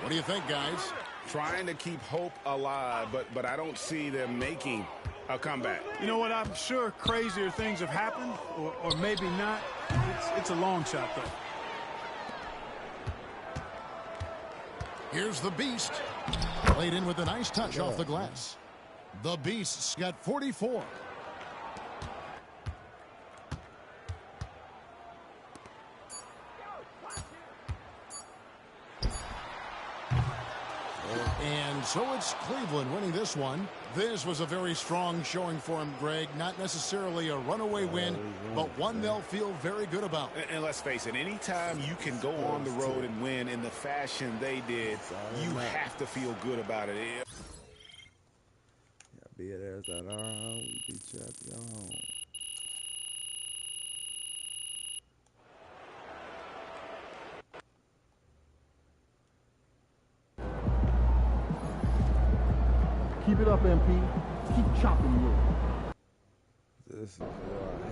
What do you think, guys? Trying to keep hope alive, but I don't see them making a comeback. You know what? I'm sure crazier things have happened, or maybe not. It's a long shot, though. Here's the Beast. Played in with a nice touch off the glass. The Beast's got 44. And so it's Cleveland winning this one. This was a very strong showing for him, Greg. Not necessarily a runaway win, but one they'll feel very good about. And let's face it, anytime you can go on the road and win in the fashion they did, you have to feel good about it. Be it as that we be champion. Keep it up, MP. Keep chopping wood. This is what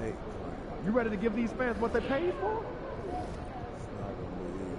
I hate playing. You ready to give these fans what they paid for? It's not going to be easy.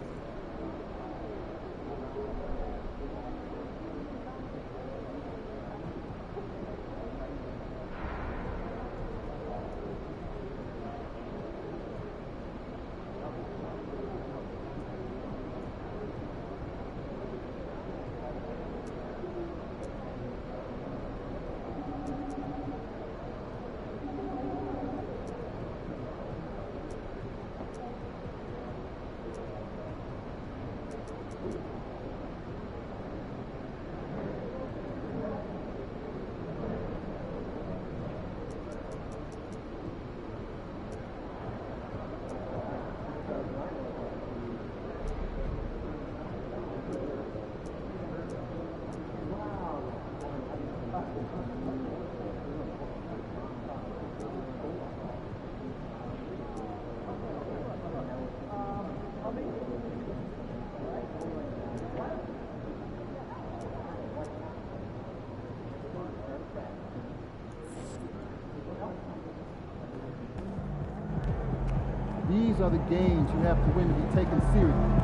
These are the games you have to win to be taken seriously.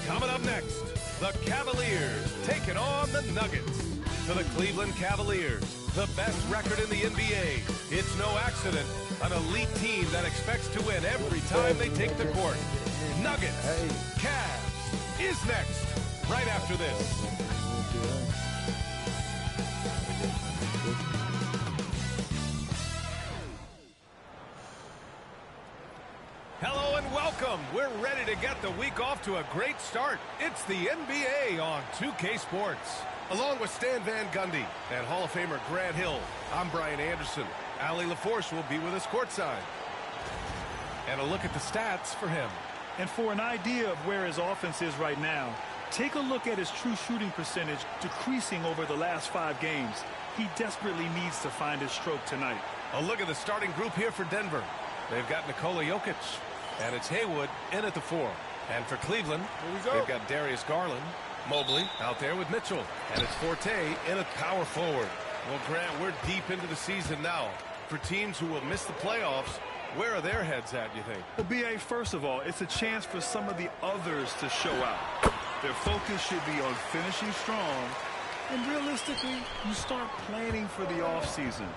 Coming up next, the Cavaliers taking on the Nuggets. For the Cleveland Cavaliers, the best record in the NBA. It's no accident. An elite team that expects to win every time they take the court. Nuggets, Cavs is next, right after this. Hello and welcome. We're ready to get the week off to a great start. It's the NBA on 2K Sports. Along with Stan Van Gundy and Hall of Famer Grant Hill, I'm Brian Anderson. Allie LaForce will be with us courtside. And a look at the stats for him. And for an idea of where his offense is right now, take a look at his true shooting percentage decreasing over the last 5 games. He desperately needs to find his stroke tonight. A look at the starting group here for Denver. They've got Nikola Jokic, and it's Haywood in at the 4. And for Cleveland, they've got Darius Garland, Mobley out there with Mitchell, and it's Forte in at power forward. Well, Grant, we're deep into the season now. For teams who will miss the playoffs, where are their heads at, you think? Well, B.A., first of all, it's a chance for some of the others to show out. Their focus should be on finishing strong, and realistically, you start planning for the offseason.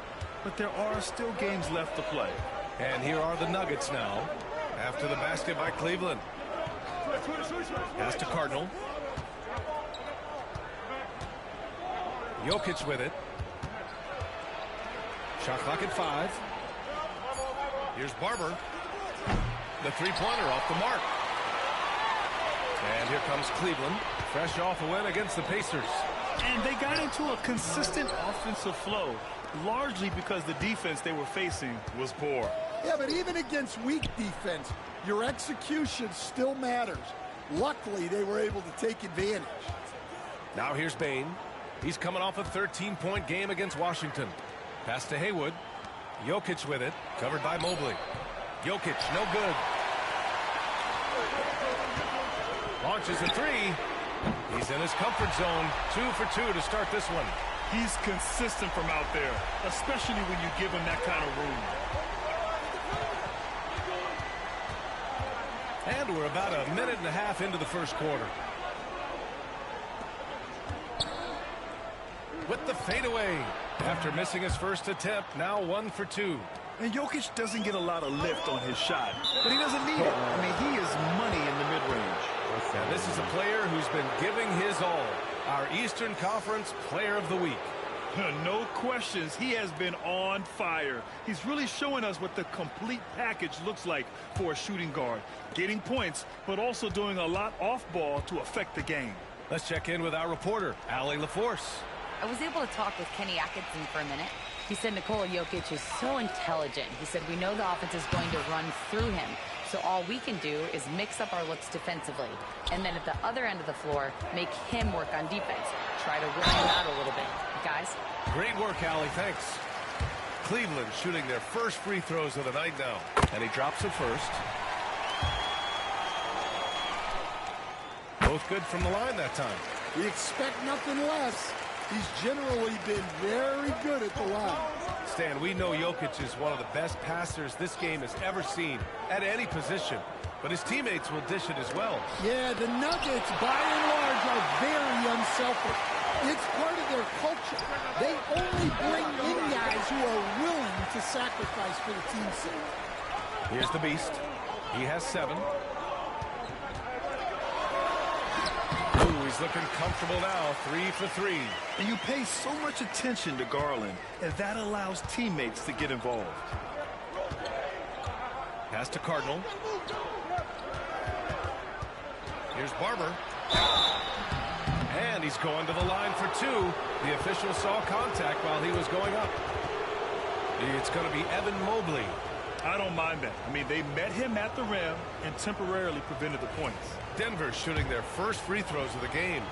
But there are still games left to play. And here are the Nuggets now, after the basket by Cleveland. Pass to Cardinal. Jokic with it. Shot clock at 5. Here's Barber. The three-pointer off the mark. And here comes Cleveland, fresh off a win against the Pacers. And they got into a consistent offensive flow, largely because the defense they were facing was poor. Yeah, but even against weak defense, your execution still matters. Luckily, they were able to take advantage. Now here's Bane. He's coming off a 13-point game against Washington. Pass to Haywood. Jokic with it, covered by Mobley. Jokic, no good. Launches a three. He's in his comfort zone. 2 for 2 to start this one. He's consistent from out there, especially when you give him that kind of room. And we're about a minute and a half into the first quarter. With the fadeaway. After missing his first attempt, now 1 for 2. And Jokic doesn't get a lot of lift on his shot, but he doesn't need it. I mean, he is money in the mid-range. And this is a player who's been giving his all. Our Eastern Conference Player of the Week. No questions. He has been on fire. He's really showing us what the complete package looks like for a shooting guard. Getting points, but also doing a lot off ball to affect the game. Let's check in with our reporter, Allie LaForce. I was able to talk with Kenny Atkinson for a minute. He said Nikola Jokic is so intelligent. He said we know the offense is going to run through him. So all we can do is mix up our looks defensively. And then at the other end of the floor, make him work on defense. Try to wear him out a little bit. Guys? Great work, Allie. Thanks. Cleveland shooting their first free throws of the night now. And he drops it first. Both good from the line that time. We expect nothing less. He's generally been very good at the line. Stan, we know Jokic is one of the best passers this game has ever seen at any position. But his teammates will dish it as well. Yeah, the Nuggets, by and large, are very unselfish. It's part of their culture. They only bring in guys who are willing to sacrifice for the team's sake. Here's the Beast. He has 7. Ooh, he's looking comfortable now. 3 for 3. And you pay so much attention to Garland, and that allows teammates to get involved. Pass to Cardinal. Here's Barber. And he's going to the line for 2. The official saw contact while he was going up. It's going to be Evan Mobley. I don't mind that. I mean, they met him at the rim and temporarily prevented the points. Denver shooting their first free throws of the game.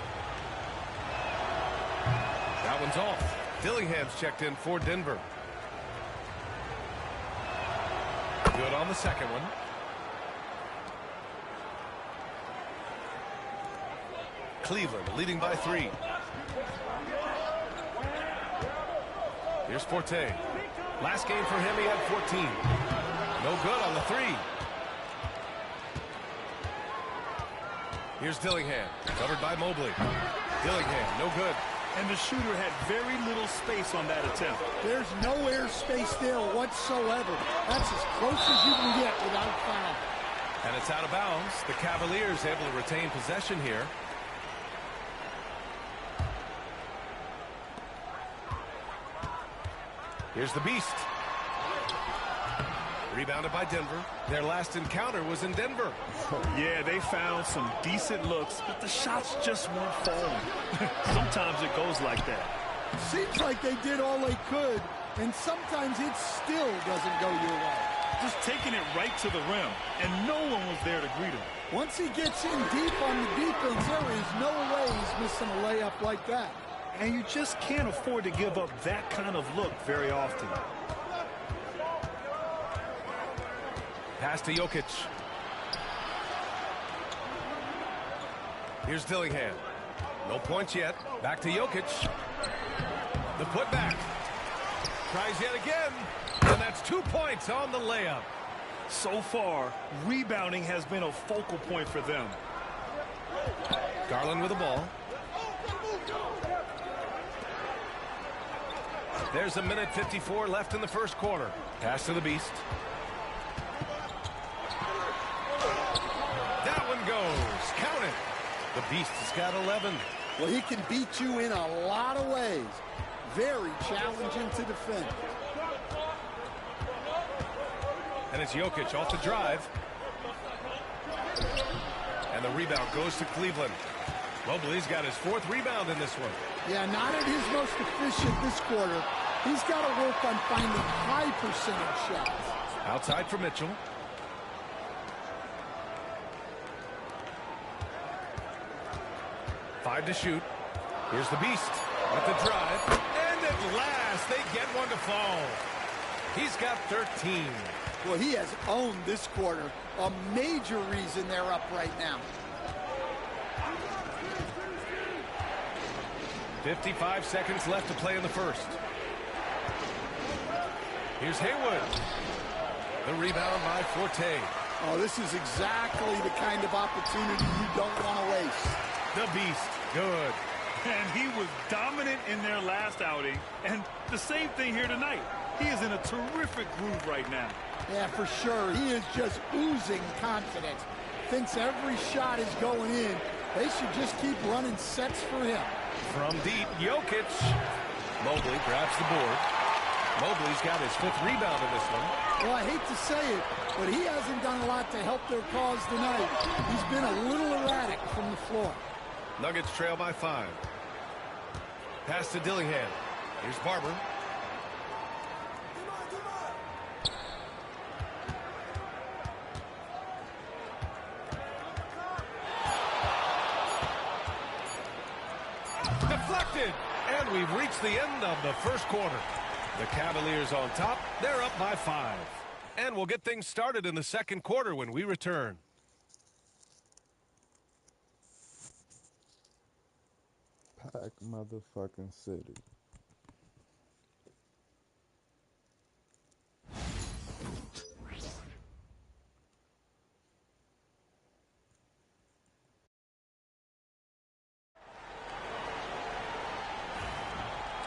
That one's off. Dillingham's checked in for Denver. Good on the second one. Cleveland leading by 3. Here's Forte. Last game for him, he had 14. No good on the 3. Here's Dillingham, covered by Mobley. Dillingham, no good. And the shooter had very little space on that attempt. There's no air space there whatsoever. That's as close as you can get without a foul. And it's out of bounds. The Cavaliers able to retain possession here. Here's the Beast. Rebounded by Denver. Their last encounter was in Denver. Yeah, they found some decent looks, but the shots just weren't falling. Sometimes it goes like that. Seems like they did all they could, and sometimes it still doesn't go your way. Just taking it right to the rim, and no one was there to greet him. Once he gets in deep on the defense, there is no way he's missing a layup like that. And you just can't afford to give up that kind of look very often. Pass to Jokic. Here's Dillingham. No points yet. Back to Jokic. The putback. Tries yet again. And that's 2 points on the layup. So far, rebounding has been a focal point for them. Garland with the ball. There's a minute 54 left in the first quarter. Pass to the Beast. That one goes. Count it. The Beast has got 11. Well, he can beat you in a lot of ways. Very challenging to defend. And it's Jokic off the drive. And the rebound goes to Cleveland. Mobley's got his 4th rebound in this one. Yeah, not at his most efficient this quarter. He's got to work on finding high percentage shots. Outside for Mitchell. Five to shoot. Here's the Beast at the drive. And at last, they get one to fall. He's got 13. Well, he has owned this quarter. A major reason they're up right now. 55 seconds left to play in the first. Here's Haywood. The rebound by Forte. Oh, this is exactly the kind of opportunity you don't want to waste. The Beast. Good. And he was dominant in their last outing. And the same thing here tonight. He is in a terrific groove right now. Yeah, for sure. He is just oozing confidence. Thinks every shot is going in. They should just keep running sets for him. From deep, Jokic. Mobley grabs the board. Mobley's got his 5th rebound in this one. Well, I hate to say it, but he hasn't done a lot to help their cause tonight. He's been a little erratic from the floor. Nuggets trail by 5. Pass to Dillingham. Here's Barber. Deflected, and we've reached the end of the first quarter. The Cavaliers on top. They're up by 5. And we'll get things started in the second quarter when we return. Pack motherfucking city.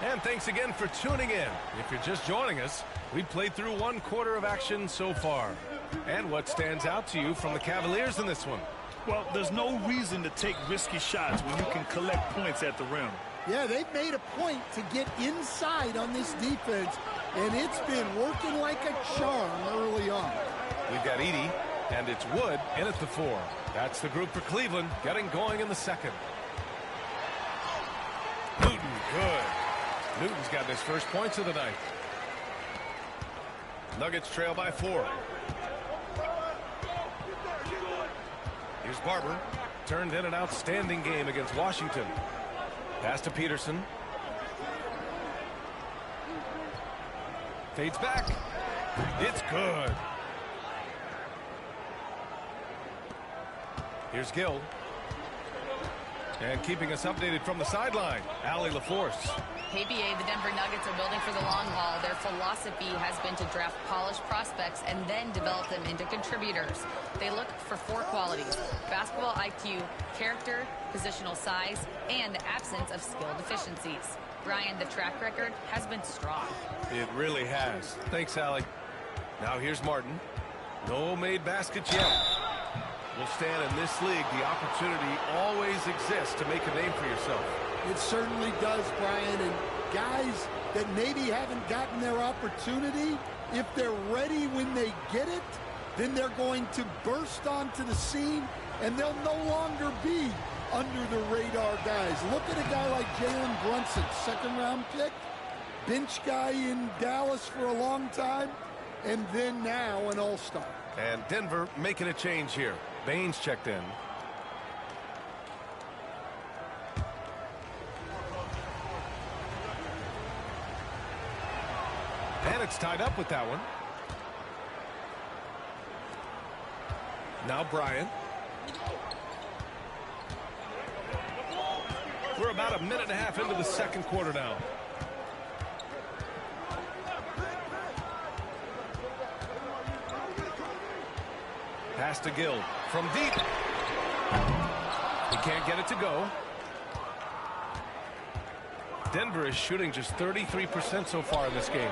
And thanks again for tuning in. If you're just joining us, we've played through 1 quarter of action so far. And what stands out to you from the Cavaliers in this one? Well, there's no reason to take risky shots when you can collect points at the rim. Yeah, they've made a point to get inside on this defense, and it's been working like a charm early on. We've got Edey, and it's Wood in at the 4. That's the group for Cleveland, getting going in the second. Newton, good. Newton's got his first points of the night. Nuggets trail by 4. Here's Barber. Turned in an outstanding game against Washington. Pass to Peterson. Fades back. It's good. Here's Gill. And keeping us updated from the sideline, Allie LaForce. Hey, BA, the Denver Nuggets are building for the long haul. Their philosophy has been to draft polished prospects and then develop them into contributors. They look for 4 qualities: basketball IQ, character, positional size, and the absence of skill deficiencies. Brian, the track record has been strong. It really has. Thanks, Allie. Now here's Martin. No made baskets yet. Will stand in this league, the opportunity always exists to make a name for yourself. It certainly does, Brian. And guys that maybe haven't gotten their opportunity, if they're ready when they get it, then they're going to burst onto the scene, and they'll no longer be under the radar guys. Look at a guy like Jalen Brunson, 2nd-round pick, bench guy in Dallas for a long time, and then now an all-star. And Denver making a change here. Baines checked in. And it's tied up with that one. Now Bryant. We're about a minute and a half into the second quarter now. Pass to Gill from deep. He can't get it to go. Denver is shooting just 33% so far in this game.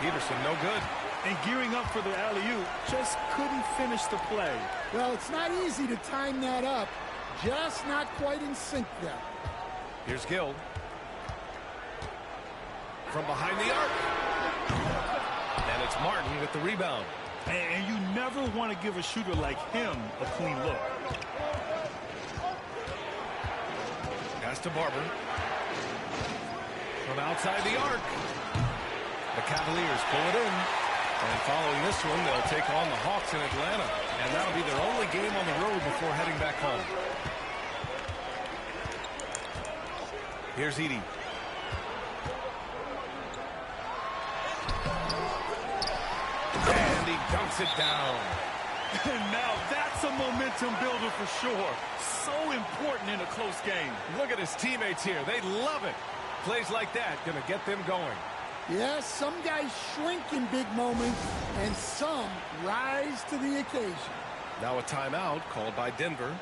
Peterson, no good. And gearing up for the alley-oop, just couldn't finish the play. Well, it's not easy to time that up. Just not quite in sync there. Here's Gill. From behind the arc. And it's Martin with the rebound. And you never want to give a shooter like him a clean look. Pass to Barber. From outside the arc. The Cavaliers pull it in. And following this one, they'll take on the Hawks in Atlanta. And that'll be their only game on the road before heading back home. Here's Edey. And he Dumps it down. And now that's a momentum builder for sure. So important in a close game. Look at his teammates here. They love it. Plays like that going to get them going. Yes, some guys shrink in big moments, and some rise to the occasion. Now a timeout called by Denver.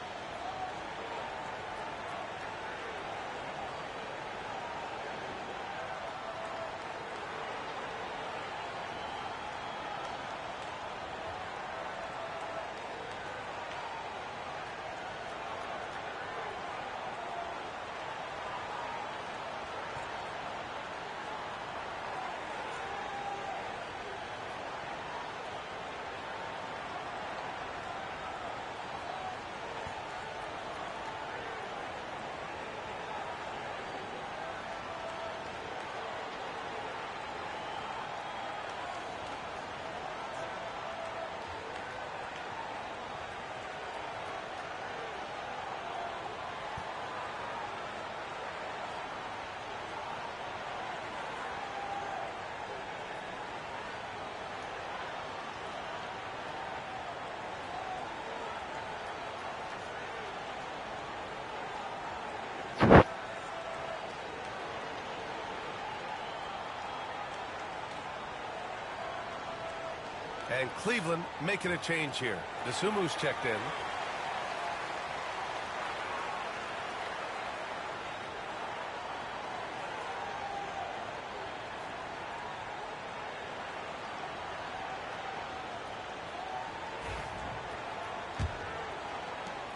And Cleveland making a change here. Desumu's checked in.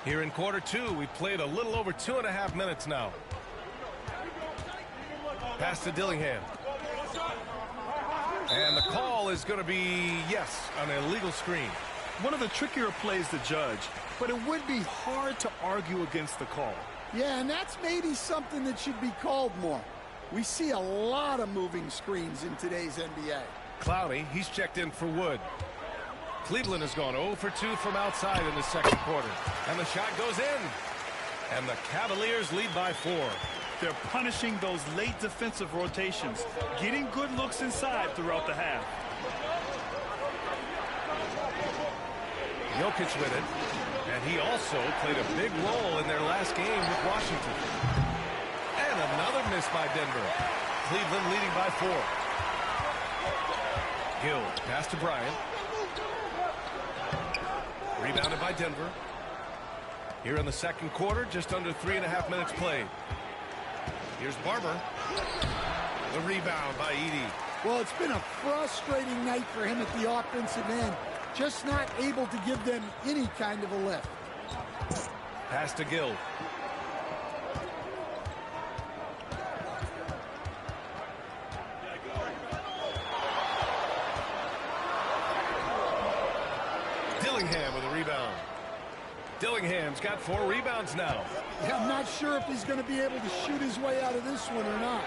Here in quarter two, we've played a little over 2.5 minutes now. Pass to Dillingham. And the call is going to be, yes, an illegal screen. One of the trickier plays to judge, but it would be hard to argue against the call. Yeah, and that's maybe something that should be called more. We see a lot of moving screens in today's NBA. Clowney, he's checked in for Wood. Cleveland has gone 0 for 2 from outside in the second quarter. And the shot goes in. And the Cavaliers lead by 4. They're punishing those late defensive rotations, getting good looks inside throughout the half. Jokic with it, and he also played a big role in their last game with Washington. And another miss by Denver. Cleveland leading by 4. Gill, pass to Bryant. Rebounded by Denver. Here in the second quarter, just under 3.5 minutes played. Here's Barber. The rebound by Edey. Well, it's been a frustrating night for him at the offensive end. Just not able to give them any kind of a lift. Pass to Gill. Dillingham with a rebound. Dillingham's got 4 rebounds now. Yeah, I'm not sure if he's going to be able to shoot his way out of this one or not.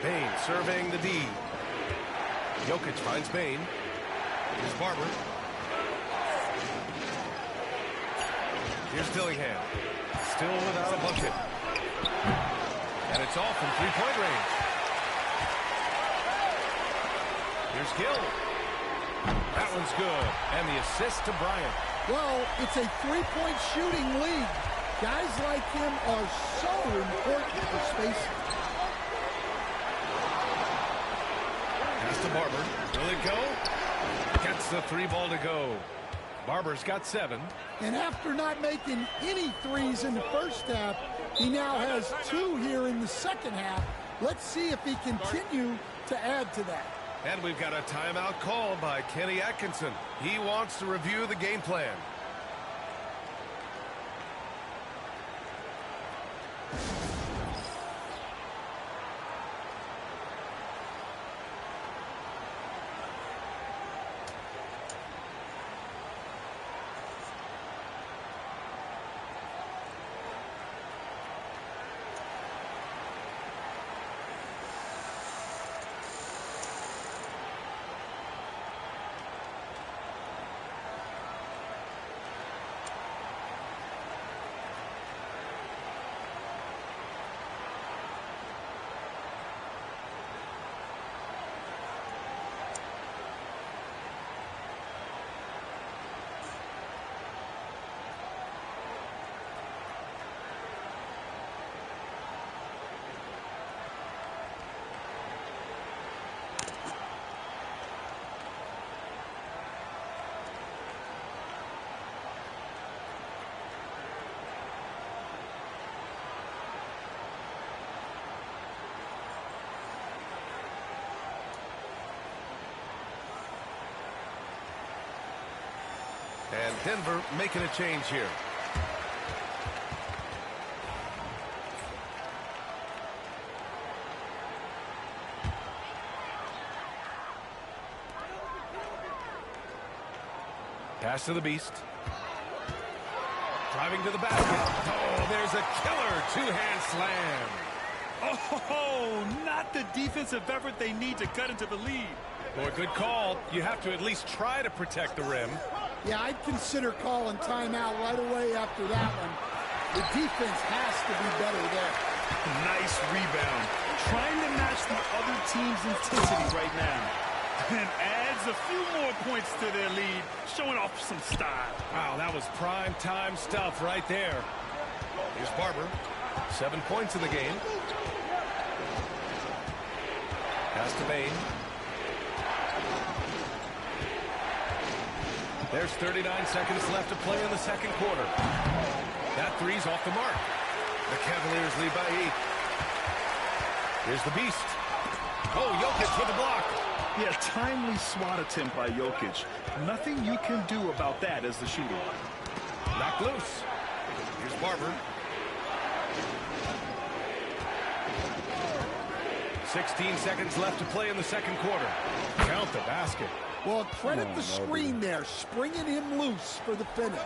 Bane surveying the D. Jokic finds Bane. Here's Barber. Here's Dillingham. Still without a bucket. And it's off from three-point range. Here's Gill. That one's good. And the assist to Bryant. Well, it's a three-point shooting league. Guys like him are so important for spacing. Pass to Barber. Will it go? Gets the 3 ball to go. Barber's got 7. And after not making any threes in the first half, he now has 2 here in the second half. Let's see if he continue to add to that. And we've got a timeout called by Kenny Atkinson. He wants to review the game plan. Denver making a change here. Pass to the Beast. Driving to the basket. Oh, there's a killer two-hand slam. Oh, not the defensive effort they need to cut into the lead. Boy, good call. You have to at least try to protect the rim. Yeah, I'd consider calling timeout right away after that one. The defense has to be better there. Nice rebound. Trying to match the other team's intensity right now. And adds a few more points to their lead, showing off some style. Wow, that was prime time stuff right there. Here's Barber. 7 points in the game. Pass to Bane. There's 39 seconds left to play in the second quarter. That three's off the mark. The Cavaliers lead by 8. Here's the Beast. Oh, Jokic with the block. Yeah, timely swat attempt by Jokic. Nothing you can do about that as the shooter. Knocked loose. Here's Barber. 16 seconds left to play in the second quarter. Count the basket. Well, credit the screen there, springing him loose for the finish.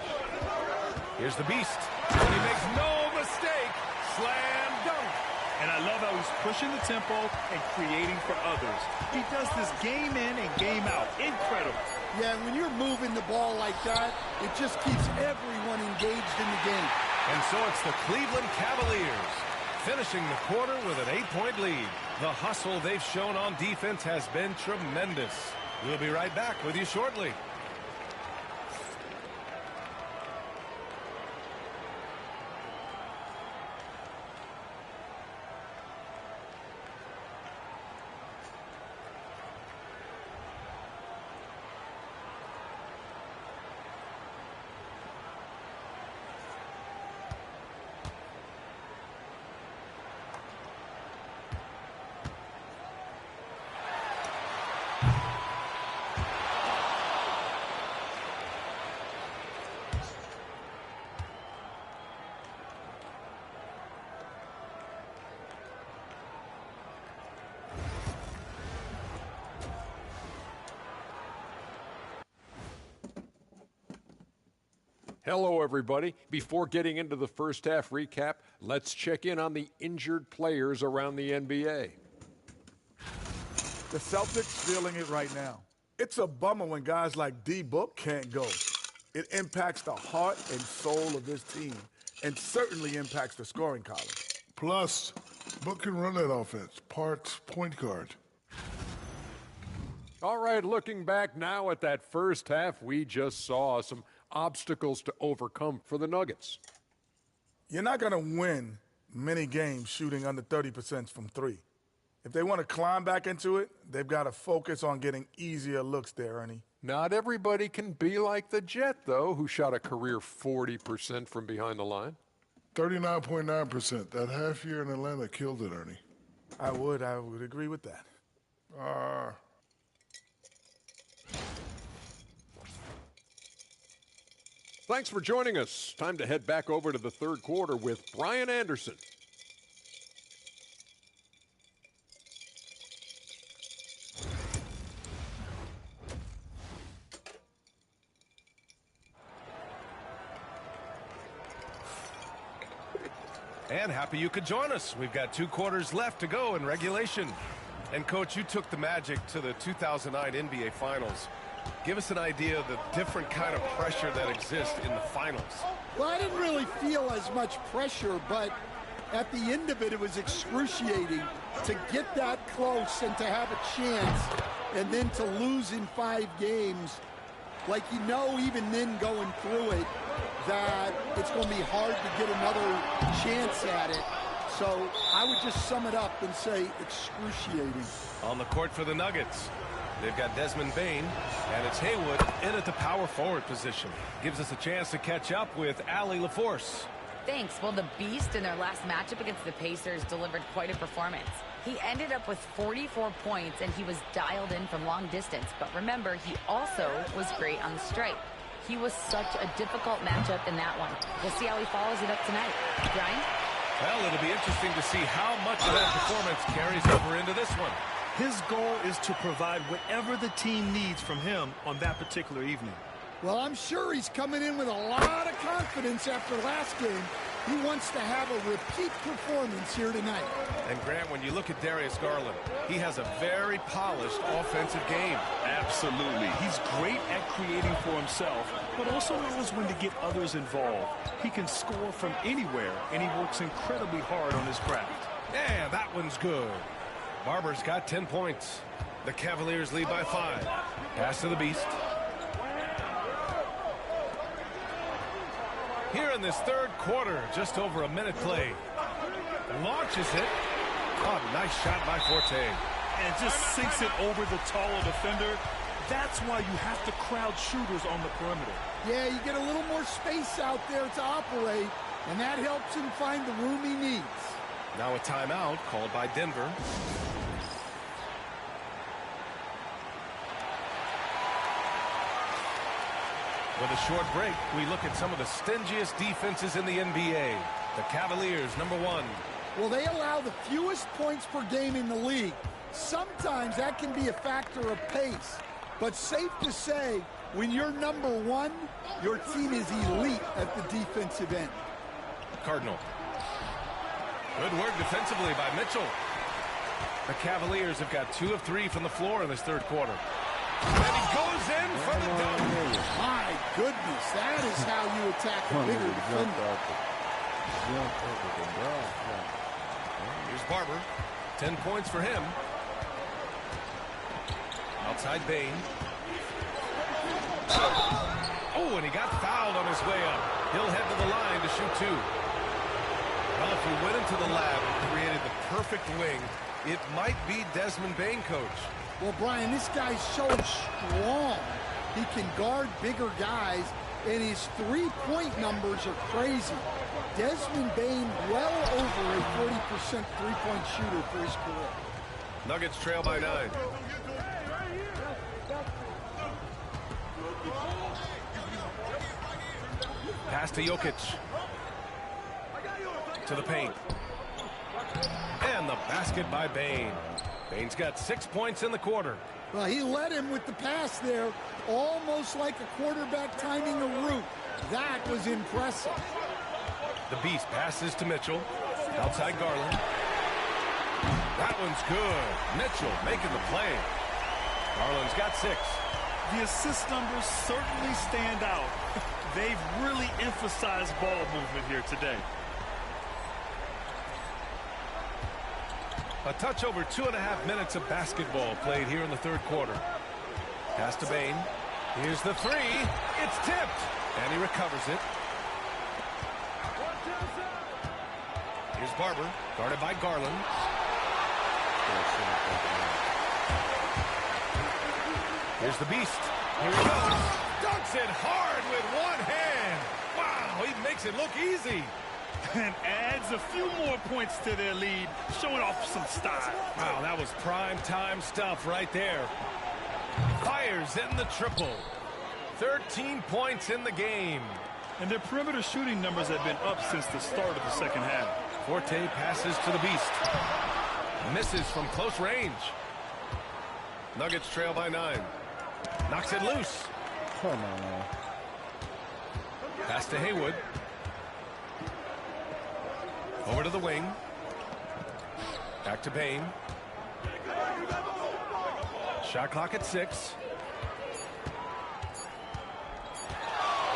Here's the Beast. And he makes no mistake. Slam dunk. And I love how he's pushing the tempo and creating for others. He does this game in and game out. Incredible. Yeah, when you're moving the ball like that, it just keeps everyone engaged in the game. And so it's the Cleveland Cavaliers finishing the quarter with an 8-point lead. The hustle they've shown on defense has been tremendous. We'll be right back with you shortly. Hello, everybody. Before getting into the first half recap, let's check in on the injured players around the NBA. The Celtics feeling it right now. It's a bummer when guys like D-Book can't go. It impacts the heart and soul of this team and certainly impacts the scoring column. Plus, Book can run that offense. Parts point guard. All right, looking back now at that first half, we just saw some obstacles to overcome for the Nuggets. You're not going to win many games shooting under 30% from three. If they want to climb back into it, they've got to focus on getting easier looks there, Ernie. Not everybody can be like the Jet, though, who shot a career 40% from behind the line. 39.9%. That half year in Atlanta killed it, Ernie. I would agree with that. Thanks for joining us. Time to head back over to the third quarter with Brian Anderson. And happy you could join us. We've got 2 quarters left to go in regulation. And, Coach, you took the Magic to the 2009 NBA Finals. Give us an idea of the different kind of pressure that exists in the finals. Well, I didn't really feel as much pressure, but at the end of it, it was excruciating to get that close and to have a chance and then to lose in 5 games. Like, you know, even then going through it, that it's going to be hard to get another chance at it. So I would just sum it up and say excruciating. On the court for the Nuggets, they've got Desmond Bane, and it's Haywood in at the power forward position. Gives us a chance to catch up with Allie LaForce. Thanks. Well, the Beast in their last matchup against the Pacers delivered quite a performance. He ended up with 44 points, and he was dialed in from long distance. But remember, he also was great on the stripe. He was such a difficult matchup in that one. We'll see how he follows it up tonight. Brian? Well, it'll be interesting to see how much of that performance carries over into this one. His goal is to provide whatever the team needs from him on that particular evening. Well, I'm sure he's coming in with a lot of confidence after last game. He wants to have a repeat performance here tonight. And Grant, when you look at Darius Garland, he has a very polished offensive game. Absolutely. He's great at creating for himself, but also knows when to get others involved. He can score from anywhere, and he works incredibly hard on his craft. Yeah, that one's good. Barber's got 10 points. The Cavaliers lead by 5. Pass to the Beast. Here in this third quarter, just over a minute played. Launches it. Oh, nice shot by Forte. And just sinks it over the taller defender. That's why you have to crowd shooters on the perimeter. Yeah, you get a little more space out there to operate, and that helps him find the room he needs. Now a timeout called by Denver. With a short break, we look at some of the stingiest defenses in the NBA. The Cavaliers, number 1. Well, they allow the fewest points per game in the league. Sometimes that can be a factor of pace. But safe to say, when you're number 1, your team is elite at the defensive end. Cardinal. Good work defensively by Mitchell. The Cavaliers have got 2 of 3 from the floor in this third quarter. And he goes in for the dunk. My goodness, that is how you attack a bigger defender. Here's Barber. 10 points for him. Outside Bane. Oh, and he got fouled on his way up. He'll head to the line to shoot 2. Well, if we went into the lab and created the perfect wing, it might be Desmond Bane, coach. Well, Brian, this guy's so strong. He can guard bigger guys, and his three-point numbers are crazy. Desmond Bane well over a 40% three-point shooter for his career. Nuggets trail by 9. Pass to Jokic. To the paint. And the basket by Bane. Bane's got 6 points in the quarter. Well, he led him with the pass there, almost like a quarterback timing a route. That was impressive. The Beast passes to Mitchell. Outside Garland. That one's good. Mitchell making the play. Garland's got 6. The assist numbers certainly stand out. They've really emphasized ball movement here today. A touch over 2.5 minutes of basketball played here in the third quarter. Pass to Bane. Here's the 3. It's tipped. And he recovers it. Here's Barber, guarded by Garland. Here's the Beast. Here he goes. Dunks it hard with one hand. Wow, he makes it look easy. And adds a few more points to their lead, showing off some style. Wow, that was prime time stuff right there. Fires in the triple. 13 points in the game. And their perimeter shooting numbers have been up since the start of the second half. Forte passes to the Beast. Misses from close range. Nuggets trail by 9. Knocks it loose. Come on now. Pass to Haywood. Over to the wing. Back to Bane. Shot clock at 6.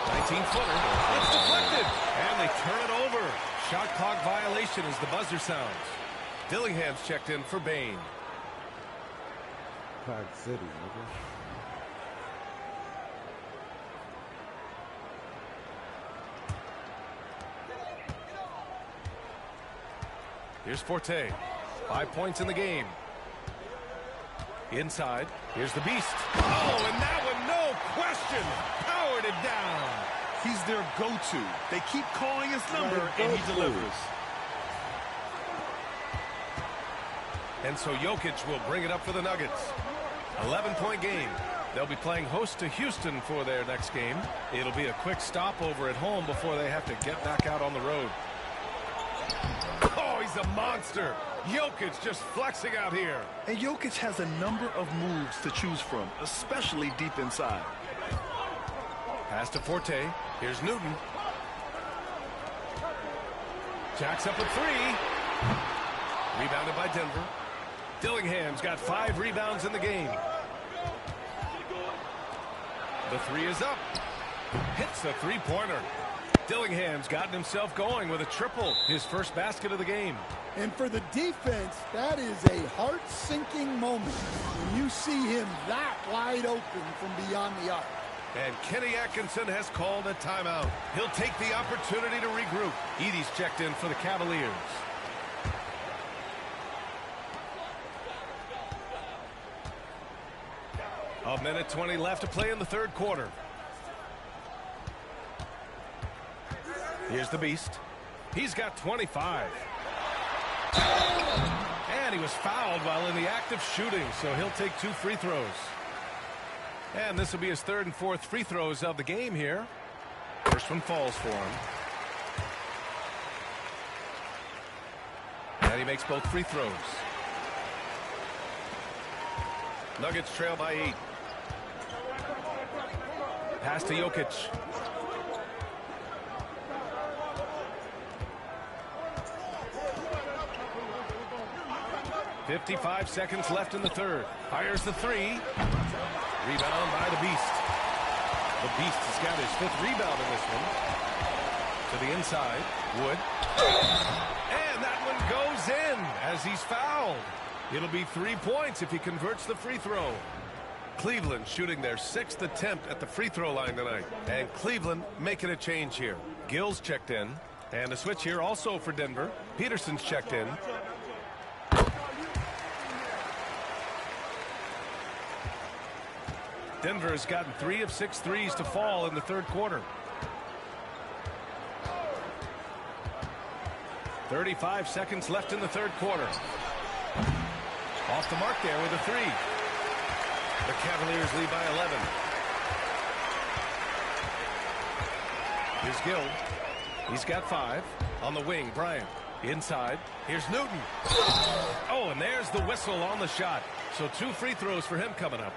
19-footer. It's deflected. And they turn it over. Shot clock violation as the buzzer sounds. Dillingham's checked in for Bane. Park City, nigga. Here's Forte. 5 points in the game. Inside. Here's the Beast. Oh, and that one, no question, powered it down. He's their go-to. They keep calling his number, and he delivers. And so Jokic will bring it up for the Nuggets. 11-point game. They'll be playing host to Houston for their next game. It'll be a quick stopover at home before they have to get back out on the road. Oh, he's a monster. Jokic just flexing out here. And Jokic has a number of moves to choose from, especially deep inside. Pass to Forte. Here's Newton. Jacks up a three. Rebounded by Denver. Dillingham's got 5 rebounds in the game. The three is up. Hits a three-pointer. Dillingham's gotten himself going with a triple, his first basket of the game. And for the defense, that is a heart-sinking moment when you see him that wide open from beyond the arc. And Kenny Atkinson has called a timeout. He'll take the opportunity to regroup. Edey's checked in for the Cavaliers. A minute 20 left to play in the third quarter. Here's the Beast. He's got 25. And he was fouled while in the act of shooting, so he'll take 2 free throws. And this will be his 3rd and 4th free throws of the game here. First one falls for him. And he makes both free throws. Nuggets trail by 8. Pass to Jokic. .55 seconds left in the third. Fires the three. Rebound by the Beast. The Beast has got his 5th rebound in this one. To the inside. Wood. And that one goes in as he's fouled. It'll be 3 points if he converts the free throw. Cleveland shooting their 6th attempt at the free throw line tonight. And Cleveland making a change here. Gill's checked in. And a switch here also for Denver. Peterson's checked in. Denver has gotten 3 of 6 threes to fall in the third quarter. 35 seconds left in the third quarter. Off the mark there with a 3. The Cavaliers lead by 11. Here's Gill. He's got 5. On the wing, Bryant. Inside. Here's Newton. Oh, and there's the whistle on the shot. So 2 free throws for him coming up.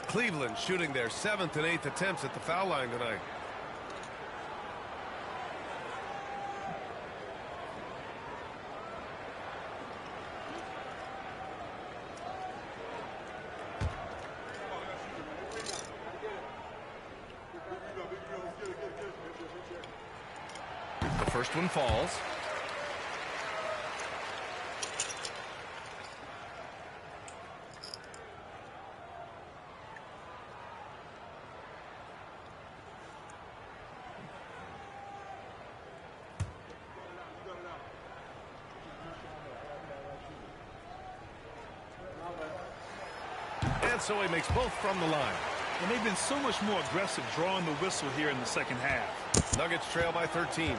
Cleveland shooting their 7th and 8th attempts at the foul line tonight. The first one falls. So he makes both from the line. And they've been so much more aggressive drawing the whistle here in the second half. Nuggets trail by 13.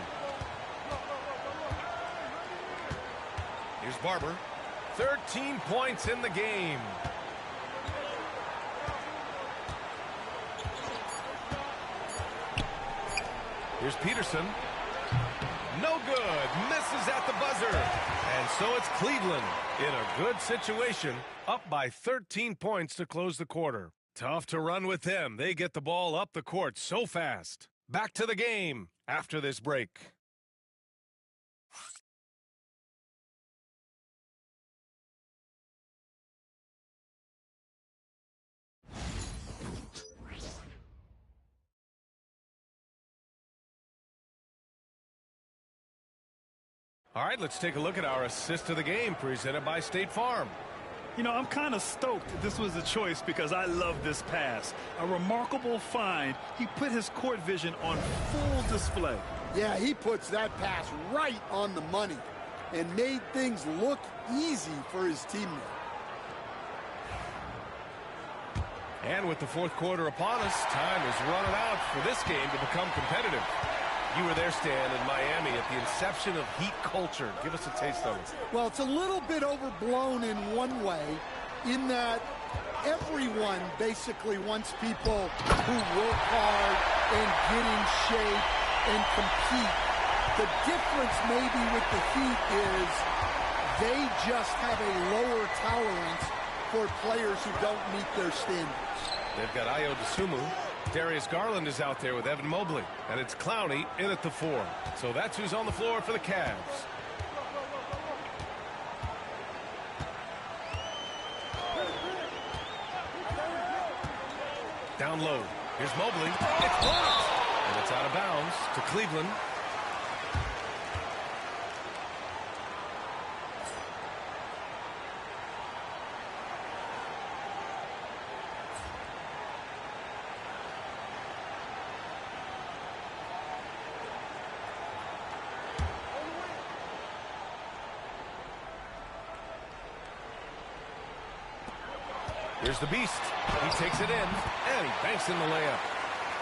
Here's Barber. 13 points in the game. Here's Peterson. No good. Misses at the buzzer. And so it's Cleveland in a good situation, up by 13 points to close the quarter. Tough to run with them. They get the ball up the court so fast. Back to the game after this break. All right, let's take a look at our assist of the game presented by State Farm. You know, I'm kind of stoked this was a choice because I love this pass. A remarkable find. He put his court vision on full display. Yeah, he puts that pass right on the money and made things look easy for his teammate. And with the fourth quarter upon us, time is running out for this game to become competitive. You were there, Stan, in Miami at the inception of Heat culture. Give us a taste of it. Well, it's a little bit overblown in one way, in that Everyone basically wants people who work hard and get in shape and compete. The difference maybe with the Heat is they just have a lower tolerance for players who don't meet their standards. They've got Ayo Dosunmu. Darius Garland is out there with Evan Mobley. And it's Clowney in at the 4. So that's who's on the floor for the Cavs. Down low. Here's Mobley. It's blocked. And it's out of bounds to Cleveland. Here's the Beast. He takes it in, and he banks in the layup.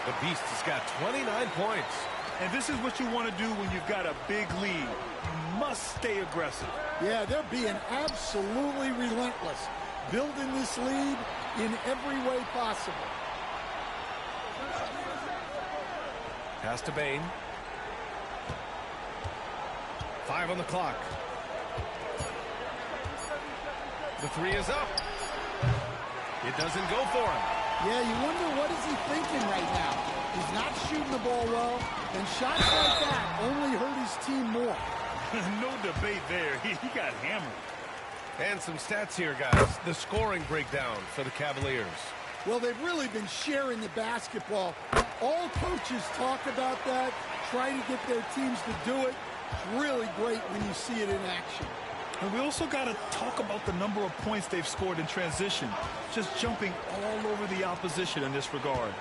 The Beast has got 29 points. And this is what you want to do when you've got a big lead. You must stay aggressive. Yeah, they're being absolutely relentless, building this lead in every way possible. Pass to Bane. 5 on the clock. The 3 is up. It doesn't go for him. Yeah, you wonder what is he thinking right now. He's not shooting the ball well, and shots like that only hurt his team more. No debate there. He got hammered. And some stats here, guys. The scoring breakdown for the Cavaliers. Well, they've really been sharing the basketball. All coaches talk about that, try to get their teams to do it. It's really great when you see it in action. And we also got to talk about the number of points they've scored in transition, just jumping all over the opposition in this regard.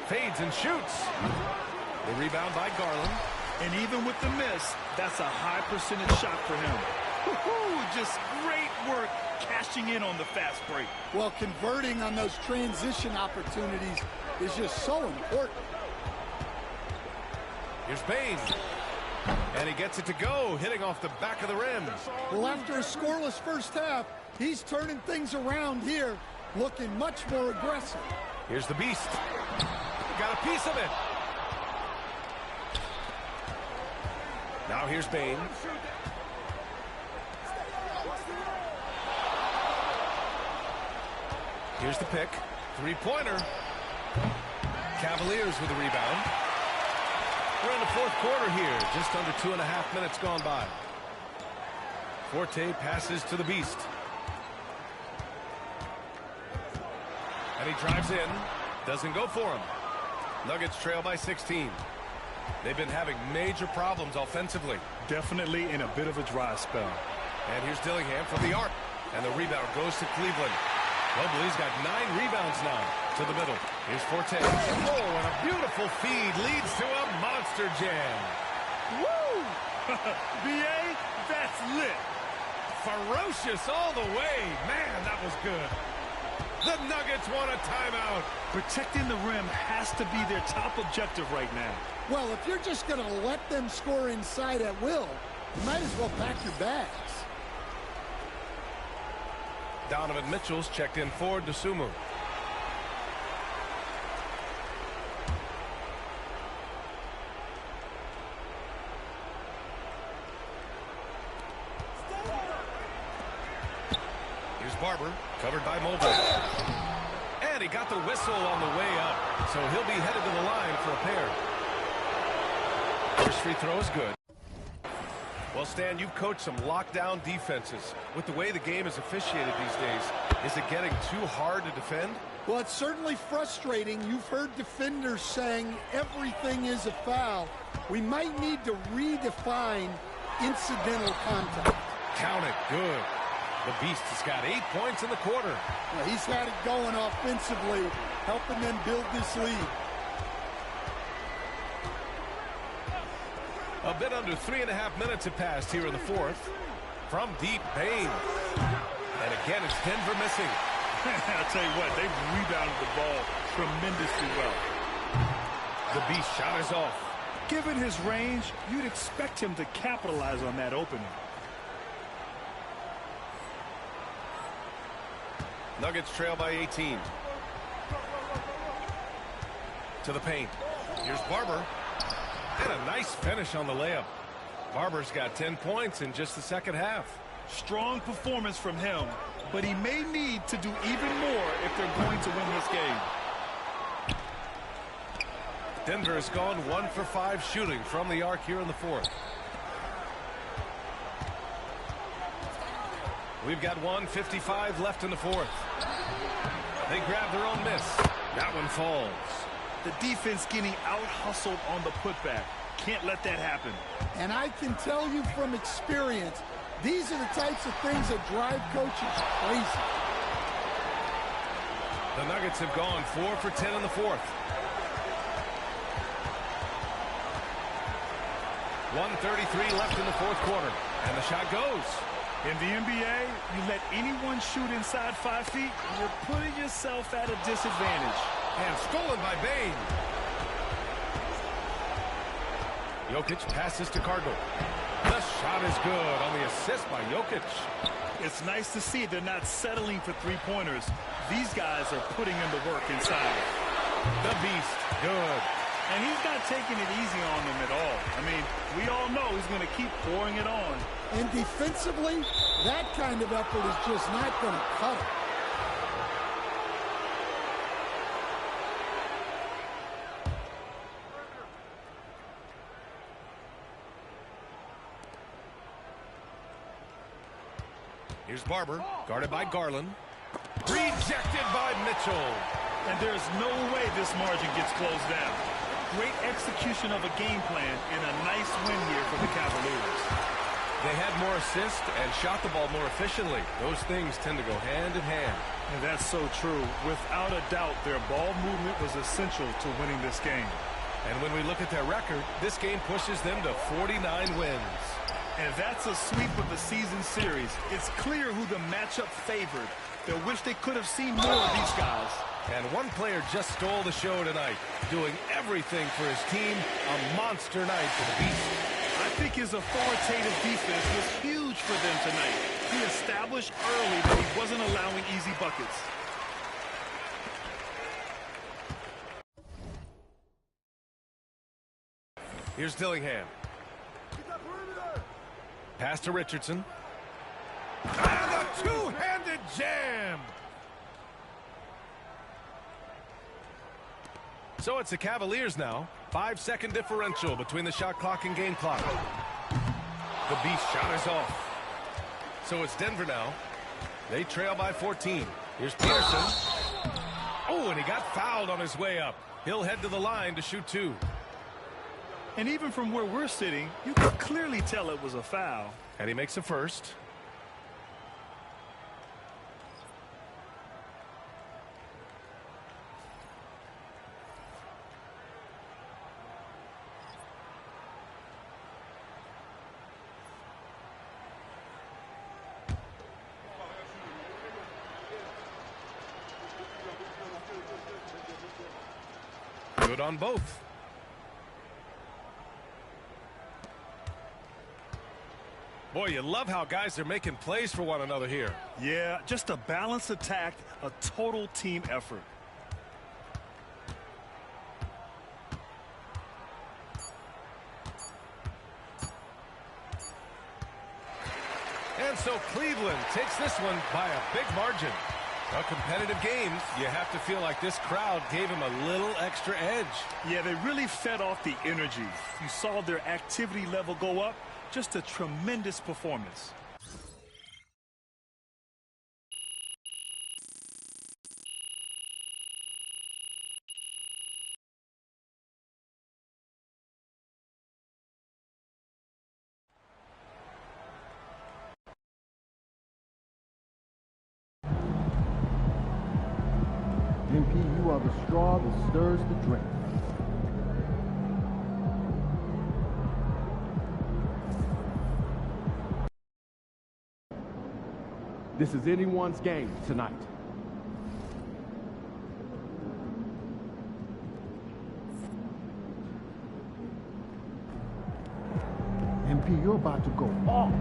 Fades and shoots. The rebound by Garland. And even with the miss, that's a high percentage shot for him. Just great work cashing in on the fast break. Well, converting on those transition opportunities is just so important. Here's Bane. And he gets it to go, hitting off the back of the rim. Well, after a scoreless first half, he's turning things around here, looking much more aggressive. Here's the Beast. Got a piece of it. Now here's Bane. Here's the pick. 3-pointer. Cavaliers with a rebound. We're in the fourth quarter here. Just under 2.5 minutes gone by. Forte passes to the Beast. And he drives in. Doesn't go for him. Nuggets trail by 16. They've been having major problems offensively. Definitely in a bit of a dry spell. And here's Dillingham from the arc. And the rebound goes to Cleveland. Mobley's got 9 rebounds now to the middle. Here's Forte. Oh, and a beautiful feed leads to a monster jam. Woo! B.A., that's lit. Ferocious all the way. Man, that was good. The Nuggets want a timeout. Protecting the rim has to be their top objective right now. Well, if you're just going to let them score inside at will, you might as well pack your bags. Donovan Mitchell's checked in for Dosunmu. Here's Barber, covered by Mobley. And he got the whistle on the way up, so he'll be headed to the line for a pair. First free throw is good. Well, Stan, you've coached some lockdown defenses. With the way the game is officiated these days, is it getting too hard to defend? Well, it's certainly frustrating. You've heard defenders saying everything is a foul. We might need to redefine incidental contact. Count it. Good. The Beast has got 8 points in the quarter. Well, he's had it going offensively, helping them build this lead. A bit under 3.5 minutes have passed here in the fourth. From deep, Bane. And again, it's Denver missing. I'll tell you what, they've rebounded the ball tremendously well. The Beast shot is off. Given his range, you'd expect him to capitalize on that opening. Nuggets trail by 18. To the paint. Here's Barber. And a nice finish on the layup. Barber's got 10 points in just the second half. Strong performance from him, but he may need to do even more if they're going to win this game. Denver has gone 1 for 5 shooting from the arc here in the fourth. We've got 1:55 left in the fourth. They grab their own miss. That one falls. The defense getting out-hustled on the putback. Can't let that happen. And I can tell you from experience, these are the types of things that drive coaches crazy. The Nuggets have gone 4 for 10 in the fourth. 1:33 left in the fourth quarter. And the shot goes. In the NBA, you let anyone shoot inside 5 feet, you're putting yourself at a disadvantage. And stolen by Bane. Jokic passes to Cardinal. The shot is good on the assist by Jokic. It's nice to see they're not settling for three-pointers. These guys are putting in the work inside. The Beast, good. And he's not taking it easy on them at all. I mean, we all know he's going to keep pouring it on. And defensively, that kind of effort is just not going to cut it. Here's Barber, guarded by Garland. Rejected by Mitchell. And there's no way this margin gets closed down. Great execution of a game plan and a nice win here for the Cavaliers. They had more assists and shot the ball more efficiently. Those things tend to go hand in hand. And that's so true. Without a doubt, their ball movement was essential to winning this game. And when we look at their record, this game pushes them to 49 wins. And that's a sweep of the season series. It's clear who the matchup favored. They wish they could have seen more of these guys. And one player just stole the show tonight, doing everything for his team. A monster night for the Beast. I think his authoritative defense was huge for them tonight. He established early that he wasn't allowing easy buckets. Here's Dillingham. Pass to Richardson. And a two-handed jam. So it's the Cavaliers now. 5-second differential between the shot clock and game clock. The Beast shot is off. So it's Denver now. They trail by 14. Here's Peterson. Oh, and he got fouled on his way up. He'll head to the line to shoot 2. And even from where we're sitting, you can clearly tell it was a foul. And he makes a first. Good on both. Boy, you love how guys are making plays for one another here. Yeah, just a balanced attack, a total team effort. And so Cleveland takes this one by a big margin. A competitive game, you have to feel like this crowd gave him a little extra edge. Yeah, they really fed off the energy. You saw their activity level go up. Just a tremendous performance. MP, you are the straw that stirs the drink. This is anyone's game tonight. MP, you're about to go off.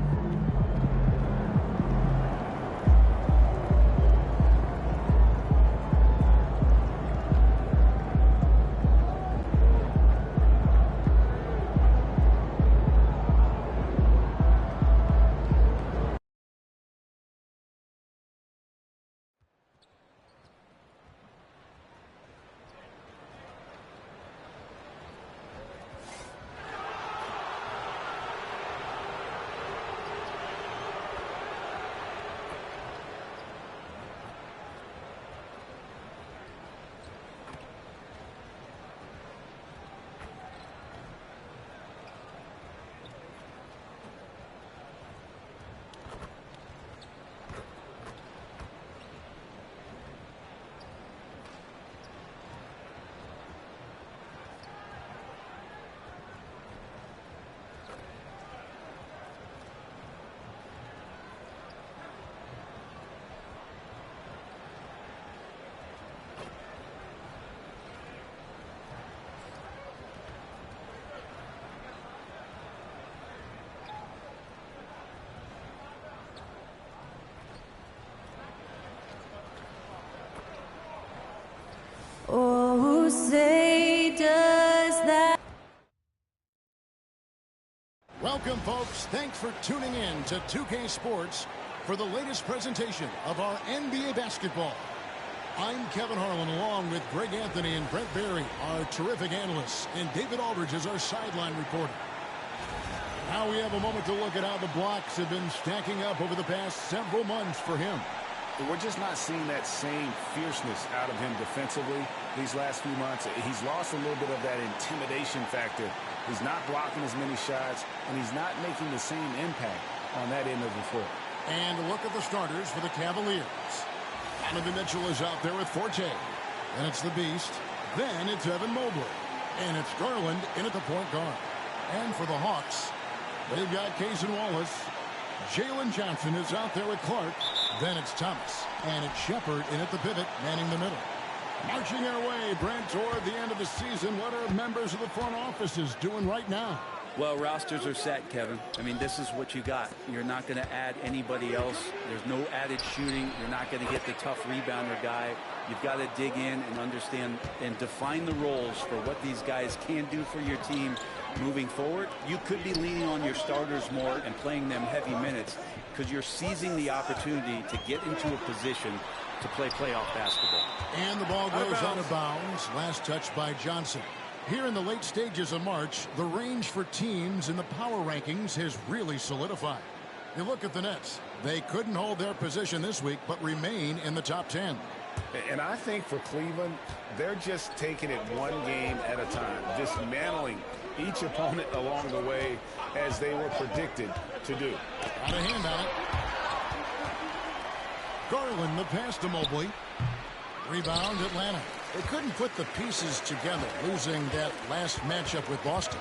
Welcome, folks. Thanks for tuning in to 2K Sports for the latest presentation of our NBA basketball. I'm Kevin Harlan, along with Greg Anthony and Brent Barry, our terrific analysts, and David Aldridge is our sideline reporter. Now we have a moment to look at how the blocks have been stacking up over the past several months for him. We're just not seeing that same fierceness out of him defensively these last few months. He's lost a little bit of that intimidation factor. He's not blocking as many shots, and he's not making the same impact on that end of the floor. And a look at the starters for the Cavaliers. Donovan Mitchell is out there with Forte. Then it's the Beast. Then it's Evan Mobley. And it's Garland in at the point guard. And for the Hawks, they've got Cason Wallace. Jalen Johnson is out there with Clark. Then it's Thomas. And it's Shepard in at the pivot, manning the middle. Marching our way, Brent, toward the end of the season. What are members of the front offices doing right now? Well, rosters are set, Kevin. I mean, this is what you got. You're not going to add anybody else. There's no added shooting. You're not going to get the tough rebounder guy. You've got to dig in and understand and define the roles for what these guys can do for your team moving forward. You could be leaning on your starters more and playing them heavy minutes because you're seizing the opportunity to get into a position to play playoff basketball. And the ball goes out of bounds. Last touch by Johnson. Here in the late stages of March, the range for teams in the power rankings has really solidified. You look at the Nets. They couldn't hold their position this week, but remain in the top 10. And I think for Cleveland, they're just taking it one game at a time, dismantling each opponent along the way as they were predicted to do. Got a hand on it. Garland, the pass to Mobley. Rebound, Atlanta. They couldn't put the pieces together, losing that last matchup with Boston.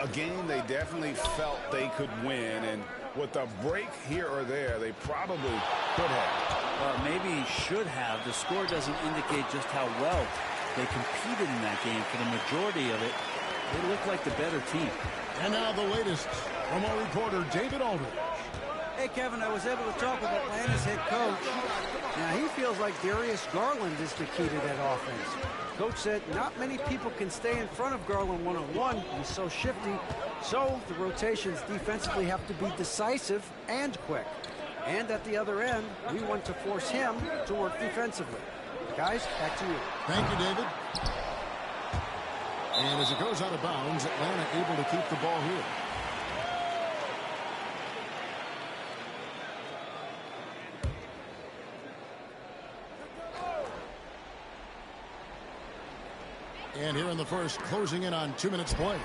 A game they definitely felt they could win, and with a break here or there, they probably could have. Maybe should have. The score doesn't indicate just how well they competed in that game. For the majority of it, they looked like the better team. And now the latest from our reporter, David Aldridge. Hey, Kevin, I was able to talk with Atlanta's head coach. Now, he feels like Darius Garland is the key to that offense. Coach said not many people can stay in front of Garland one-on-one. He's so shifty. So the rotations defensively have to be decisive and quick. And at the other end, we want to force him to work defensively. Guys, back to you. Thank you, David. And as it goes out of bounds, Atlanta able to keep the ball here. And here in the first, closing in on 2 minutes play.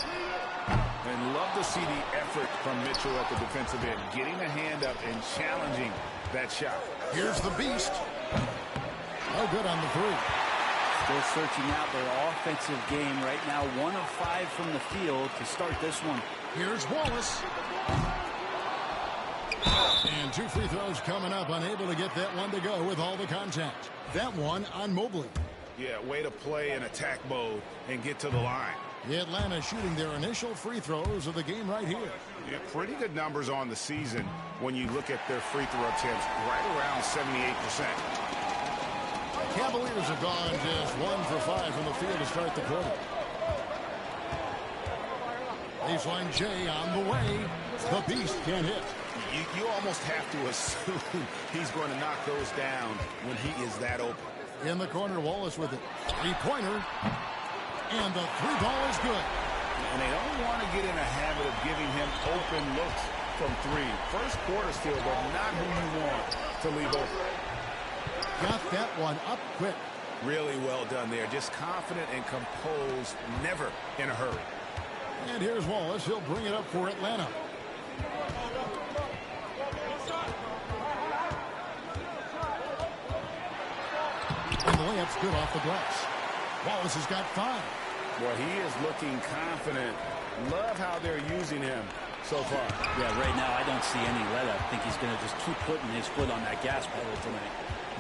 And love to see the effort from Mitchell at the defensive end, getting a hand up and challenging that shot. Here's the Beast. No good on the three. Still searching out their offensive game right now. 1 of 5 from the field to start this one. Here's Wallace. And 2 free throws coming up. Unable to get that one to go with all the contact. That one on Mobley. Yeah, way to play in attack mode and get to the line. Atlanta shooting their initial free throws of the game right here. Yeah, pretty good numbers on the season when you look at their free throw attempts, right around 78%. Cavaliers have gone just 1 for 5 from the field to start the quarter. Baseline J on the way. The Beast can't hit. You almost have to assume he's going to knock those down when he is that open. In the corner, Wallace with it. Three-pointer. And the 3-ball is good. And they don't want to get in a habit of giving him open looks from 3. First quarter still, but not who you want to leave open. Got that one up quick. Really well done there. Just confident and composed, never in a hurry. And here's Wallace. He'll bring it up for Atlanta. And the layup's good off the glass. Wallace has got 5. Well, he is looking confident. Love how they're using him so far. Yeah, right now I don't see any let up. I think he's going to just keep putting his foot on that gas pedal tonight.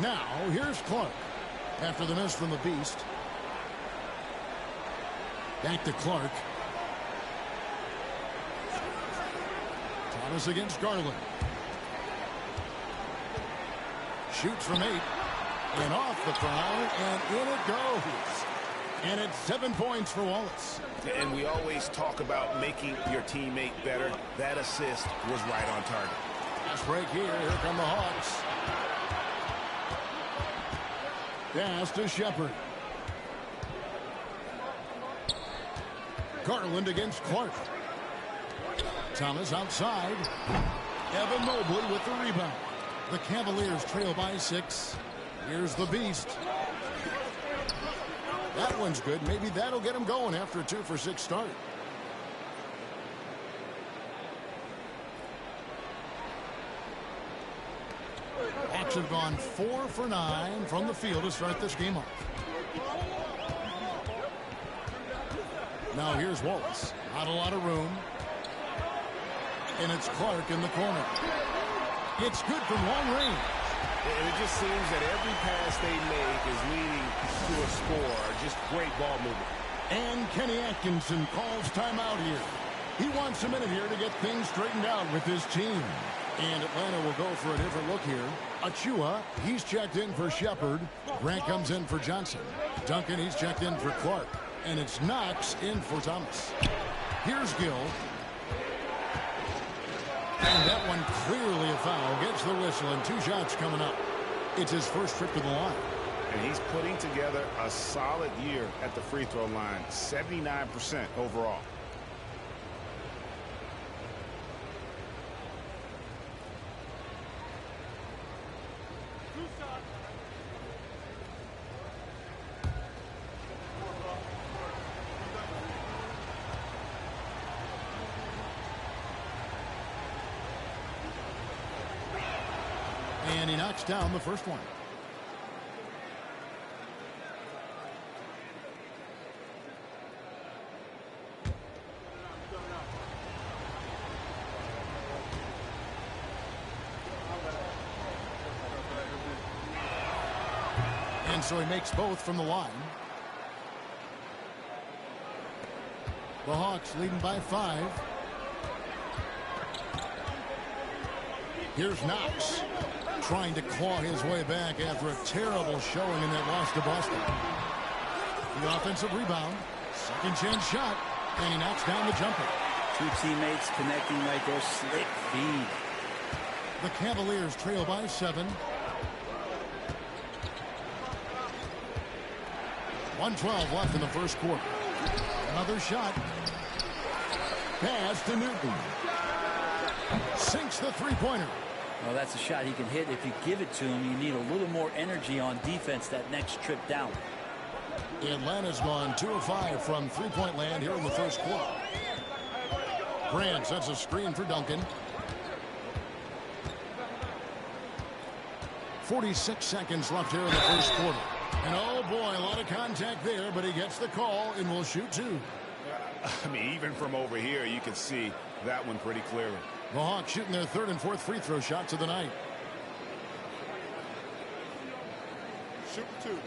Now, here's Clark. After the miss from the Beast. Back to Clark. Thomas against Garland. Shoots from 8. And off the foul, and in it goes. And it's 7 points for Wallace. And we always talk about making your teammate better. That assist was right on target. Fast break here. Here come the Hawks. Pass to Shepard. Garland against Clark. Thomas outside. Evan Mobley with the rebound. The Cavaliers trail by 6. Here's the Beast. That one's good. Maybe that'll get him going after a 2-for-6 start. Hawks have gone 4 for 9 from the field to start this game off. Now here's Wallace. Not a lot of room. And it's Clark in the corner. It's good from long range. And it just seems that every pass they make is leading to a score. Just great ball movement. And Kenny Atkinson calls timeout here. He wants a minute here to get things straightened out with his team. And Atlanta will go for a different look here. Achua, he's checked in for Shepard. Grant comes in for Johnson. Duncan, he's checked in for Clark. And it's Knox in for Thomas. Here's Gill. And that one clearly a foul. Gets the whistle and 2 shots coming up. It's his first trip to the line. And he's putting together a solid year at the free throw line. 79% overall. And he knocks down the first one. And so he makes both from the line. The Hawks leading by 5. Here's Knox. Trying to claw his way back after a terrible showing in that loss to Boston. The offensive rebound. Second chance shot. And he knocks down the jumper. 2 teammates connecting right there. Slick feed. The Cavaliers trail by 7. 1:12 left in the first quarter. Another shot. Pass to Newton. Sinks the three-pointer. Well, that's a shot he can hit. If you give it to him, you need a little more energy on defense that next trip down. Atlanta's gone 2 of 5 from three-point land here in the first quarter. Grant sets a screen for Duncan. 46 seconds left here in the first quarter. And oh boy, a lot of contact there, but he gets the call and will shoot 2. I mean, even from over here, you can see that one pretty clearly. The Hawks shooting their 3rd and 4th free throw shots of the night. Shoot 2.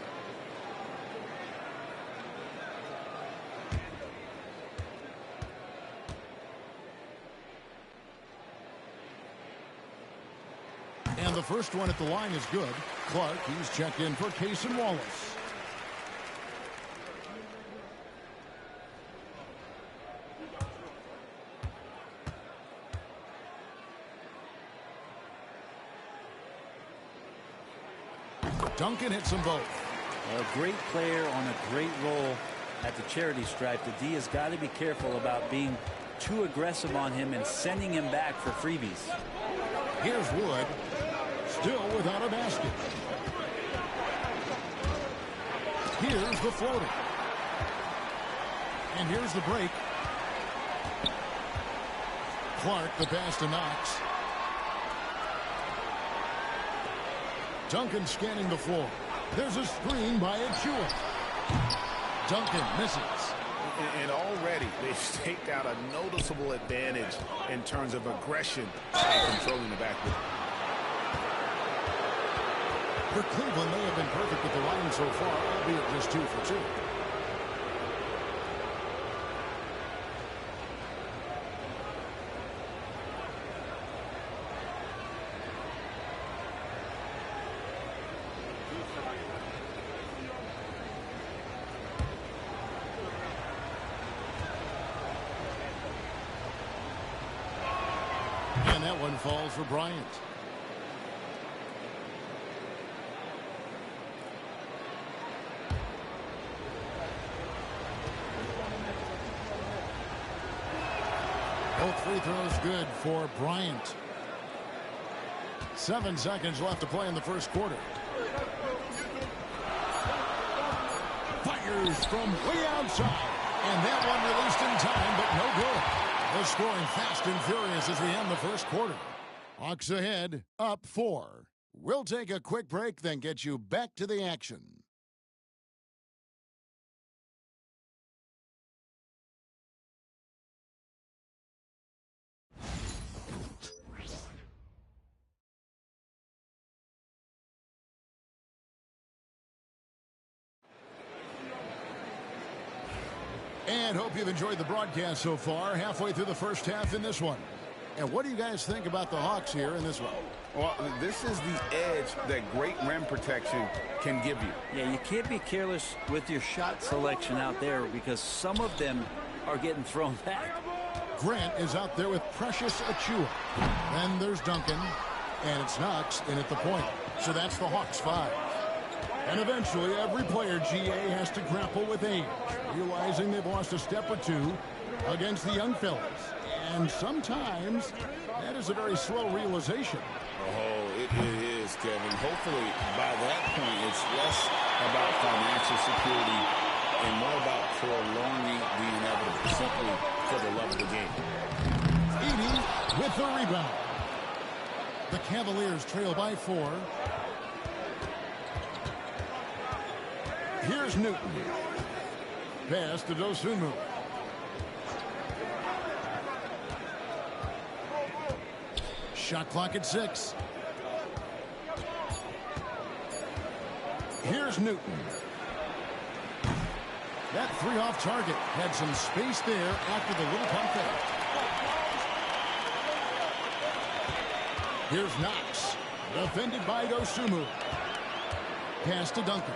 And the first one at the line is good. Clark, he's checked in for Cason Wallace. Duncan hits them both. A great player on a great role at the charity stripe. The D has got to be careful about being too aggressive on him and sending him back for freebies. Here's Wood. Still without a basket. Here's the floater. And here's the break. Clark, the pass to Knox. Duncan scanning the floor. There's a screen by Achua. Duncan misses. And already they've staked out a noticeable advantage in terms of aggression and controlling the backcourt. For Cleveland, they have been perfect at the line so far, albeit just 2 for 2. And that one falls for Bryant. Both free throws good for Bryant. 7 seconds left to play in the first quarter. Fires from way outside. And that one released in time, but no good. They're scoring fast and furious as we end the first quarter. Hawks ahead, up 4. We'll take a quick break, then get you back to the action. And hope you've enjoyed the broadcast so far, halfway through the first half in this one. And what do you guys think about the Hawks here in this one? Well, this is the edge that great rim protection can give you. Yeah, you can't be careless with your shot selection out there because some of them are getting thrown back. Grant is out there with Precious Achiuwa. Then there's Duncan, and it's Knox in at the point. So that's the Hawks 5. And eventually, every player, GA, has to grapple with age, realizing they've lost a step or two against the young fellas. And sometimes, that is a very slow realization. Oh, it is, Kevin. Hopefully, by that point, it's less about financial security and more about prolonging the inevitable, simply for the love of the game. Edey with the rebound. The Cavaliers trail by 4. Here's Newton. Pass to Dosunmu. Shot clock at 6. Here's Newton. That 3 off target had some space there after the little pump fake. Here's Knox. Defended by Dosunmu. Pass to Duncan.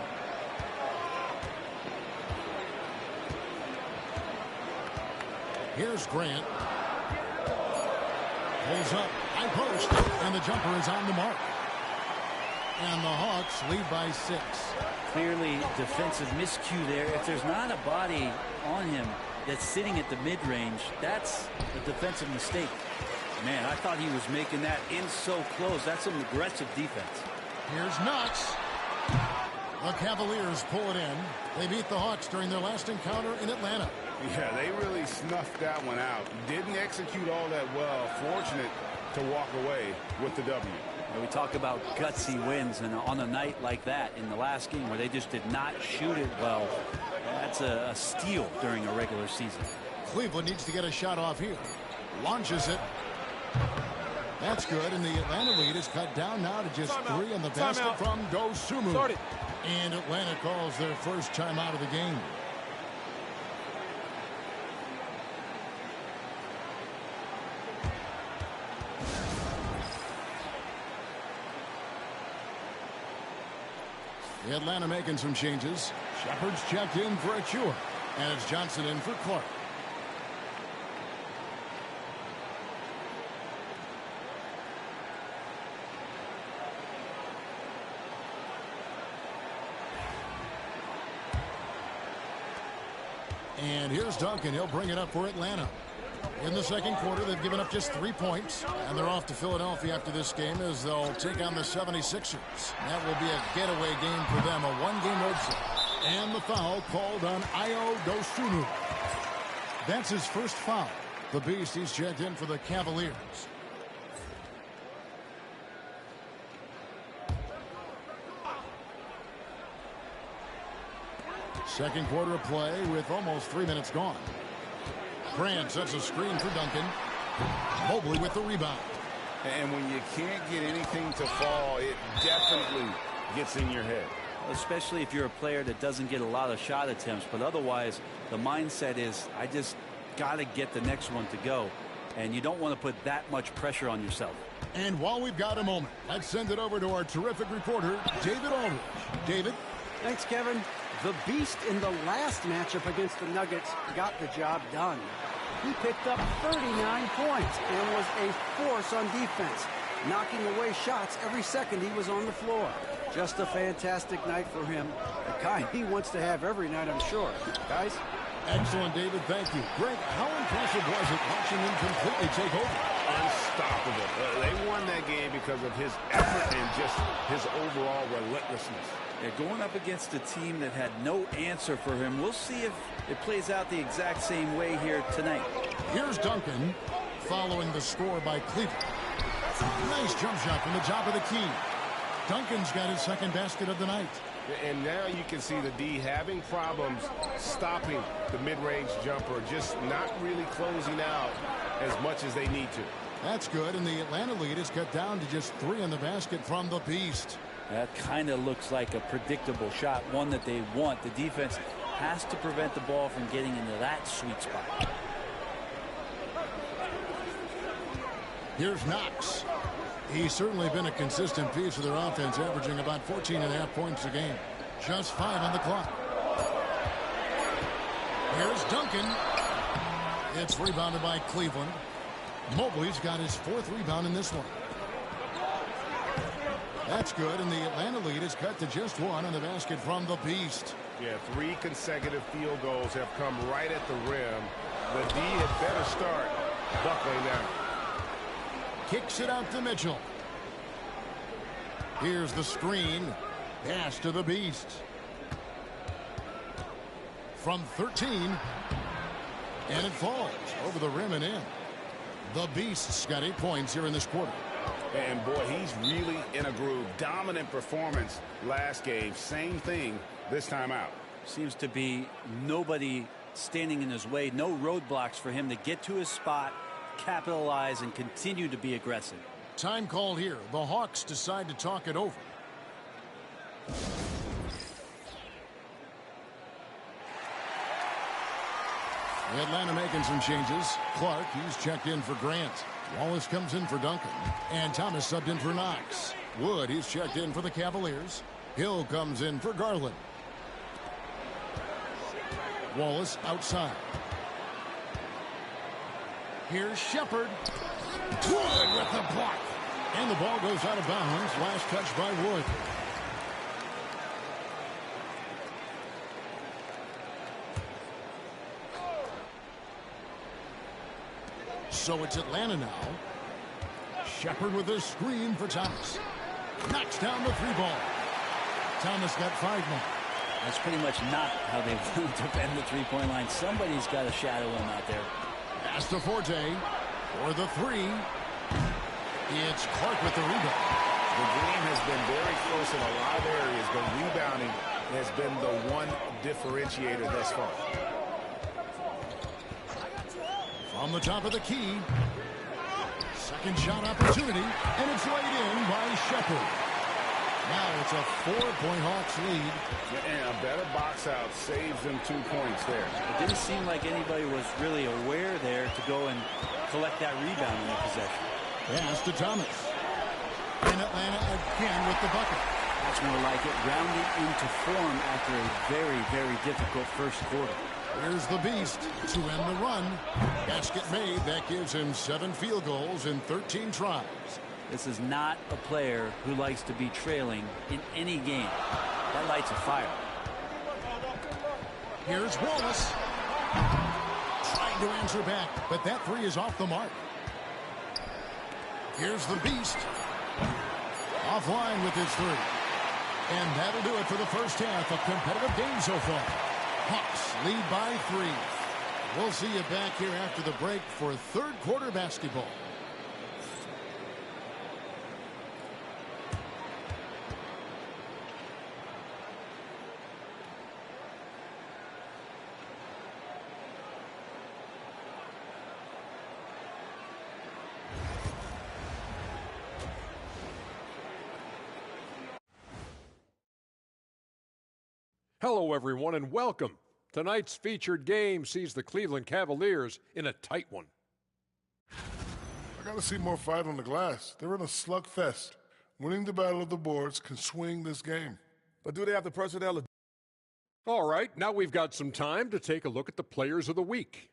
Here's Grant. Pulls up, high post, and the jumper is on the mark. And the Hawks lead by 6. Clearly defensive miscue there. If there's not a body on him that's sitting at the mid-range, that's a defensive mistake. Man, I thought he was making that in so close. That's some aggressive defense. Here's Knox. The Cavaliers pull it in. They beat the Hawks during their last encounter in Atlanta. Yeah, they really snuffed that one out. Didn't execute all that well. Fortunate to walk away with the W. We talk about gutsy wins, and on a night like that in the last game where they just did not shoot it well, that's a steal during a regular season. Cleveland needs to get a shot off here. Launches it. That's good, and the Atlanta lead is cut down now to just 3 on the basket from Dosunmu. And Atlanta calls their first timeout of the game. Atlanta making some changes. Shepard's checked in for Achiuwa. And it's Johnson in for Clark. And here's Duncan. He'll bring it up for Atlanta. In the second quarter, they've given up just 3 points. And they're off to Philadelphia after this game as they'll take on the 76ers. That will be a getaway game for them, a 1-game road trip. And the foul called on Ayo Dosunmu. That's his first foul. The Beast, he's checked in for the Cavaliers. Second quarter of play with almost 3 minutes gone. Grant sets a screen for Duncan. Mobley with the rebound. And when you can't get anything to fall, it definitely gets in your head. Especially if you're a player that doesn't get a lot of shot attempts, but otherwise the mindset is I just got to get the next one to go, and you don't want to put that much pressure on yourself. And while we've got a moment, let's send it over to our terrific reporter, David Aldridge. David? Thanks, Kevin. The Beast in the last matchup against the Nuggets got the job done. He picked up 39 points and was a force on defense, knocking away shots every second he was on the floor. Just a fantastic night for him, the kind he wants to have every night, I'm sure. Guys? Excellent, David. Thank you. Greg, how impressive was it watching him completely take over? Unstoppable. They won that game because of his effort and just his overall relentlessness. Yeah, going up against a team that had no answer for him. We'll see if it plays out the exact same way here tonight. Here's Duncan following the score by Cleveland. Nice jump shot from the top of the key. Duncan's got his second basket of the night. And now you can see the D having problems stopping the mid-range jumper, just not really closing out as much as they need to. That's good, and the Atlanta lead is cut down to just 3 in the basket from the Beast. That kind of looks like a predictable shot, one that they want. The defense has to prevent the ball from getting into that sweet spot. Here's Knox. He's certainly been a consistent piece of their offense, averaging about 14.5 points a game. Just 5 on the clock. Here's Duncan. It's rebounded by Cleveland. Mobley's got his 4th rebound in this one. That's good, and the Atlanta lead is cut to just 1 on the basket from the Beast. Yeah, 3 consecutive field goals have come right at the rim. The D had better start buckling down. Kicks it out to Mitchell. Here's the screen. Pass to the Beast. From 13. And it falls over the rim and in. The Beast's got 8 points here in this quarter. And boy, he's really in a groove. Dominant performance last game. Same thing this time out. Seems to be nobody standing in his way. No roadblocks for him to get to his spot, capitalize, and continue to be aggressive. Time called here. The Hawks decide to talk it over. Atlanta making some changes. Clark, he's checked in for Grant. Wallace comes in for Duncan. And Thomas subbed in for Knox. Wood, he's checked in for the Cavaliers. Hill comes in for Garland. Wallace outside. Here's Shepard. Wood with the block. And the ball goes out of bounds. Last touch by Wood. So it's Atlanta now. Shepard with a screen for Thomas. Knocks down the 3-ball. Thomas got 5 now. That's pretty much not how they defend the three-point line. Somebody's got to shadow him out there. Pass to Forte for the 3. It's Clark with the rebound. The game has been very close in a lot of areas, but rebounding has been the one differentiator thus far. From the top of the key. Second shot opportunity, and it's laid in by Shepard. Now it's a 4-point Hawks lead. And a better box out saves them 2 points there. It didn't seem like anybody was really aware there to go and collect that rebound in the possession. Pass to Thomas. And Atlanta again with the bucket. That's more like it, rounding into form after a very, very difficult first quarter. Here's the Beast to end the run. Basket made. That gives him 7 field goals in 13 tries. This is not a player who likes to be trailing in any game. That lights a fire. Here's Wallace. Trying to answer back, but that 3 is off the mark. Here's the Beast. Offline with his 3. And that'll do it for the first half. A competitive game so far. Hawks lead by 3. We'll see you back here after the break for third quarter basketball. Hello, everyone, and welcome. Tonight's featured game sees the Cleveland Cavaliers in a tight one. I got to see more fight on the glass. They're in a slugfest. Winning the battle of the boards can swing this game. But do they have the personnel to... All right, now we've got some time to take a look at the players of the week.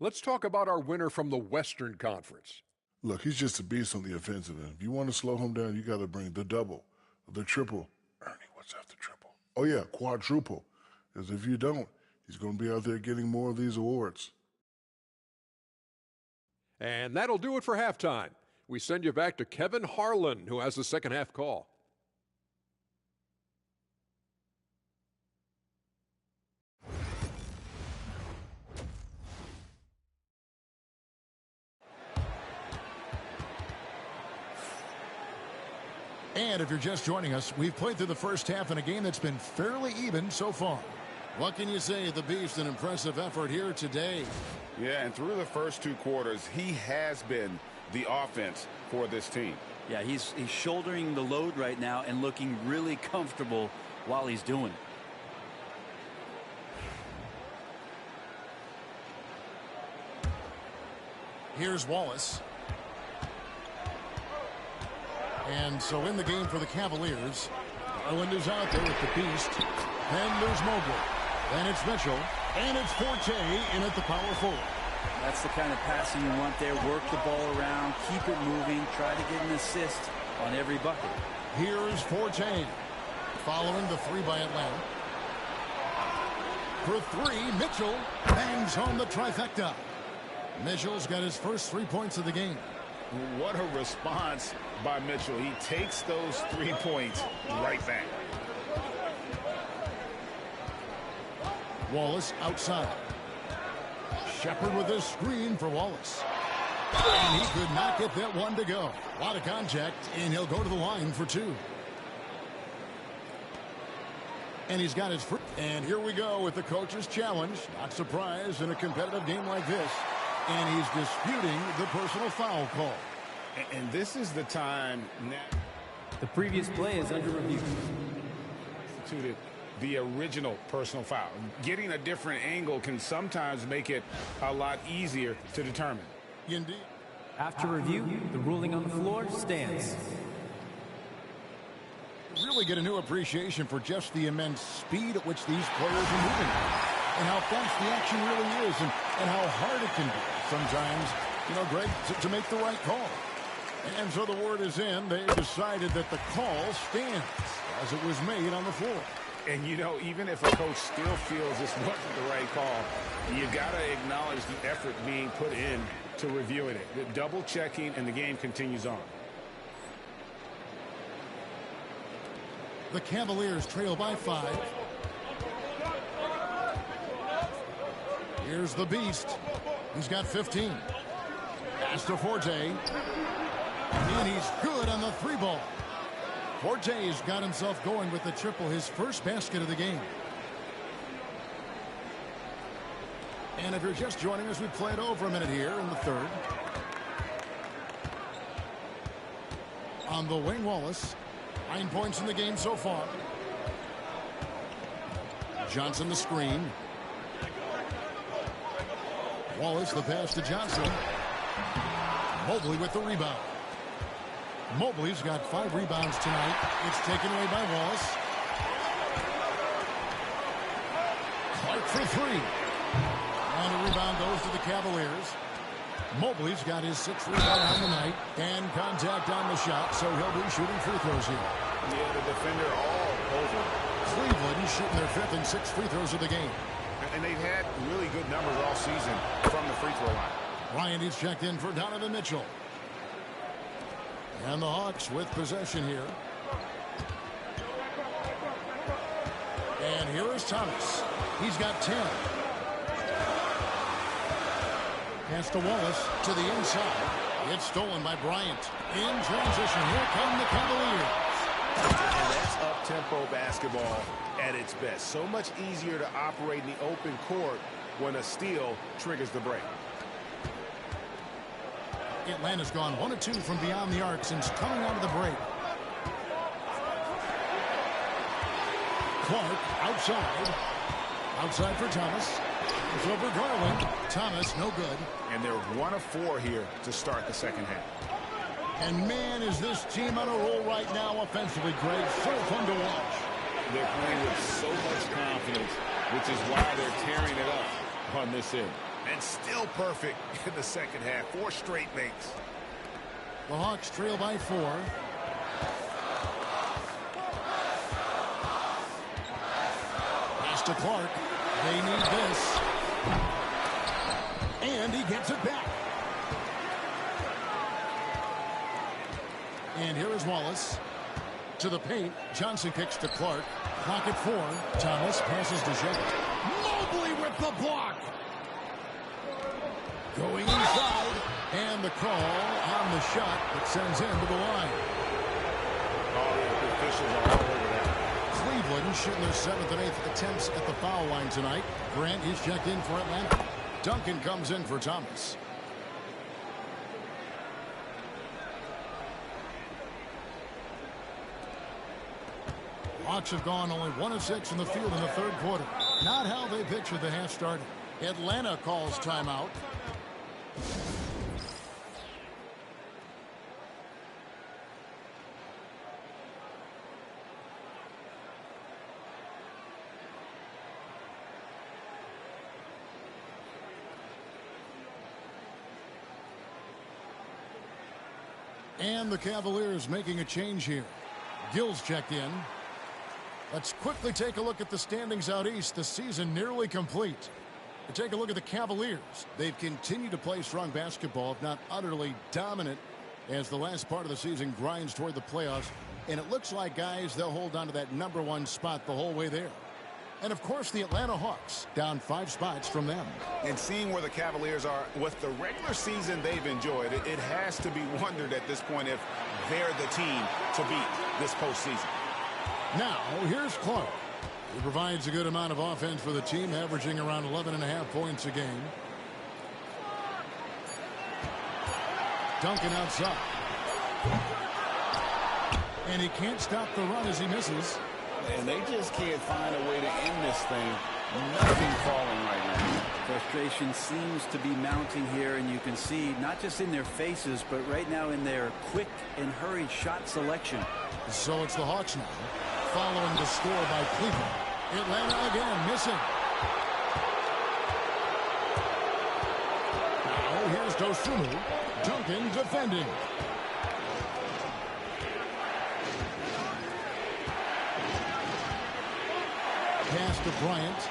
Let's talk about our winner from the Western Conference. Look, he's just a beast on the offensive end. If you want to slow him down, you got to bring the double, the triple. Ernie, what's after triple? Oh, yeah, quadruple. Because if you don't, he's going to be out there getting more of these awards. And that'll do it for halftime. We send you back to Kevin Harlan, who has the second half call. And if you're just joining us, we've played through the first half in a game that's been fairly even so far. What can you say? The Beast, an impressive effort here today. Yeah, and through the first 2 quarters, he has been the offense for this team. Yeah, he's shouldering the load right now and looking really comfortable while he's doing it. Here's Wallace. And so in the game for the Cavaliers, Garland is out there with the Beast. Then there's Mobley. Then it's Mitchell. And it's Forte in at the power forward. That's the kind of passing you want there. Work the ball around, keep it moving, try to get an assist on every bucket. Here's Forte. Following the 3 by Atlanta. For 3, Mitchell bangs home the trifecta. Mitchell's got his first 3 points of the game. What a response by Mitchell. He takes those 3 points right back. Wallace outside. Shepard with a screen for Wallace. And he could not get that one to go. A lot of contact, and he'll go to the line for 2. And he's got his first. And here we go with the coach's challenge. Not surprised in a competitive game like this. And he's disputing the personal foul call. And this is the time now. The previous play is under review. Substituted the original personal foul. Getting a different angle can sometimes make it a lot easier to determine. Indeed. After review, the ruling on the floor stands. Really get a new appreciation for just the immense speed at which these players are moving. And how fast the action really is, and how hard it can be sometimes, Greg, to make the right call. And so the word is in. They've decided that the call stands as it was made on the floor. And, even if a coach still feels this wasn't the right call, you got to acknowledge the effort being put in to reviewing it. The double checking, and the game continues on. The Cavaliers trail by 5. Here's the Beast. He's got 15. Pass to Forte. And he's good on the 3 ball. Forte's got himself going with the triple, his first basket of the game. And if you're just joining us, we played over a minute here in the 3rd. On the wing, Wallace. 9 points in the game so far. Johnson the screen. Wallace the pass to Johnson. Mobley with the rebound. Mobley's got 5 rebounds tonight. It's taken away by Wallace. Clark for 3. And the rebound goes to the Cavaliers. Mobley's got his 6th rebound on the night. And contact on the shot, so he'll be shooting free throws here. Yeah, the defender all over. Cleveland shooting their 5th and 6th free throws of the game. And they've had really good numbers all season from the free throw line. Bryant is checked in for Donovan Mitchell. And the Hawks with possession here. And here is Thomas. He's got 10. Pass to Wallace to the inside. It's stolen by Bryant. In transition, here come the Cavaliers. And that's up-tempo basketball at its best. So much easier to operate in the open court when a steal triggers the break. Atlanta's gone 1 of 2 from beyond the arc since coming out of the break. Clark outside. Outside for Thomas. It's over Garland. Thomas, no good. And they're 1 of 4 here to start the second half. And man, is this team on a roll right now offensively, Greg. So fun to watch. They're playing with so much confidence, which is why they're tearing it up on this end. And still perfect in the second half. 4 straight makes. The Hawks trail by 4. Pass to Clark. They need this. And he gets it back. And here is Wallace. To the paint. Johnson kicks to Clark. Clock at 4. Thomas passes to Jokic. Mobley with the block. Going inside. And the call on the shot that sends him to the line. The officials are all over that. Cleveland shooting their 7th and 8th attempts at the foul line tonight. Grant is checked in for Atlanta. Duncan comes in for Thomas. Hawks have gone only 1 of 6 in the field in the third quarter. Not how they pictured the half started. Atlanta calls timeout. And the Cavaliers making a change here. Gill's checked in. Let's quickly take a look at the standings out east. The season nearly complete. Take a look at the Cavaliers. They've continued to play strong basketball, if not utterly dominant, as the last part of the season grinds toward the playoffs. And it looks like, guys, they'll hold on to that #1 spot the whole way there. And, of course, the Atlanta Hawks down 5 spots from them. And seeing where the Cavaliers are with the regular season they've enjoyed, it has to be wondered at this point if they're the team to beat this postseason. Now, here's Clark. He provides a good amount of offense for the team, averaging around 11.5 points a game. Duncan outside. And he can't stop the run as he misses. And they just can't find a way to end this thing. Nothing falling right now. Frustration seems to be mounting here, and you can see not just in their faces, but right now in their quick and hurried shot selection. So it's the Hawks now, following the score by Cleveland. Atlanta again missing. Now here's Dosunmu. Duncan defending. Pass to Bryant.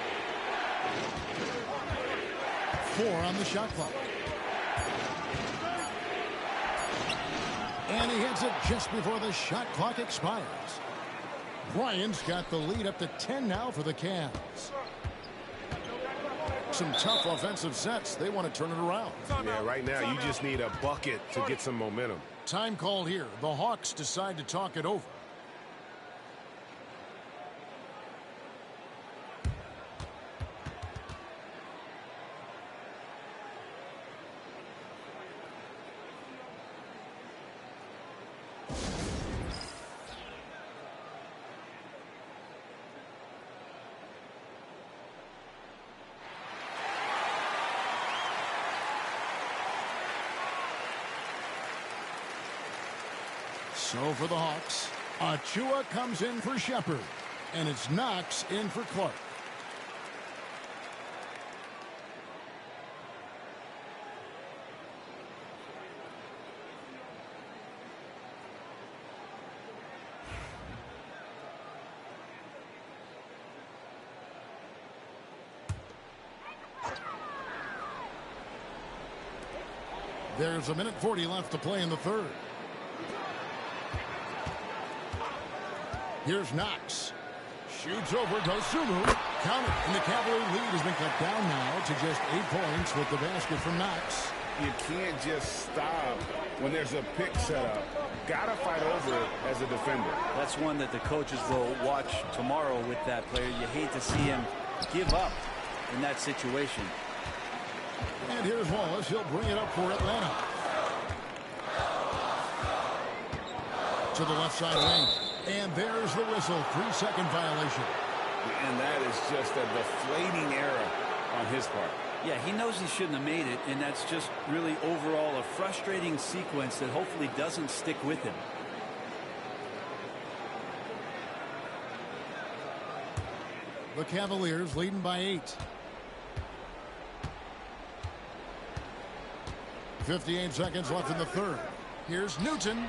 4 on the shot clock. And he hits it just before the shot clock expires. Bryant's got the lead up to 10 now for the Cavs. Some tough offensive sets. They want to turn it around. Yeah, right now you just need a bucket to get some momentum. Time called here. The Hawks decide to talk it over. So for the Hawks, Achua comes in for Shepard, and it's Knox in for Clark. There's 1:40 left to play in the third. Here's Knox. Shoots over Dosunmu. Count it. And the Cavalier lead has been cut down now to just 8 points with the basket from Knox. You can't just stop when there's a pick set up. Gotta fight over it as a defender. That's one that the coaches will watch tomorrow with that player. You hate to see him give up in that situation. And here's Wallace. He'll bring it up for Atlanta. To the left side lane. And there's the whistle. 3-second violation. And that is just a deflating error on his part. Yeah, he knows he shouldn't have made it, and that's just really overall a frustrating sequence that hopefully doesn't stick with him. The Cavaliers leading by 8. 58 seconds left in the third. Here's Newton.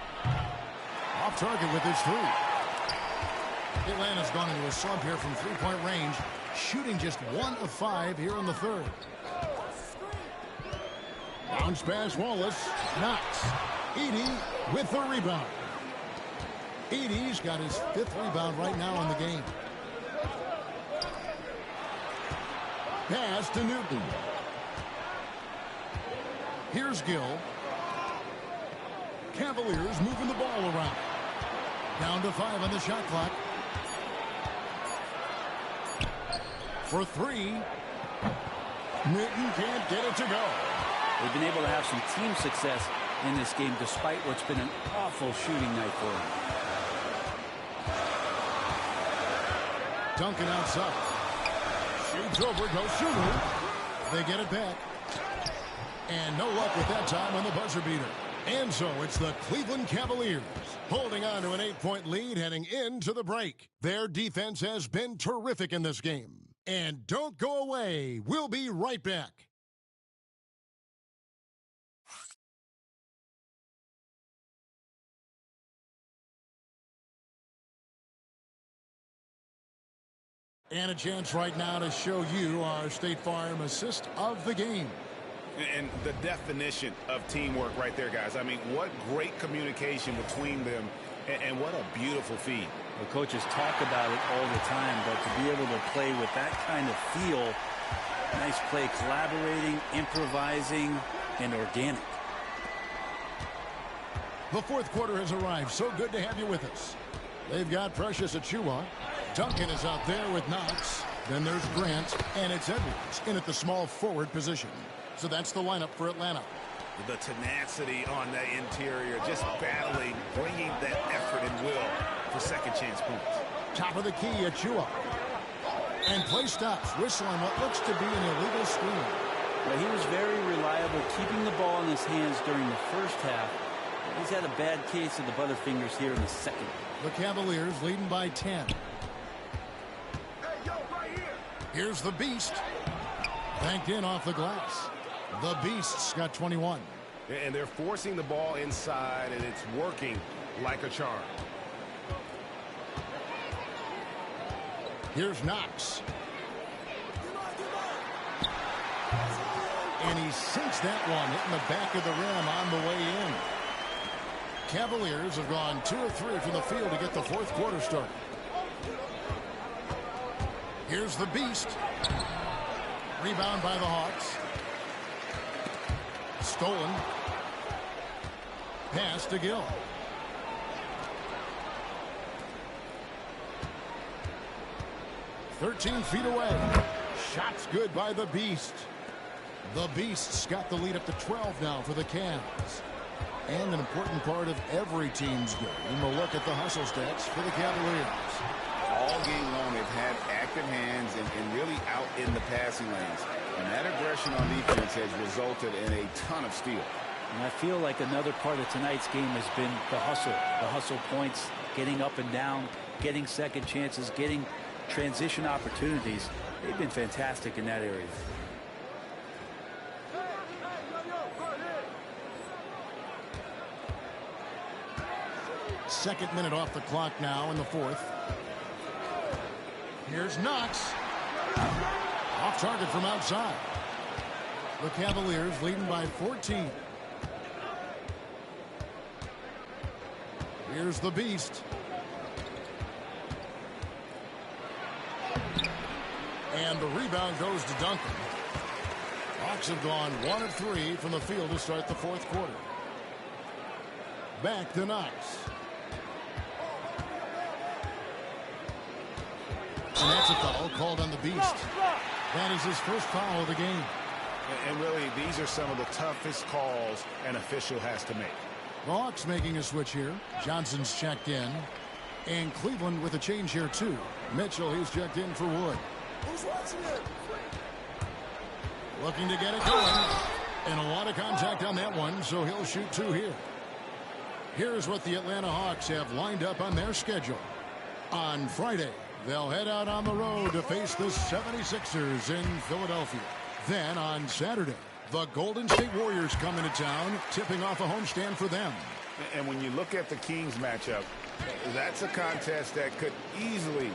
Off target with his three. Atlanta's gone into a slump here from three-point range, shooting just 1 of 5 here in the third. Bounce pass, Wallace. Knox. Edey with the rebound. Edey's got his 5th rebound right now in the game. Pass to Newton. Here's Gill. Cavaliers moving the ball around. Down to 5 on the shot clock. For 3. Newton can't get it to go. They've been able to have some team success in this game despite what's been an awful shooting night for them. Duncan outside. Shoots over, goes shooter. They get it back. And no luck with that time on the buzzer beater. And so it's the Cleveland Cavaliers holding on to an 8-point lead heading into the break. Their defense has been terrific in this game. And don't go away. We'll be right back. And a chance right now to show you our State Farm assist of the game. And the definition of teamwork right there, guys. I mean, what great communication between them, and what a beautiful feed. The coaches talk about it all the time, but to be able to play with that kind of feel, nice play, collaborating, improvising, and organic. The fourth quarter has arrived. So good to have you with us. They've got Precious Achiuwa. Duncan is out there with Knox. Then there's Grant, and it's Edwards in at the small forward position. So that's the lineup for Atlanta. The tenacity on the interior, just battling, bringing that effort and will for second chance points. Top of the key, Achiuwa. And play stops, whistling what looks to be an illegal screen. Well, he was very reliable, keeping the ball in his hands during the first half. He's had a bad case of the butterfingers here in the second. The Cavaliers leading by 10. Here's the Beast. Banked in off the glass. The Beast's got 21. And they're forcing the ball inside, and it's working like a charm. Here's Knox. And he sinks that one, hitting the back of the rim on the way in. Cavaliers have gone 2 of 3 from the field to get the fourth quarter started. Here's the Beast. Rebound by the Hawks. Stolen. Pass to Gill. "13 feet away. Shots good by the Beast. The Beast's got the lead up to 12 now for the Cavs. And an important part of every team's game. We'll look at the hustle stats for the Cavaliers. All game long, they've had active hands and really out in the passing lanes. And that aggression on defense has resulted in a ton of steals. And I feel like another part of tonight's game has been the hustle points, getting up and down, getting second chances, getting transition opportunities. They've been fantastic in that area. Second minute off the clock now in the fourth. Here's Knox. Off target from outside. The Cavaliers leading by 14. Here's the Beast. And the rebound goes to Duncan. Hawks have gone 1 of 3 from the field to start the fourth quarter. Back to Knox. And that's a foul called on the Beast. That is his first foul of the game. And really, these are some of the toughest calls an official has to make. The Hawks making a switch here. Johnson's checked in. And Cleveland with a change here, too. Mitchell, he's checked in for Wood. Who's watching it? Looking to get it going. And a lot of contact on that one, so he'll shoot 2 here. Here's what the Atlanta Hawks have lined up on their schedule. On Friday, they'll head out on the road to face the 76ers in Philadelphia. Then on Saturday, The Golden State Warriors come into town, tipping off a homestand for them. And when you look at the Kings matchup, that's a contest that could easily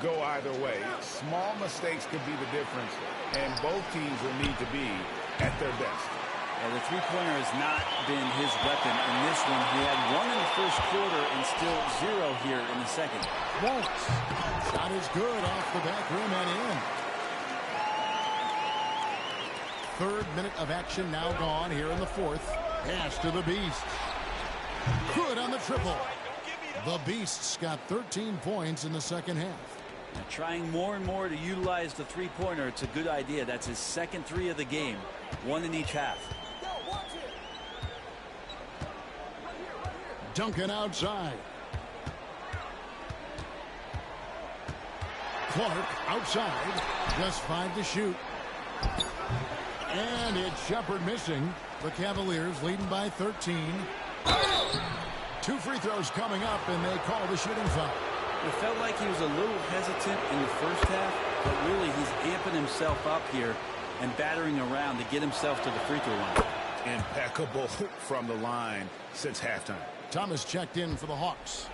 go either way. Small mistakes could be the difference, and both teams will need to be at their best. The three-pointer has not been his weapon in this one. He had one in the first quarter and still 0 here in the second. Waltz. Shot is good off the back rim and in. Third minute of action now gone here in the fourth. Pass to the Beast. Good on the triple. The Beasts got 13 points in the second half. Now trying more and more to utilize the three-pointer. It's a good idea. That's his second 3 of the game. 1 in each half. Duncan outside. Clark outside. Just 5 to shoot. And it's Shepard missing. The Cavaliers leading by 13. 2 free throws coming up, and they call the shooting foul. It felt like he was a little hesitant in the first half, but really he's amping himself up here and battering around to get himself to the free throw line. Impeccable from the line since halftime. Thomas checked in for the Hawks.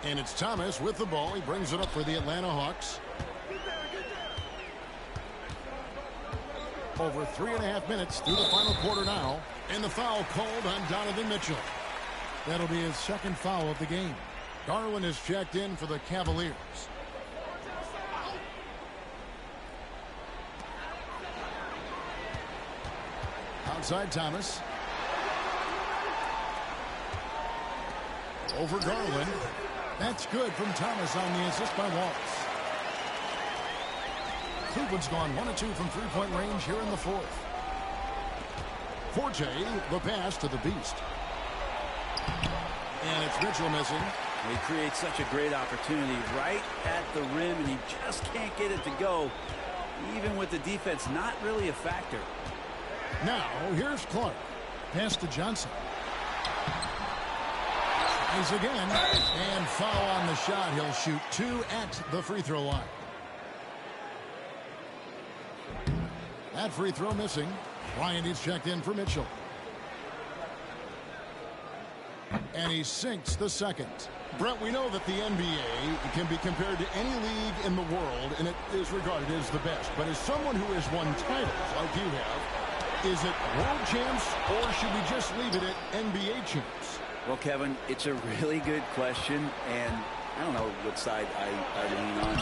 And it's Thomas with the ball. He brings it up for the Atlanta Hawks. Over 3.5 minutes through the final quarter now. And the foul called on Donovan Mitchell. That'll be his second foul of the game. Garland is checked in for the Cavaliers. Outside Thomas. Over Garland. That's good from Thomas on the assist by Waltz. Cleveland's gone 1 of 2 from three-point range here in the fourth. Forte, the pass to the Beast. And it's Mitchell missing. He creates such a great opportunity right at the rim, and he just can't get it to go. Even with the defense not really a factor. Now, here's Clark. Pass to Johnson. Tries again. And foul on the shot. He'll shoot 2 at the free throw line. That free throw missing. Bryant is checked in for Mitchell. And he sinks the second. Brett, we know that the NBA can be compared to any league in the world, and it is regarded as the best. But as someone who has won titles like you have, is it world champs, or should we just leave it at NBA champs? Well, Kevin, it's a really good question, and I don't know what side I lean on.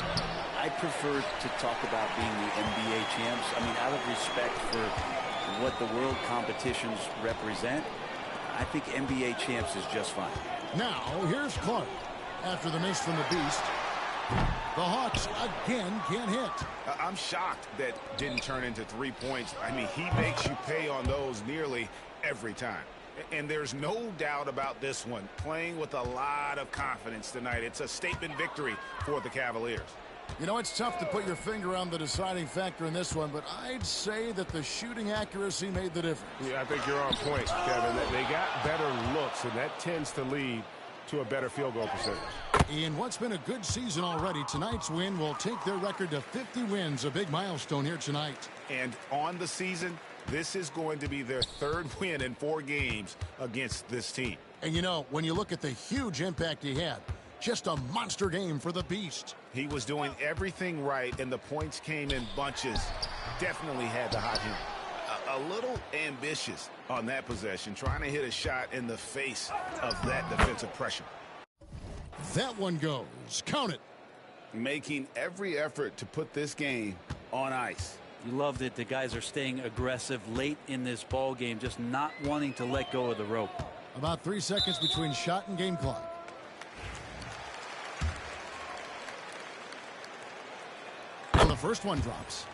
I prefer to talk about being the NBA champs. I mean, out of respect for what the world competitions represent, I think NBA champs is just fine. Now, here's Clark. After the miss from the Beast, the Hawks again can't hit. I'm shocked that didn't turn into 3 points. I mean, he makes you pay on those nearly every time. And there's no doubt about this one. Playing with a lot of confidence tonight. It's a statement victory for the Cavaliers. You know, it's tough to put your finger on the deciding factor in this one, but I'd say that the shooting accuracy made the difference. Yeah, I think you're on point, Kevin. They got better looks, and that tends to lead to a better field goal percentage. In what's been a good season already, tonight's win will take their record to 50 wins, a big milestone here tonight. And on the season, this is going to be their 3rd win in 4 games against this team. And you know, when you look at the huge impact he had, just a monster game for the Beast. He was doing everything right, and the points came in bunches. Definitely had the hot hand. A little ambitious on that possession, trying to hit a shot in the face of that defensive pressure. That one goes. Count it. Making every effort to put this game on ice. You loved it. The guys are staying aggressive late in this ball game, just not wanting to let go of the rope. About 3 seconds between shot and game clock. And the first one drops.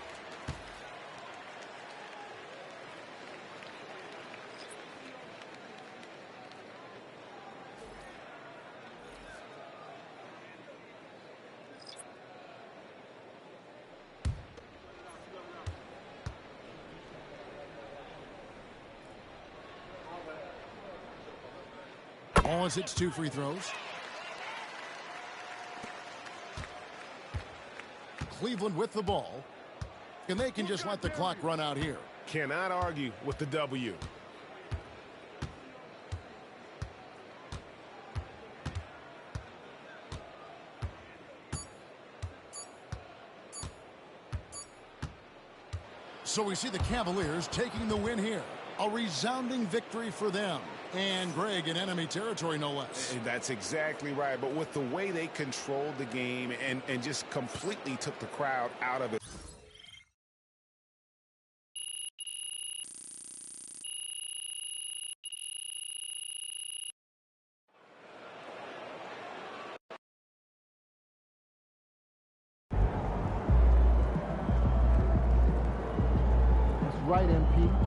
Wallace hits 2 free throws. Cleveland with the ball. And they can just let the clock run out here. Cannot argue with the W. So we see the Cavaliers taking the win here. A resounding victory for them. And, Greg, in enemy territory, no less. That's exactly right. But with the way they controlled the game and just completely took the crowd out of it. That's right, MP.